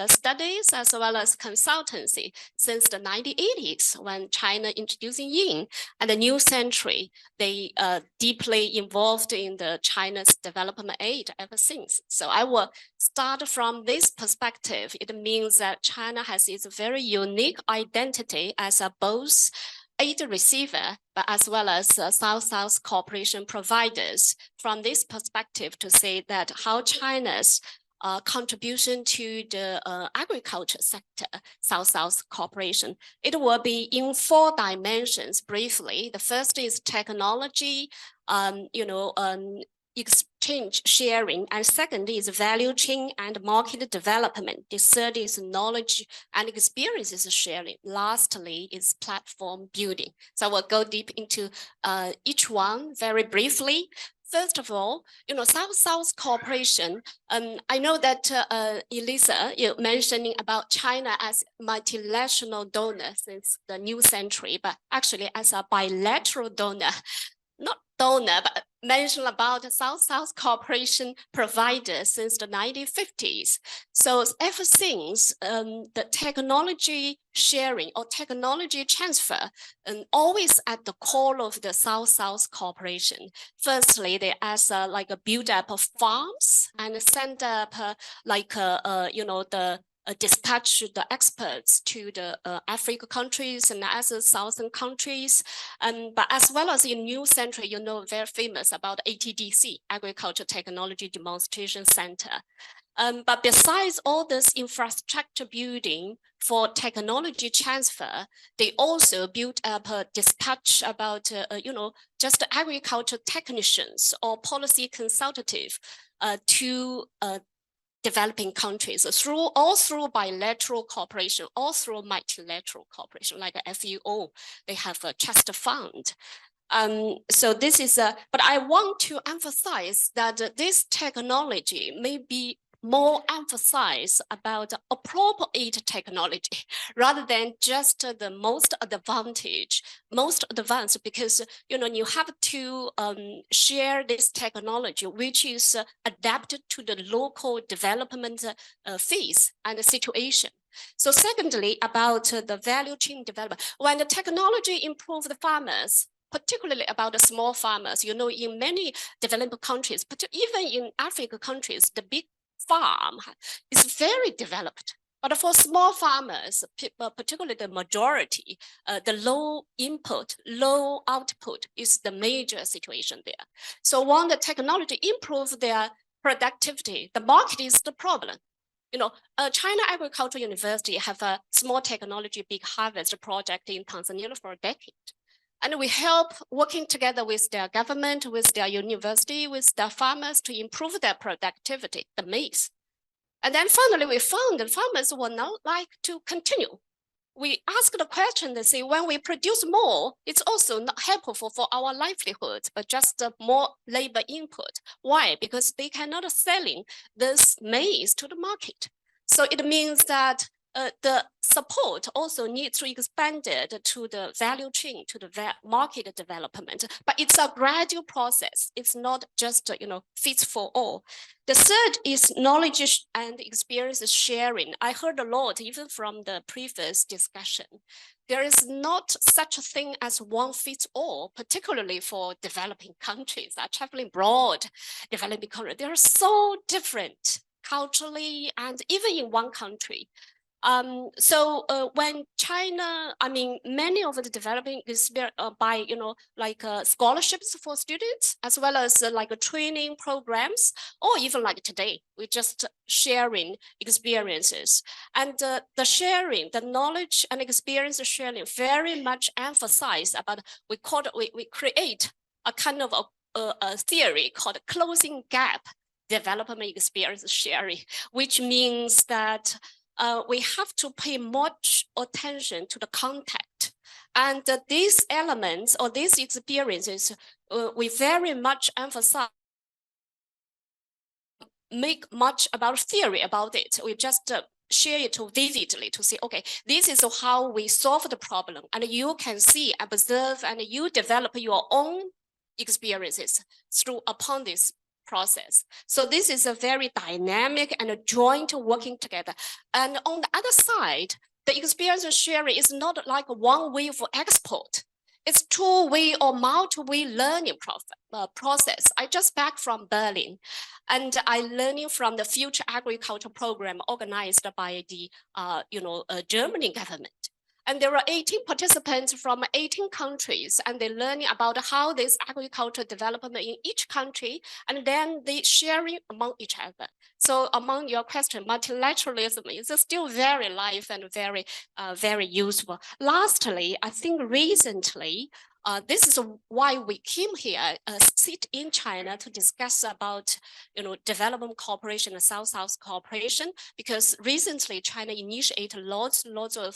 studies as well as consultancy since the 1980s when China introducing yin and the new century. They deeply involved in the China's development aid ever since. So I will start from this perspective. It means that China has its very unique identity as a both aid receiver, but as well as South-South cooperation providers. From this perspective to say that how China's contribution to the agriculture sector, South-South cooperation, it will be in 4 dimensions briefly. The first is technology, exchange sharing, and second is value chain and market development. The third is knowledge and experiences sharing. Lastly is platform building. So we'll go deep into each one very briefly. First of all, South-South cooperation. I know that Elisa, you're mentioning about China as multilateral donor since the new century, but actually as a bilateral donor. Not donor, but mentioned about South-South cooperation provider since the 1950s. So ever since the technology sharing or technology transfer, always at the core of the South-South cooperation. Firstly, they as like a build up of farms and send up dispatch the experts to the African countries and other southern countries, but as well as in New Century, very famous about ATDC, Agriculture Technology Demonstration Center. But besides all this infrastructure building for technology transfer, they also built up a dispatch about, just agriculture technicians or policy consultative to developing countries through bilateral cooperation, all through multilateral cooperation, like a FUO, they have a trust fund. So this is but I want to emphasize that this technology may be more emphasized about appropriate technology rather than just the most advanced, because you have to share this technology which is adapted to the local development phase and situation. So secondly, about the value chain development, when the technology improves the farmers, particularly about the small farmers, in many developed countries, but even in African countries, the big farm is very developed. But for small farmers, particularly the majority, the low input, low output is the major situation there. So when the technology improves their productivity, the market is the problem. China Agricultural University have a small technology big harvest project in Tanzania for a decade. And we help working together with their government, with their university, with their farmers to improve their productivity, the maize. And then finally, we found that farmers would not like to continue. We asked the question, they say, when we produce more, it's also not helpful for our livelihoods, but just more labor input. Why? Because they cannot selling this maize to the market. So it means that the support also needs to expand it to the value chain, to the market development, but it's a gradual process. It's not just, fits for all. The third is knowledge and experience sharing. I heard a lot, even from the previous discussion. There is not such a thing as one fits all, particularly for developing countries, traveling broad, developing countries. They are so different culturally and even in one country. When China, many of the developing is by, scholarships for students, as well as training programs, or even like today, we just sharing experiences. And the sharing, the knowledge and experience sharing very much emphasized about, we create a kind of a theory called closing gap development experience sharing, which means that we have to pay much attention to the contact. And these elements or these experiences, we very much emphasize, make much about theory about it. We just share it vividly to say, okay, this is how we solve the problem. And you can see, observe, and you develop your own experiences upon this process. So this is a very dynamic and a joint working together. And on the other side, the experience sharing is not like one way for export. It's two-way or multi-way learning process. I just back from Berlin, and I learning from the Future Agriculture Program organized by the German government. And there are 18 participants from 18 countries, and they're learning about how this agriculture development in each country, and then they sharing among each other. So among your question, multilateralism is still very live and very useful. Lastly, I think recently, this is why we came here, sit in China to discuss about, development cooperation and South-South cooperation, because recently China initiated lots of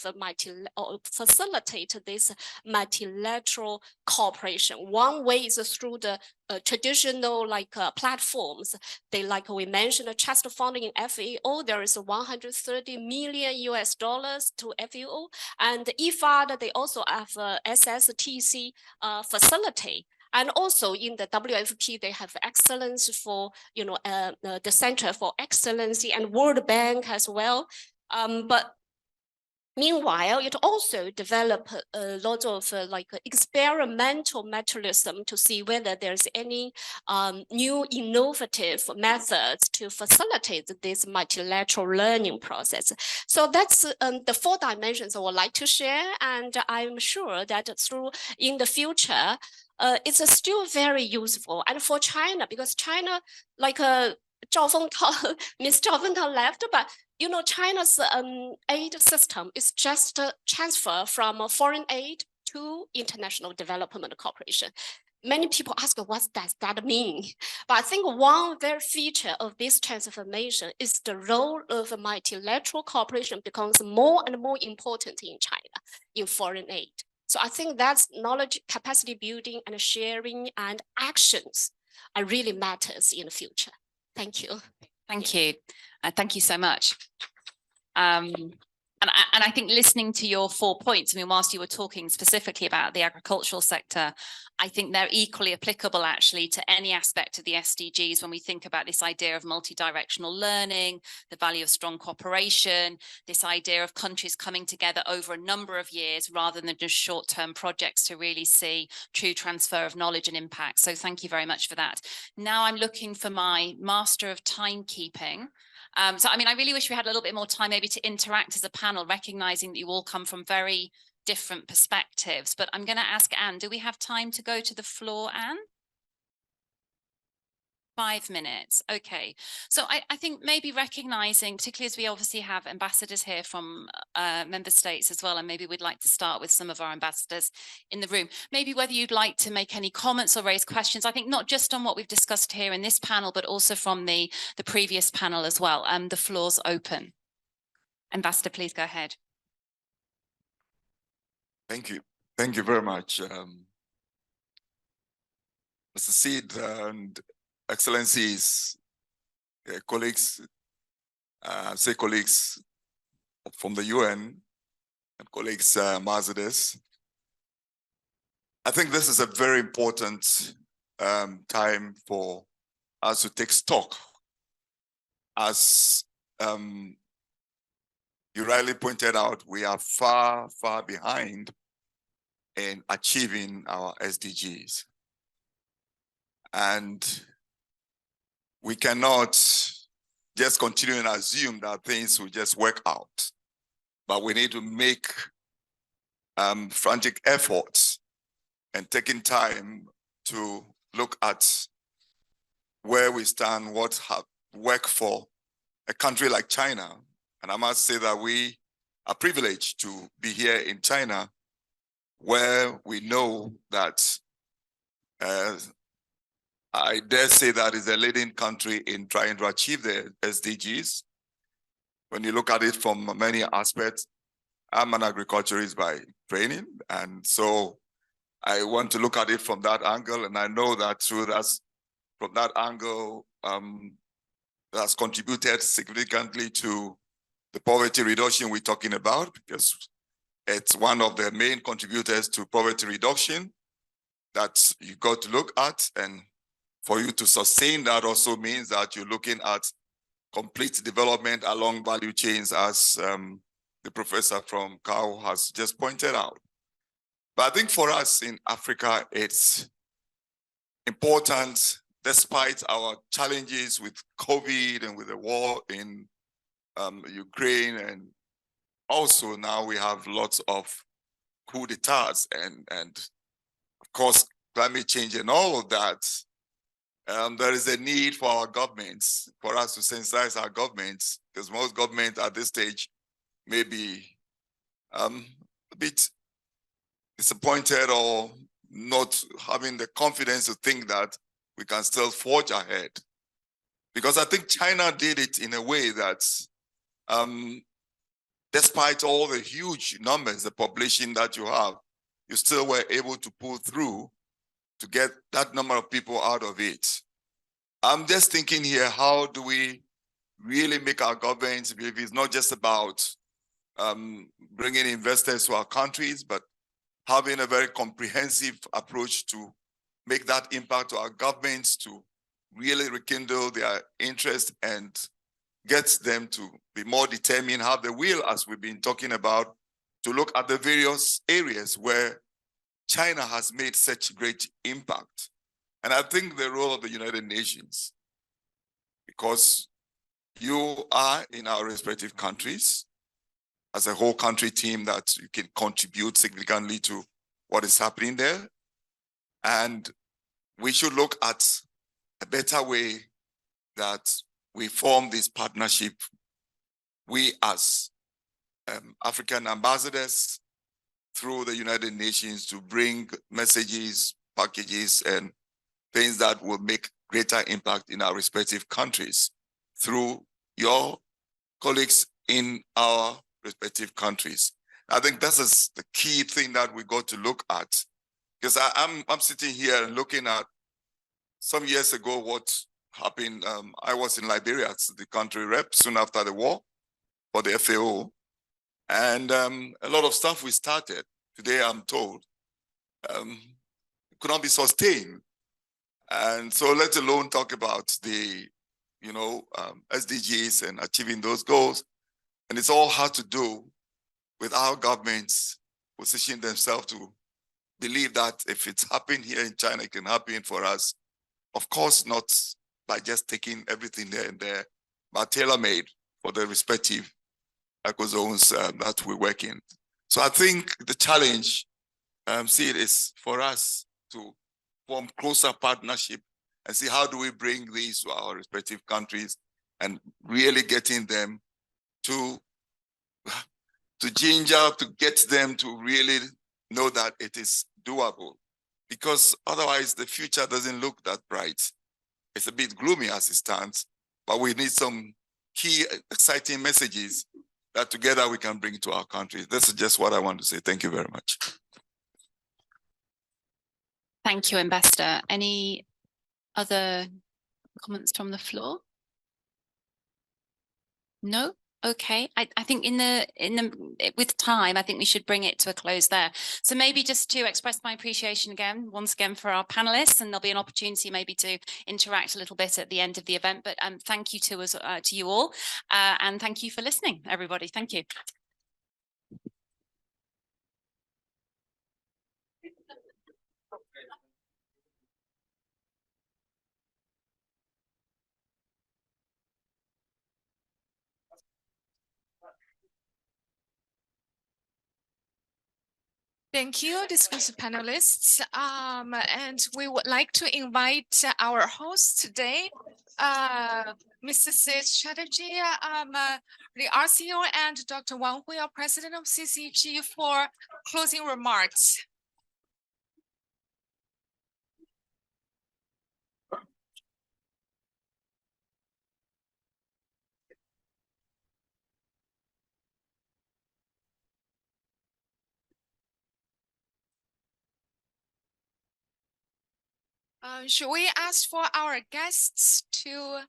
facilitate this multilateral cooperation. One way is through the traditional platforms. They, like we mentioned, the trust funding in FAO, there is $130 million to FAO, and IFAD, they also have SSTC facility. And also in the WFP, they have excellence for, the Center for Excellency, and World Bank as well. But meanwhile, it also developed a lot of experimental materialism to see whether there's any new innovative methods to facilitate this multilateral learning process. So that's the 4 dimensions I would like to share, and I'm sure that in the future, it's still very useful. And for China, because China, like Miss Zhao Fengtao left, but China's aid system is just a transfer from foreign aid to international development cooperation. Many people ask, what does that mean? But I think one very feature of this transformation is the role of multilateral cooperation becomes more and more important in China in foreign aid. So I think that's knowledge, capacity building, and sharing, and actions are really matters in the future. Thank you. Thank you. Thank you so much. And I think listening to your 4 points, I mean, whilst you were talking specifically about the agricultural sector, I think they're equally applicable actually to any aspect of the SDGs when we think about this idea of multi-directional learning, the value of strong cooperation, this idea of countries coming together over a number of years rather than just short-term projects to really see true transfer of knowledge and impact. So thank you very much for that. Now I'm looking for my master of timekeeping. So, I mean, I really wish we had a little bit more time maybe to interact as a panel, recognizing that you all come from very different perspectives. But I'm going to ask Anne, do we have time to go to the floor, Anne? 5 minutes. Okay. So I think maybe recognizing, particularly as we obviously have ambassadors here from member states as well, and maybe we'd like to start with some of our ambassadors in the room, maybe whether you'd like to make any comments or raise questions, I think not just on what we've discussed here in this panel, but also from the previous panel as well. The floor's open. Ambassador, please go ahead. Thank you. Thank you very much. Mr. Seed and Excellencies, colleagues, colleagues from the UN and colleagues, ambassadors. I think this is a very important time for us to take stock. As you rightly pointed out, we are far, far behind in achieving our SDGs. And we cannot just continue and assume that things will just work out, but we need to make frantic efforts and taking time to look at where we stand, what have worked for a country like China. And I must say that we are privileged to be here in China, where we know that I dare say that is a leading country in trying to achieve the SDGs. When you look at it from many aspects, I'm an agriculturist by training. And so I want to look at it from that angle. And I know that through that, from that angle, that's contributed significantly to the poverty reduction we're talking about, because it's one of the main contributors to poverty reduction that you got to look at. And for you to sustain that also means that you're looking at complete development along value chains, as the professor from CAO has just pointed out. But I think for us in Africa, it's important, despite our challenges with COVID and with the war in Ukraine, and also now we have lots of coup d'etats and of course climate change and all of that. There is a need for our governments, for us to sensitize our governments, because most governments at this stage may be a bit disappointed or not having the confidence to think that we can still forge ahead. Because I think China did it in a way that, despite all the huge numbers, the population that you have, you still were able to pull through to get that number of people out of it. I'm just thinking here, how do we really make our governments believe it's not just about bringing investors to our countries, but having a very comprehensive approach to make that impact to our governments, to really rekindle their interest and get them to be more determined, have the will, as we've been talking about, to look at the various areas where China has made such great impact. And I think the role of the United Nations, because you are in our respective countries, as a whole country team, that you can contribute significantly to what is happening there. And we should look at a better way that we form this partnership. We as African ambassadors through the United Nations to bring messages, packages, and things that will make greater impact in our respective countries through your colleagues in our respective countries. I think this is the key thing that we got to look at, because I'm sitting here looking at some years ago what happened. I was in Liberia as the country rep soon after the war for the FAO, and a lot of stuff we started today, I'm told, could not be sustained. And so let alone talk about the, SDGs and achieving those goals. And it's all had to do with our governments positioning themselves to believe that if it's happened here in China, it can happen for us. Of course, not by just taking everything there and there, but tailor-made for the respective ecozones that we work in. So I think the challenge, is for us to form closer partnership and see how do we bring these to our respective countries and really getting them to ginger, to get them to really know that it is doable. Because otherwise the future doesn't look that bright. It's a bit gloomy as it stands, but we need some key exciting messages that together we can bring to our countries. This is just what I want to say. Thank you very much. Thank you, Ambassador. Any other comments from the floor? No? Okay. I think with time, I think we should bring it to a close there. So maybe just to express my appreciation once again for our panelists, and there'll be an opportunity maybe to interact a little bit at the end of the event. But thank you to you all, and thank you for listening, everybody. Thank you. Thank you, distinguished panelists. And we would like to invite our host today, Mr. Sept Chatterjee, the RCO, and Dr. Wang Hui, President of CCG, for closing remarks. Should we ask for our guests to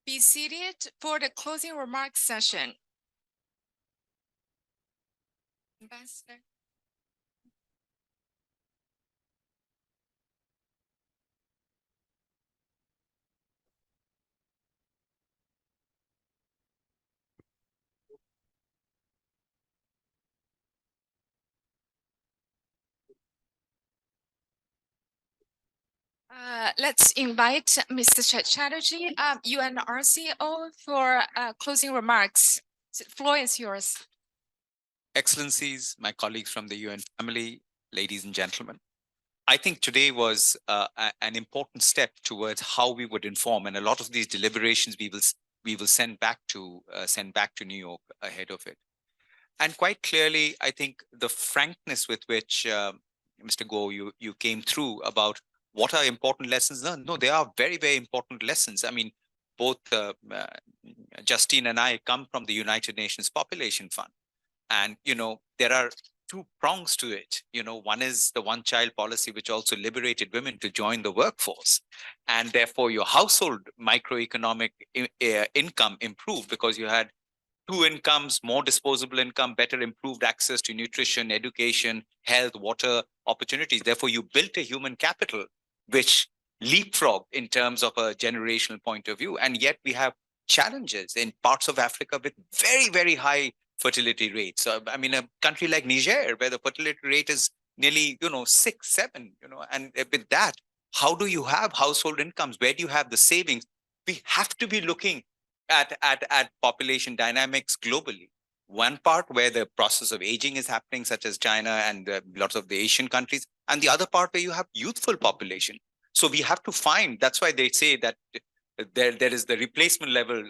be seated for the closing remarks session. Ambassador. Let's invite Mr. Chatterjee, UN RCO, for closing remarks. The floor is yours. Excellencies, my colleagues from the UN family, ladies and gentlemen. I think today was an important step towards how we would inform, and a lot of these deliberations we will send back to New York ahead of it. And quite clearly, I think the frankness with which Mr. Go, you came through about what are important lessons learned. No, they are very, very important lessons. I mean, both Justine and I come from the United Nations Population Fund. And, there are two prongs to it. One is the one-child policy, which also liberated women to join the workforce. And therefore, your household microeconomic income improved because you had two incomes, more disposable income, better improved access to nutrition, education, health, water opportunities. Therefore, you built a human capital, which leapfrogged in terms of a generational point of view. And yet we have challenges in parts of Africa with very, very high fertility rates. I mean, a country like Niger, where the fertility rate is nearly, 6, 7, and with that, how do you have household incomes? Where do you have the savings? We have to be looking at population dynamics globally. One part where the process of aging is happening, such as China and lots of the Asian countries, and the other part where you have youthful population. So we have to find, that's why they say that there is the replacement level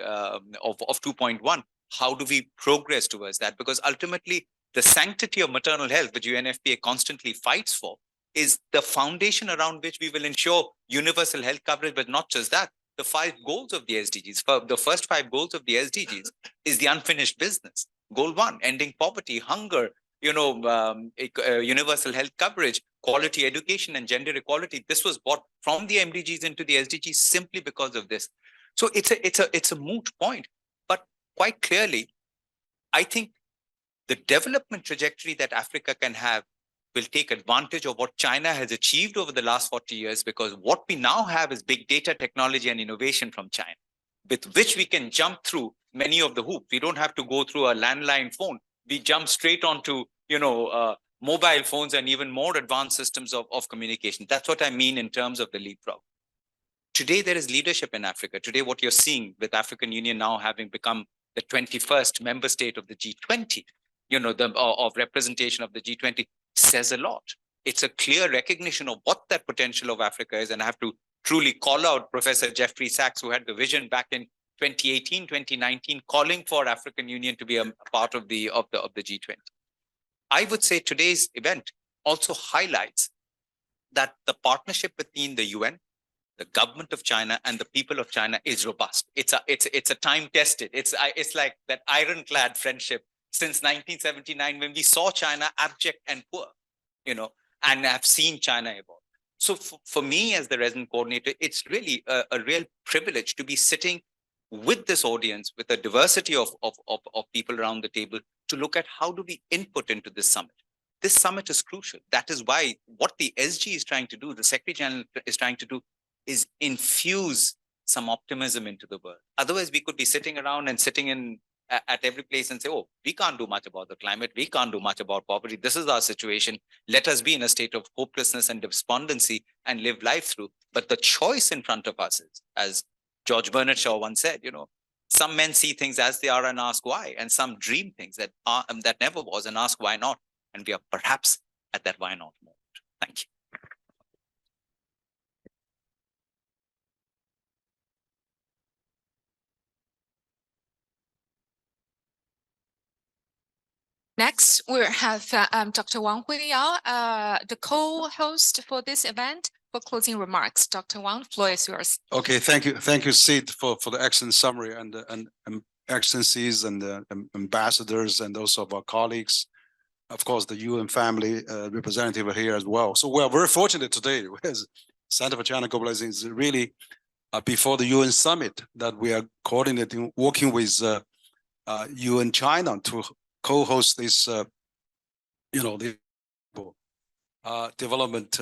of 2.1. How do we progress towards that? Because ultimately, the sanctity of maternal health, which UNFPA constantly fights for, is the foundation around which we will ensure universal health coverage, but not just that. The 5 goals of the SDGs, the first 5 goals of the SDGs is the unfinished business. Goal 1, ending poverty, hunger, universal health coverage, quality education, and gender equality. This was brought from the MDGs into the SDGs simply because of this. So it's a moot point. But quite clearly, I think the development trajectory that Africa can have will take advantage of what China has achieved over the last 40 years, because what we now have is big data technology and innovation from China, with which we can jump through many of the hoops. We don't have to go through a landline phone. We jump straight onto, mobile phones and even more advanced systems of communication. That's what I mean in terms of the leapfrog. Today, there is leadership in Africa. Today, what you're seeing with African Union now having become the 21st member state of the G20, of representation of the G20, says a lot. It's a clear recognition of what that potential of Africa is. And I have to truly call out Professor Jeffrey Sachs, who had the vision back in 2018, 2019, calling for African Union to be a part of the G20. I would say today's event also highlights that the partnership between the UN, the government of China, and the people of China is robust. It's a time tested. It's like that ironclad friendship since 1979, when we saw China abject and poor, and have seen China evolve. So for me as the resident coordinator, it's really a real privilege to be sitting with this audience, with a diversity of people around the table, to look at how do we input into this summit. This summit is crucial. That is why what the SG is trying to do, the Secretary General is trying to do, is infuse some optimism into the world. Otherwise, we could be sitting around and sitting at every place and say, oh, we can't do much about the climate. We can't do much about poverty. This is our situation. Let us be in a state of hopelessness and despondency and live life through. But the choice in front of us is, as George Bernard Shaw once said, some men see things as they are and ask why, and some dream things that never was and ask why not. And we are perhaps at that why not moment. Thank you. Next, we'll have Dr. Wang Huiyao, the co-host for this event, for closing remarks. Dr. Wang, floor is yours. Okay, thank you, Sid, for the excellent summary, and excellencies and the ambassadors, and also our colleagues. Of course, the UN family representative are here as well. So we are very fortunate today. Center for China Globalization is really before the UN summit that we are coordinating, working with UN China to co-host this, the development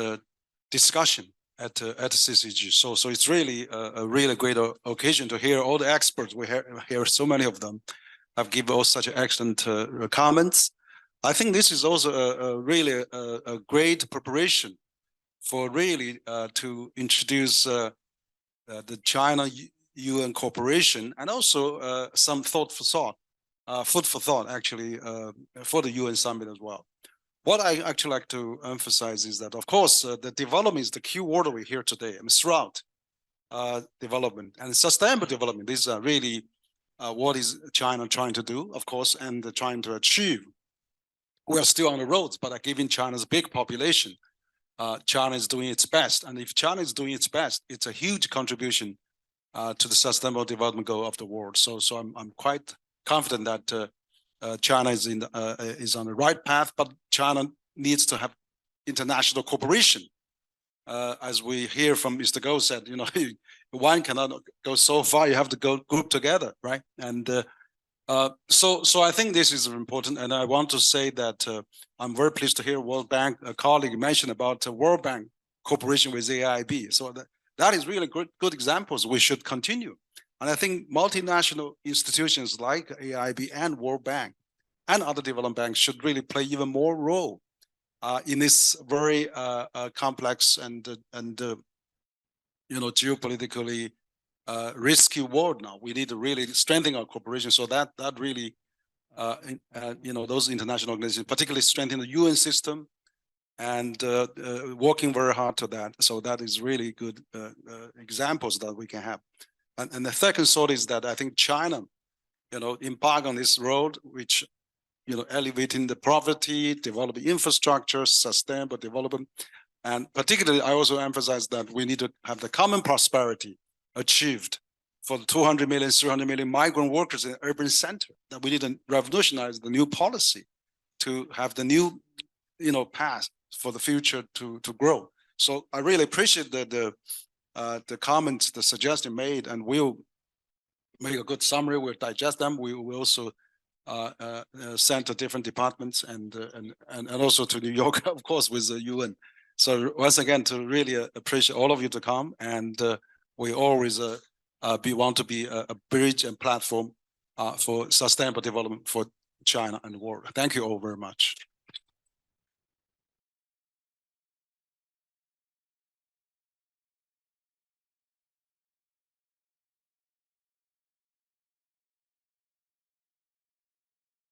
discussion at CCG. So it's really a really great occasion to hear all the experts. We hear so many of them have given us such excellent comments. I think this is also a really a great preparation for really to introduce the China-UN cooperation, and also some food for thought actually for the UN summit as well. What I actually like to emphasize is that, of course, the development is the key word we hear today. I mean, throughout development and sustainable development, these are really what is China trying to do, of course, and trying to achieve. We are still on the roads, but given China's big population, China is doing its best. And if China is doing its best, it's a huge contribution to the sustainable development goal of the world. So I'm quite confident that China is on the right path, but China needs to have international cooperation. As we hear from Mr. Goh said, one cannot go so far, you have to go group together, right? And so I think this is important. And I want to say that I'm very pleased to hear World Bank, a colleague mentioned about World Bank cooperation with AIIB. So that is really good examples. We should continue. And I think multinational institutions like AIIB and World Bank and other development banks should really play even more role in this very complex and geopolitically risky world now. We need to really strengthen our cooperation so that really, those international organizations, particularly strengthen the UN system and working very hard to that. So that is really good examples that we can have. And the second thought is that I think China, embark on this road, which, elevating the poverty, developing infrastructure, sustainable development. And particularly, I also emphasize that we need to have the common prosperity achieved for the 200 million, 300 million migrant workers in the urban center, that we need to revolutionize the new policy to have the new, path for the future to grow. So I really appreciate the comments, the suggestion made, and we'll make a good summary. We'll digest them. We will also send to different departments and also to New York, of course, with the UN. So once again, to really appreciate all of you to come, and we always want to be a bridge and platform for sustainable development for China and the world. Thank you all very much.